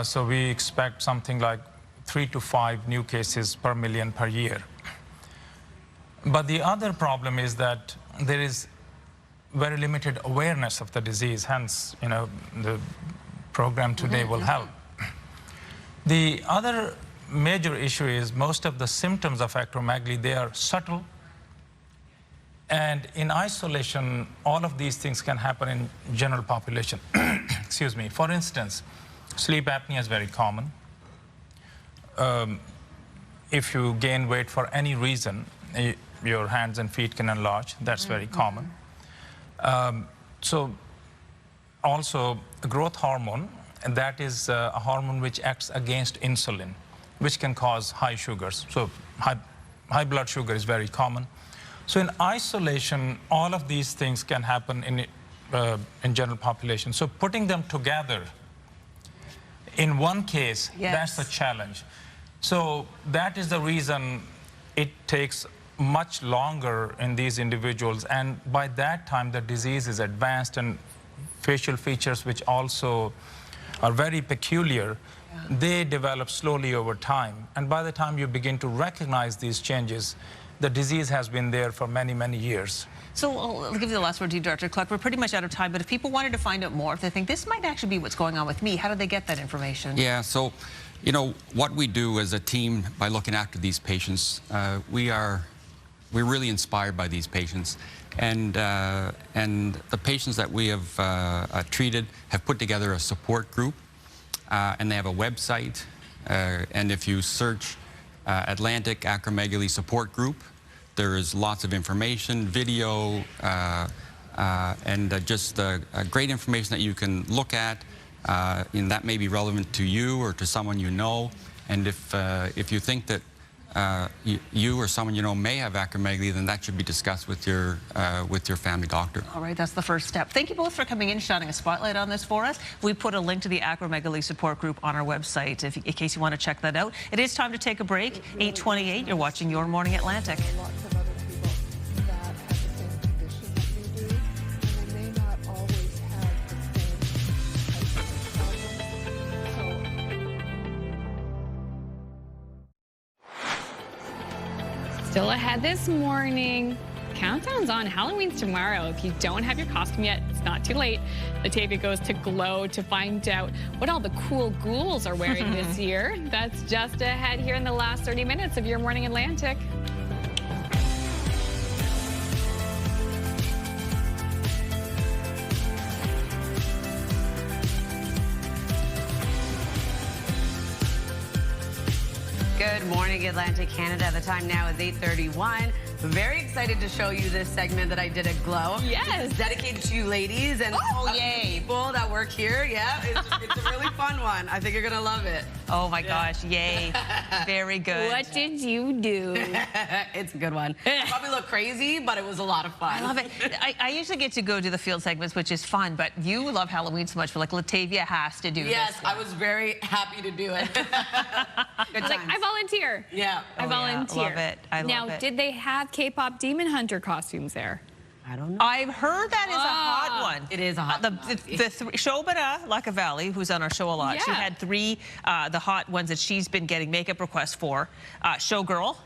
So we expect something like 3 to 5 new cases per million per year. But the other problem is that there is very limited awareness of the disease, hence, the program today will help. The other major issue is most of the symptoms of acromegaly, they are subtle. And in isolation, all of these things can happen in general population. Excuse me. For instance, sleep apnea is very common. If you gain weight for any reason, your hands and feet can enlarge. That's very common. So also growth hormone, and that is a hormone which acts against insulin, which can cause high sugars. So high blood sugar is very common. So in isolation, all of these things can happen in general population. So putting them together in one case, that's the challenge. So that is the reason it takes much longer in these individuals, and by that time the disease is advanced and facial features, which also are very peculiar, they develop slowly over time, and by the time you begin to recognize these changes, the disease has been there for many, many years. So I'll give you the last word to you, Dr. Clark. We're pretty much out of time, but if people wanted to find out more, if they think this might actually be what's going on with me, how do they get that information? Yeah, so what we do as a team by looking after these patients, we're really inspired by these patients, and the patients that we have treated have put together a support group, and they have a website, and if you search Atlantic Acromegaly Support Group, there is lots of information, video, and just great information that you can look at, and that may be relevant to you or to someone you know. And if you think that you or someone you know may have acromegaly, then that should be discussed with your family doctor. All right, that's the first step. Thank you both for coming in, shining a spotlight on this for us. We put a link to the Acromegaly support group on our website in case you want to check that out. It is time to take a break. 8:28, you're watching Your Morning Atlantic. Still ahead this morning. Countdown's on. Halloween's tomorrow. If you don't have your costume yet, it's not too late. Latavia goes to Glow to find out what all the cool ghouls are wearing this year. That's just ahead here in the last 30 minutes of Your Morning Atlantic. Good morning, Atlantic Canada. The time now is 8:31. Very excited to show you this segment that I did at Glow. Yes. It's dedicated to you ladies and people that work here. Yeah, it's a really fun one. I think you're going to love it. Oh, my gosh. Yay. Very good. What did you do? It's a good one. Probably look crazy, but it was a lot of fun. I love it. I usually get to go do the field segments, which is fun, but you love Halloween so much. Like, Latavia has to do this. Yes, I was very happy to do it. Good times. Like, I volunteer. Yeah. I volunteer. Love it. I love it. Now, did they have K-pop Demon Hunter costumes there? I don't know. I've heard that is a hot one. It is a hot one. Shobana Lakavali, who's on our show a lot, she had three the hot ones that she's been getting makeup requests for. Showgirl,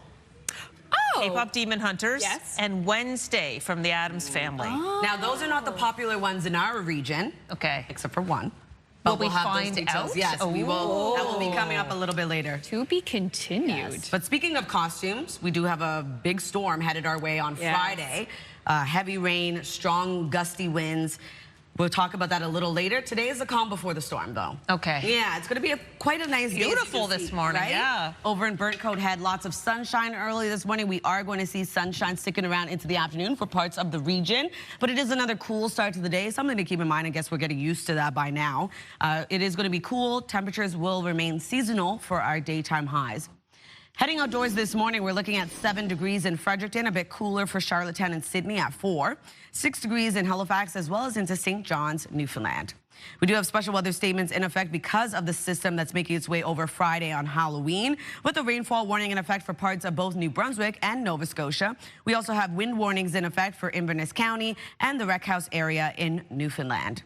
K-pop Demon Hunters, and Wednesday from the Addams Family. Now, those are not the popular ones in our region. Okay. Except for one. But Will we have find those details. out? Yes, we will. That will be coming up a little bit later. To be continued. Yes. But speaking of costumes, we do have a big storm headed our way on Friday. Heavy rain, strong gusty winds We'll talk about that a little later. Today is the calm before the storm, though. Okay. Yeah, it's going to be quite a nice day. Beautiful this morning, right? yeah. Over in Burnt Coat Head, lots of sunshine early this morning. We are going to see sunshine sticking around into the afternoon for parts of the region, but it is another cool start to the day. Something to keep in mind. I guess we're getting used to that by now. It is going to be cool. Temperatures will remain seasonal for our daytime highs. Heading outdoors this morning, we're looking at 7 degrees in Fredericton, a bit cooler for Charlottetown and Sydney at 4, 6 degrees in Halifax, as well as into St. John's, Newfoundland. We do have special weather statements in effect because of the system that's making its way over Friday on Halloween, with a rainfall warning in effect for parts of both New Brunswick and Nova Scotia. We also have wind warnings in effect for Inverness County and the Wreck House area in Newfoundland.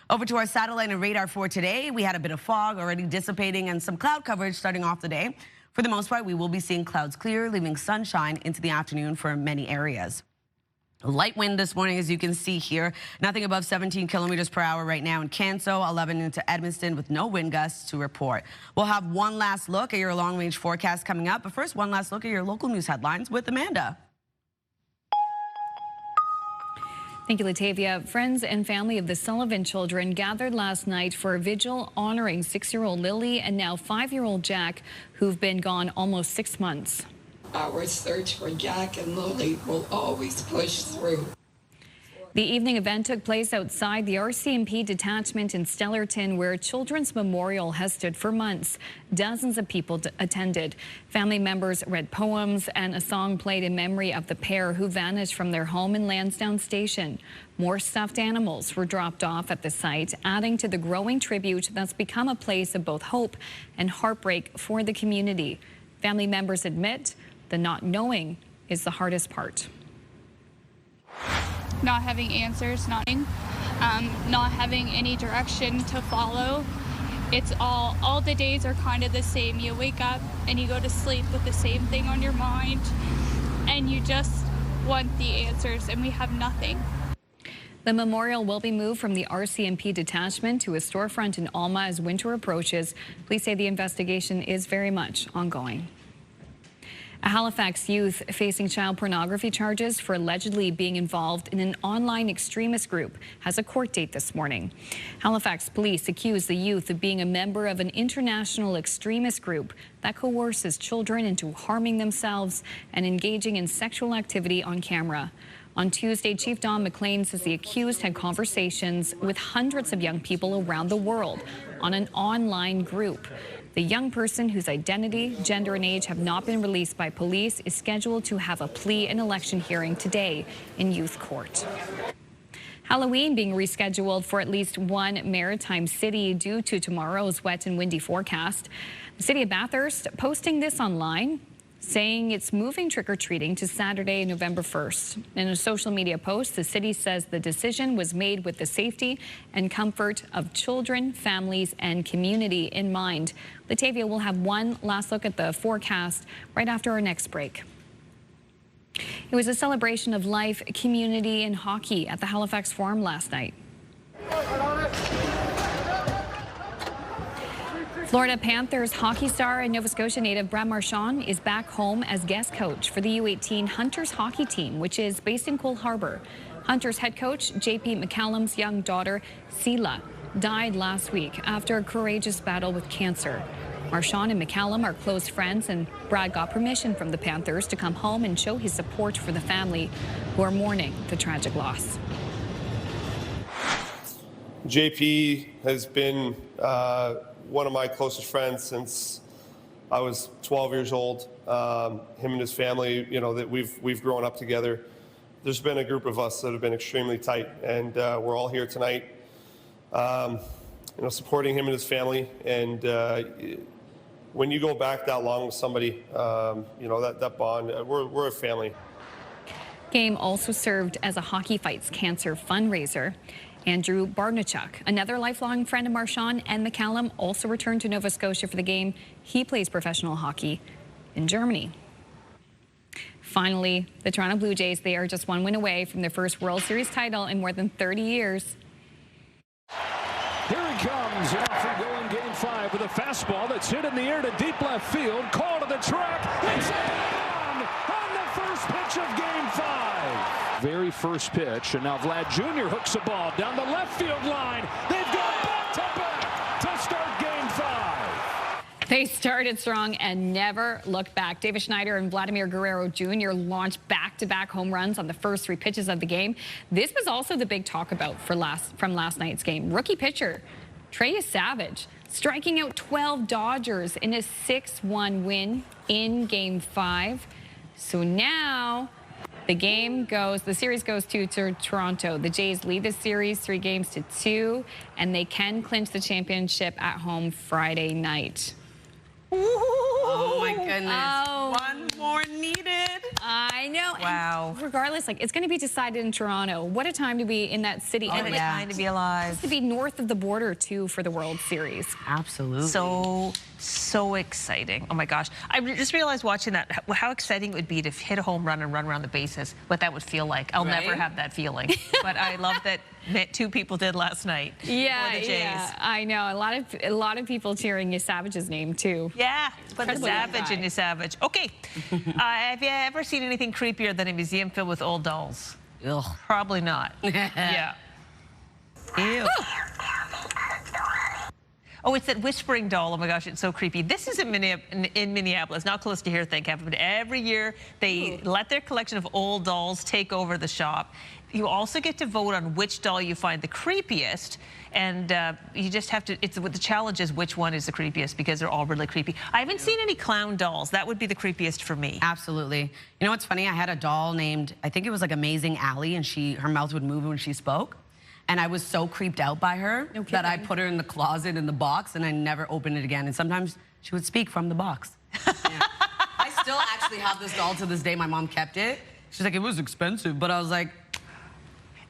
Over to our satellite and radar for today. We had a bit of fog already dissipating and some cloud coverage starting off the day. For the most part, we will be seeing clouds clear, leaving sunshine into the afternoon for many areas. Light wind this morning, as you can see here, nothing above 17 kilometers per hour right now in Canso, 11 into Edmundston with no wind gusts to report. We'll have one last look at your long-range forecast coming up, but first, one last look at your local news headlines with Amanda. Thank you, Latavia. Friends and family of the Sullivan children gathered last night for a vigil honoring 6-year-old Lily and now 5-year-old Jack, who've been gone almost 6 months. Our search for Jack and Lily will always push through. The evening event took place outside the RCMP detachment in Stellarton, where a children's memorial has stood for months. Dozens of people attended. Family members read poems, and a song played in memory of the pair who vanished from their home in Lansdowne Station. More stuffed animals were dropped off at the site, adding to the growing tribute that's become a place of both hope and heartbreak for the community. Family members admit the not knowing is the hardest part. Not having answers, not having any direction to follow. It's all the days are kind of the same. You wake up and you go to sleep with the same thing on your mind, and you just want the answers, and we have nothing. The memorial will be moved from the RCMP detachment to a storefront in Alma as winter approaches. Police say the investigation is very much ongoing. A Halifax youth facing child pornography charges for allegedly being involved in an online extremist group has a court date this morning. Halifax police accuse the youth of being a member of an international extremist group that coerces children into harming themselves and engaging in sexual activity on camera. On Tuesday, Chief Don McLean says the accused had conversations with hundreds of young people around the world on an online group. The young person, whose identity, gender, and age have not been released by police, is scheduled to have a plea and election hearing today in youth court. Halloween being rescheduled for at least one maritime city due to tomorrow's wet and windy forecast. The city of Bathurst posting this online, saying it's moving trick-or-treating to Saturday, November 1st. In a social media post, the city says the decision was made with the safety and comfort of children, families, and community in mind. Latavia will have one last look at the forecast right after our next break. It was a celebration of life, community, and hockey at the Halifax Forum last night. Florida Panthers hockey star and Nova Scotia native Brad Marchand is back home as guest coach for the U18 Hunters hockey team, which is based in Cole Harbour. Hunters head coach JP McCallum's young daughter, Sela, died last week after a courageous battle with cancer. Marchand and McCallum are close friends, and Brad got permission from the Panthers to come home and show his support for the family who are mourning the tragic loss. JP has been one of my closest friends since I was 12 years old. Him and his family, you know, that we've grown up together. There's been a group of us that have been extremely tight, and we're all here tonight, you know, supporting him and his family. And when you go back that long with somebody, you know, that bond, we're a family. Game also served as a Hockey Fights Cancer fundraiser. Andrew Barnachuk, another lifelong friend of Marchand and McCallum, also returned to Nova Scotia for the game. He plays professional hockey in Germany. Finally, the Toronto Blue Jays, they are just one win away from their first World Series title in more than 30 years. Here he comes, and off we go in Game 5 with a fastball that's hit in the air to deep left field. Call to the track. It's on the first pitch of Game 5. Very first pitch, and now Vlad Jr. hooks the ball down the left field line. They've got back-to-back to start Game 5. They started strong and never looked back. David Schneider and Vladimir Guerrero Jr. launched back-to-back home runs on the first 3 pitches of the game. This was also the big talk about from last night's game. Rookie pitcher Trey Savage striking out 12 Dodgers in a 6-1 win in Game 5. So now the series goes to Toronto. The Jays lead the series 3-2, and they can clinch the championship at home Friday night. Oh my goodness. Oh. One more needed. I know. Wow. And regardless, it's going to be decided in Toronto. What a time to be in that city. What a time to be alive. To be north of the border, too, for the World Series. Absolutely. So exciting. Oh, my gosh. I just realized watching that how exciting it would be to hit a home run and run around the bases, what that would feel like. I'll never have that feeling. But I love that 2 people did last night. Yeah, for the Jays. yeah, I know. A lot of people cheering Savage's name, too. Yeah, put the Savage in Savage. Okay. Have you ever seen anything creepier than a museum filled with old dolls? Ugh. Probably not. Yeah. Ew. Oh, it's that whispering doll. Oh my gosh, it's so creepy. This is in Minneapolis, not close to here, thank heaven. But every year they let their collection of old dolls take over the shop. You also get to vote on which doll you find the creepiest, and you just have to. The challenge is which one is the creepiest, because they're all really creepy. I haven't seen any clown dolls. That would be the creepiest for me. Absolutely. You know what's funny? I had a doll named, I think it was like Amazing Allie, and her mouth would move when she spoke. And I was so creeped out by her that I put her in the closet in the box, and I never opened it again. And sometimes she would speak from the box. Yeah. I still actually have this doll to this day. My mom kept it. She's like, it was expensive, but I was like,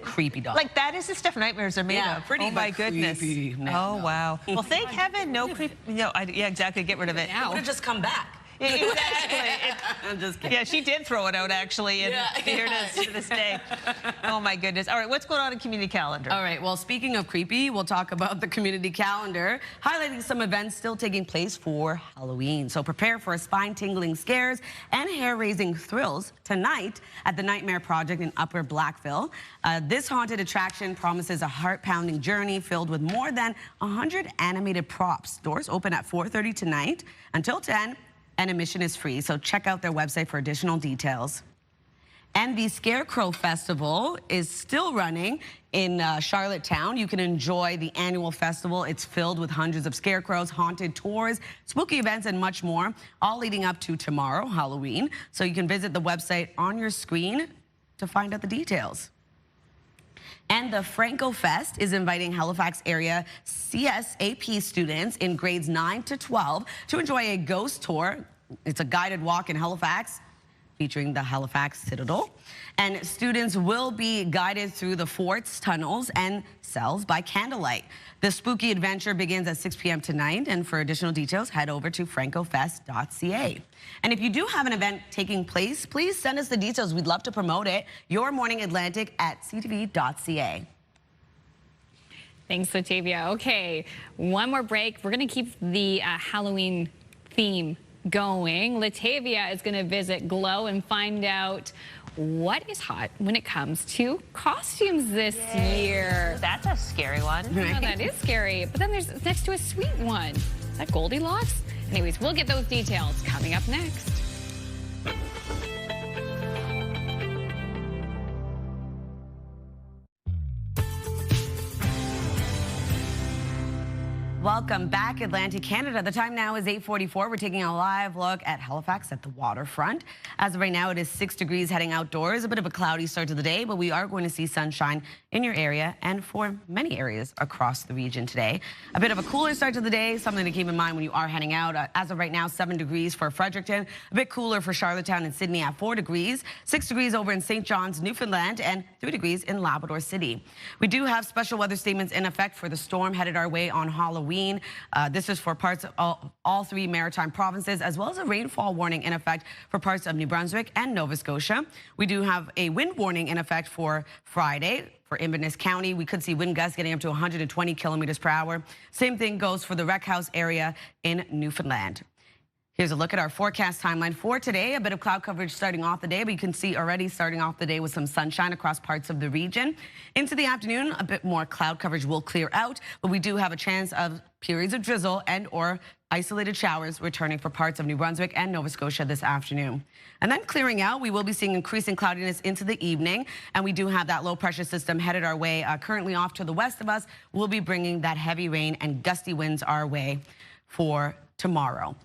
creepy doll. Like, that is the stuff nightmares are made of. Pretty, oh my goodness. No. Oh wow. Well, thank heaven, no creep. No, yeah, exactly. Get rid of it. It would have just come back. Exactly. I'm just kidding. Yeah, she did throw it out, actually, and here it is to this day. Oh, my goodness. All right, what's going on in community calendar? All right, well, speaking of creepy, we'll talk about the community calendar, highlighting some events still taking place for Halloween. So prepare for spine-tingling scares and hair-raising thrills tonight at the Nightmare Project in Upper Blackville. This haunted attraction promises a heart-pounding journey filled with more than 100 animated props. Doors open at 4:30 tonight until 10. And admission is free, so check out their website for additional details. And the Scarecrow Festival is still running in Charlottetown. You can enjoy the annual festival. It's filled with hundreds of scarecrows, haunted tours, spooky events, and much more, all leading up to tomorrow, Halloween. So you can visit the website on your screen to find out the details. And the Franco Fest is inviting Halifax area CSAP students in grades 9 to 12 to enjoy a ghost tour. It's a guided walk in Halifax featuring the Halifax Citadel. And students will be guided through the forts, tunnels, and cells by candlelight. The spooky adventure begins at 6 p.m. tonight, and for additional details, head over to francofest.ca. And if you do have an event taking place, please send us the details. We'd love to promote it. Your Morning Atlantic at ctv.ca. Thanks, Latavia. Okay, one more break. We're going to keep the Halloween theme going. Latavia is going to visit Glow and find out what is hot when it comes to costumes this year. That's a scary one. No, that is scary. But then there's next to a sweet one. Is that Goldilocks? Anyways, we'll get those details coming up next. Welcome back, Atlantic Canada. The time now is 8:44. We're taking a live look at Halifax at the waterfront. As of right now, it is 6 degrees heading outdoors. A bit of a cloudy start to the day, but we are going to see sunshine in your area and for many areas across the region today. A bit of a cooler start to the day, something to keep in mind when you are heading out. As of right now, 7 degrees for Fredericton, a bit cooler for Charlottetown and Sydney at 4 degrees, 6 degrees over in St. John's, Newfoundland, and 3 degrees in Labrador City. We do have special weather statements in effect for the storm headed our way on Halloween. This is for parts of all 3 maritime provinces, as well as a rainfall warning in effect for parts of New Brunswick and Nova Scotia. We do have a wind warning in effect for Friday. For Inverness County, we could see wind gusts getting up to 120 kilometers per hour. Same thing goes for the Wreck House area in Newfoundland. Here's a look at our forecast timeline for today. A bit of cloud coverage starting off the day, but you can see already starting off the day with some sunshine across parts of the region. Into the afternoon, a bit more cloud coverage will clear out, but we do have a chance of periods of drizzle and or isolated showers returning for parts of New Brunswick and Nova Scotia this afternoon. And then clearing out, we will be seeing increasing cloudiness into the evening, and we do have that low pressure system headed our way currently off to the west of us. We'll be bringing that heavy rain and gusty winds our way for tomorrow.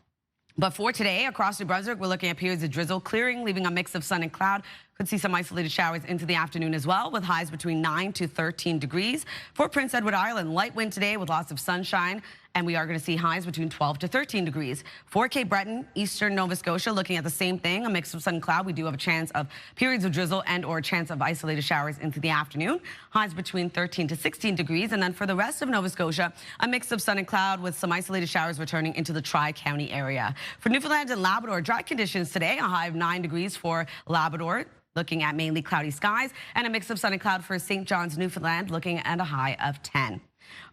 But for today, across New Brunswick, we're looking at periods of drizzle clearing, leaving a mix of sun and cloud. Could see some isolated showers into the afternoon as well, with highs between 9 to 13 degrees. For Prince Edward Island, light wind today with lots of sunshine, and we are going to see highs between 12 to 13 degrees. For Cape Breton, eastern Nova Scotia, looking at the same thing, a mix of sun and cloud. We do have a chance of periods of drizzle and or a chance of isolated showers into the afternoon. Highs between 13 to 16 degrees. And then for the rest of Nova Scotia, a mix of sun and cloud with some isolated showers returning into the Tri-County area. For Newfoundland and Labrador, dry conditions today, a high of 9 degrees for Labrador, looking at mainly cloudy skies, and a mix of sun and cloud for St. John's, Newfoundland, looking at a high of 10.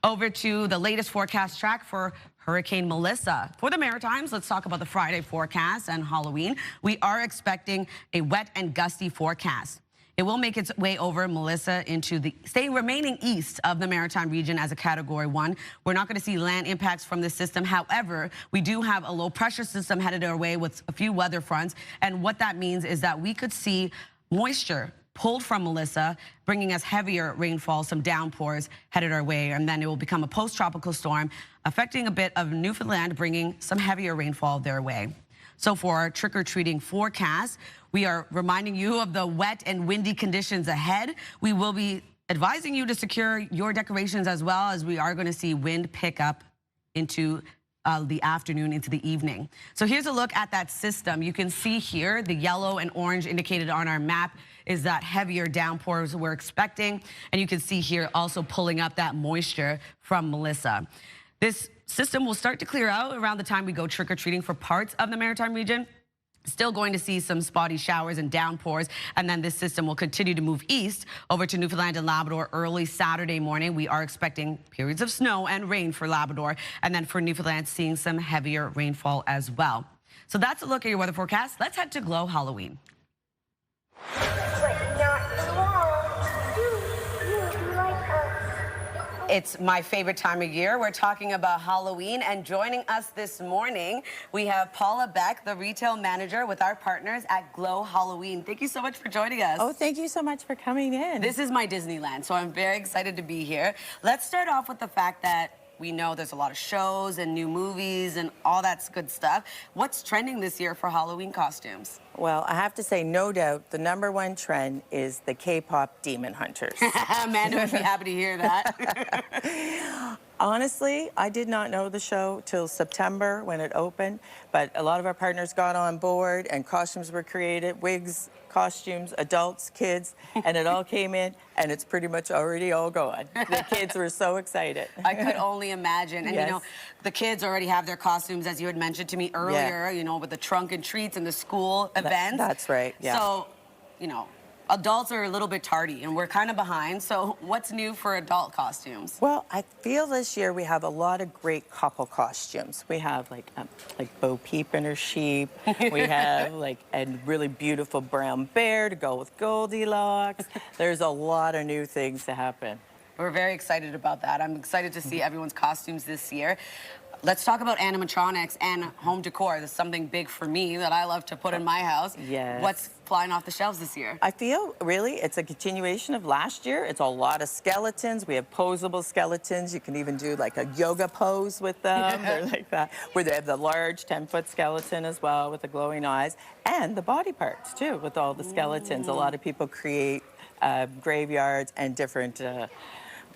Over to the latest forecast track for Hurricane Melissa. For the Maritimes, let's talk about the Friday forecast and Halloween. We are expecting a wet and gusty forecast. It will make its way over Melissa into the remaining east of the Maritime region as a Category 1. We're not going to see land impacts from this system. However, we do have a low pressure system headed our way with a few weather fronts. And what that means is that we could see moisture pulled from Melissa, bringing us heavier rainfall, some downpours headed our way, and then it will become a post-tropical storm, affecting a bit of Newfoundland, bringing some heavier rainfall their way. So for our trick-or-treating forecast, we are reminding you of the wet and windy conditions ahead. We will be advising you to secure your decorations as well, as we are going to see wind pick up into the afternoon into the evening. So here's a look at that system. You can see here the yellow and orange indicated on our map is that heavier downpours we're expecting. And you can see here also pulling up that moisture from Melissa. This system will start to clear out around the time we go trick-or-treating for parts of the Maritime region. Still going to see some spotty showers and downpours, and then this system will continue to move east over to Newfoundland and Labrador early Saturday morning. We are expecting periods of snow and rain for Labrador, and then for Newfoundland, seeing some heavier rainfall as well. So that's a look at your weather forecast. Let's head to Glow Halloween. It's my favorite time of year. We're talking about Halloween, and joining us this morning, we have Paula Beck, the retail manager with our partners at Glow Halloween. Thank you so much for joining us. Oh, thank you so much for coming in. This is my Disneyland, so I'm very excited to be here. Let's start off with the fact that we know there's a lot of shows and new movies and all that good stuff. What's trending this year for Halloween costumes? Well, I have to say, no doubt, the #1 trend is the K-pop Demon Hunters. Amanda would be happy to hear that. Honestly, I did not know the show till September when it opened, but a lot of our partners got on board and costumes were created, wigs, costumes, adults, kids, and it all came in, and it's pretty much already all gone. The kids were so excited. I could only imagine. And yes. You know, the kids already have their costumes, as you had mentioned to me earlier, you know, with the trunk and treats and the school events. That's right, yeah. So, you know, adults are a little bit tardy, and we're kind of behind. So what's new for adult costumes? Well, I feel this year we have a lot of great couple costumes. We have like Bo Peep and her sheep. We have like a really beautiful brown bear to go with Goldilocks. There's a lot of new things to happen. We're very excited about that. I'm excited to see everyone's costumes this year. Let's talk about animatronics and home decor. This is something big for me that I love to put in my house. Yes. What's flying off the shelves this year? I feel really it's a continuation of last year. It's a lot of skeletons. We have posable skeletons. You can even do like a yoga pose with them. They're like that. Where they have the large 10-foot skeleton as well with the glowing eyes, and the body parts too with all the skeletons. A lot of people create graveyards and different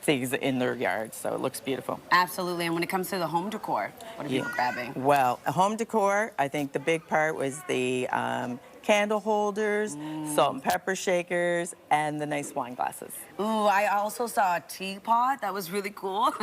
things in their yards, so it looks beautiful. Absolutely. And when it comes to the home decor, what are people grabbing? Well, home decor, I think the big part was the candle holders, salt and pepper shakers, and the nice wine glasses. Ooh, I also saw a teapot. That was really cool.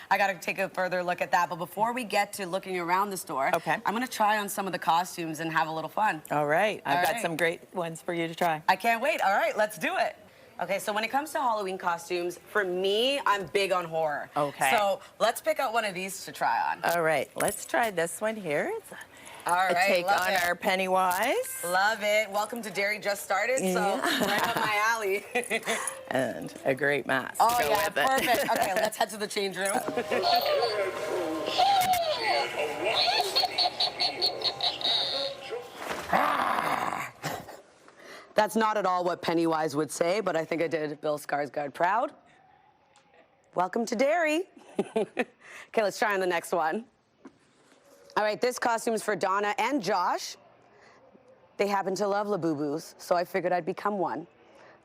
I got to take a further look at that. But before we get to looking around the store, I'm going to try on some of the costumes and have a little fun. All right. I've got some great ones for you to try. I can't wait. All right, let's do it. Okay, so when it comes to Halloween costumes, for me, I'm big on horror. Okay. So let's pick out one of these to try on. All right, let's try this one here. It's All right, take love on it. our Pennywise. Love it. Welcome to Dairy just started, so right up my alley. And a great mask. Oh, to go yeah, with it. perfect. Okay, let's head to the change room. That's not at all what Pennywise would say, but I think I did Bill Skarsgård proud. Welcome to Dairy. Okay, let's try on the next one. All right, this costume is for Donna and Josh. They happen to love Labubu's, so I figured I'd become one.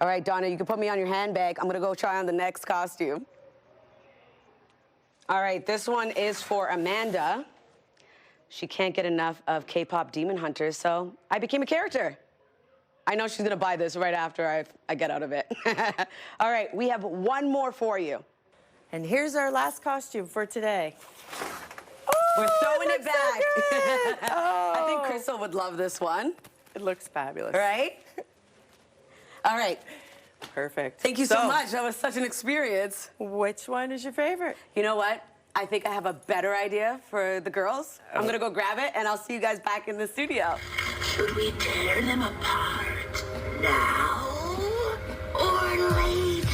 All right, Donna, you can put me on your handbag. I'm gonna go try on the next costume. All right, this one is for Amanda. She can't get enough of K-pop Demon Hunters, so I became a character. I know she's gonna buy this right after I get out of it. All right, we have one more for you. And here's our last costume for today. We're throwing it back. So I think Crystal would love this one. It looks fabulous. Right? All right. Perfect. Thank you so much. That was such an experience. Which one is your favorite? You know what? I think I have a better idea for the girls. I'm gonna go grab it, and I'll see you guys back in the studio. Should we tear them apart now or later?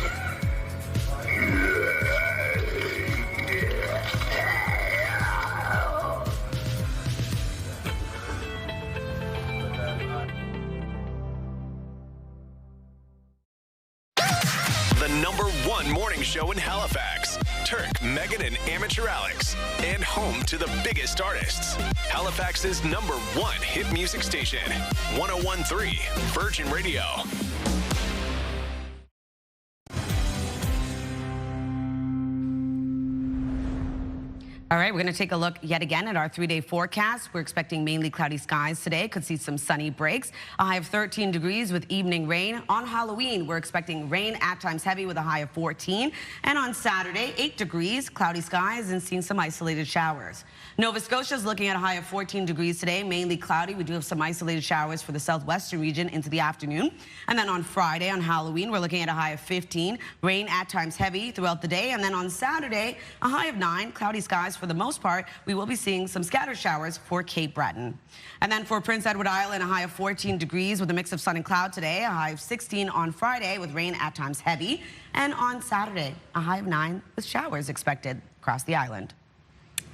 The #1 morning show in Halifax. Turk, Megan, and Amateur Alex. And home to the biggest artists. Halifax's #1 hit music station. 101.3 Virgin Radio. All right, we're going to take a look yet again at our 3-day forecast. We're expecting mainly cloudy skies today. Could see some sunny breaks. A high of 13 degrees with evening rain. On Halloween, we're expecting rain at times heavy with a high of 14. And on Saturday, 8 degrees, cloudy skies, and seeing some isolated showers. Nova Scotia is looking at a high of 14 degrees today, mainly cloudy. We do have some isolated showers for the southwestern region into the afternoon. And then on Friday, on Halloween, we're looking at a high of 15. Rain at times heavy throughout the day. And then on Saturday, a high of 9, cloudy skies. For the most part, we will be seeing some scattered showers for Cape Breton. And then for Prince Edward Island, a high of 14 degrees with a mix of sun and cloud today, a high of 16 on Friday with rain at times heavy. And on Saturday, a high of 9 with showers expected across the island.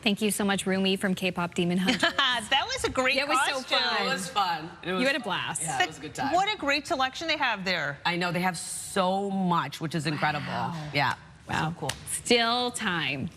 Thank you so much, Rumi from K-pop Demon Hunters. That was a great It was so costume. fun. It was fun. You had a blast. Yeah, it was a good time. What a great selection they have there. I know, they have so much, which is incredible. Wow. Yeah. Wow. So cool. Still time.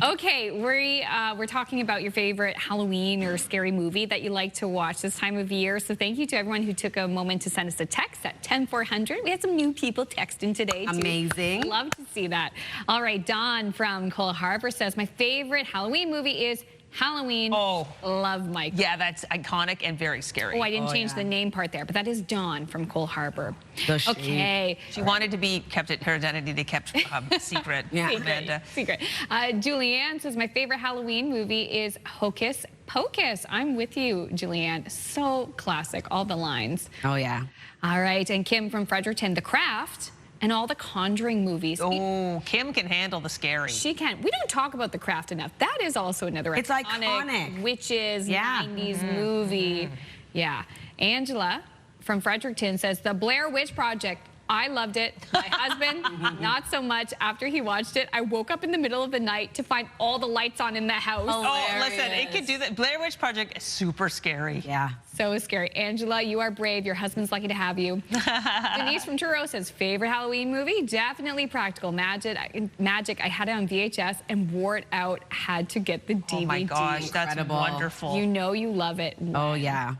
Okay, we're talking about your favorite Halloween or scary movie that you like to watch this time of year. So thank you to everyone who took a moment to send us a text at 10400. We had some new people texting today, too. Amazing. Love to see that. All right, Dawn from Cole Harbour says, my favorite Halloween movie is Halloween. Oh. Love Mike. Yeah, that's iconic and very scary. Oh, I didn't change the name part there, but that is Dawn from Cole Harbour. Okay. She wanted to be kept at her identity. They kept secret. Yeah. Amanda. Secret. Julianne says, my favorite Halloween movie is Hocus Pocus. I'm with you, Julianne. So classic, all the lines. Oh, yeah. All right, and Kim from Fredericton, The Craft, and all the Conjuring movies. Oh, Kim can handle the scary. She can. We don't talk about The Craft enough. That is also another It's iconic. witches, 90s movie. Yeah. Angela from Fredericton says, The Blair Witch Project. I loved it. My husband, not so much. After he watched it, I woke up in the middle of the night to find all the lights on in the house. Oh, listen, it could do that. Blair Witch Project is super scary. Yeah. So scary. Angela, you are brave. Your husband's lucky to have you. Denise from Truro says, favorite Halloween movie? Definitely Practical Magic. I had it on VHS and wore it out. Had to get the DVD. Oh my gosh, that's Incredible. wonderful. You know you love it. Oh, yeah.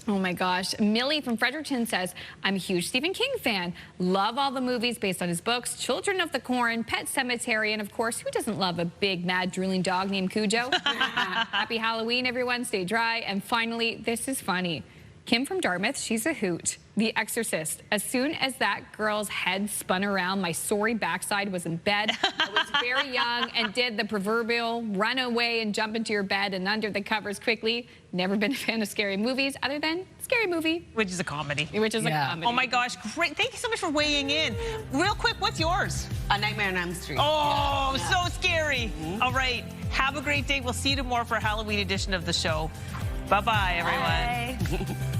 Oh my gosh. Millie from Fredericton says, I'm a huge Stephen King fan. Love all the movies based on his books, Children of the Corn, Pet Sematary, and of course, who doesn't love a big, mad, drooling dog named Cujo? Happy Halloween, everyone. Stay dry. And finally, this is funny. Kim from Dartmouth, she's a hoot. The Exorcist. As soon as that girl's head spun around, my sorry backside was in bed. I was very young and did the proverbial run away and jump into your bed and under the covers quickly. Never been a fan of scary movies other than Scary Movie. Which is a comedy. Which is a comedy. Oh my gosh, great. Thank you so much for weighing in. Real quick, what's yours? A Nightmare on Elm Street. Oh, so scary. All right. Have a great day. We'll see you tomorrow for a Halloween edition of the show. Bye-bye, everyone. Bye.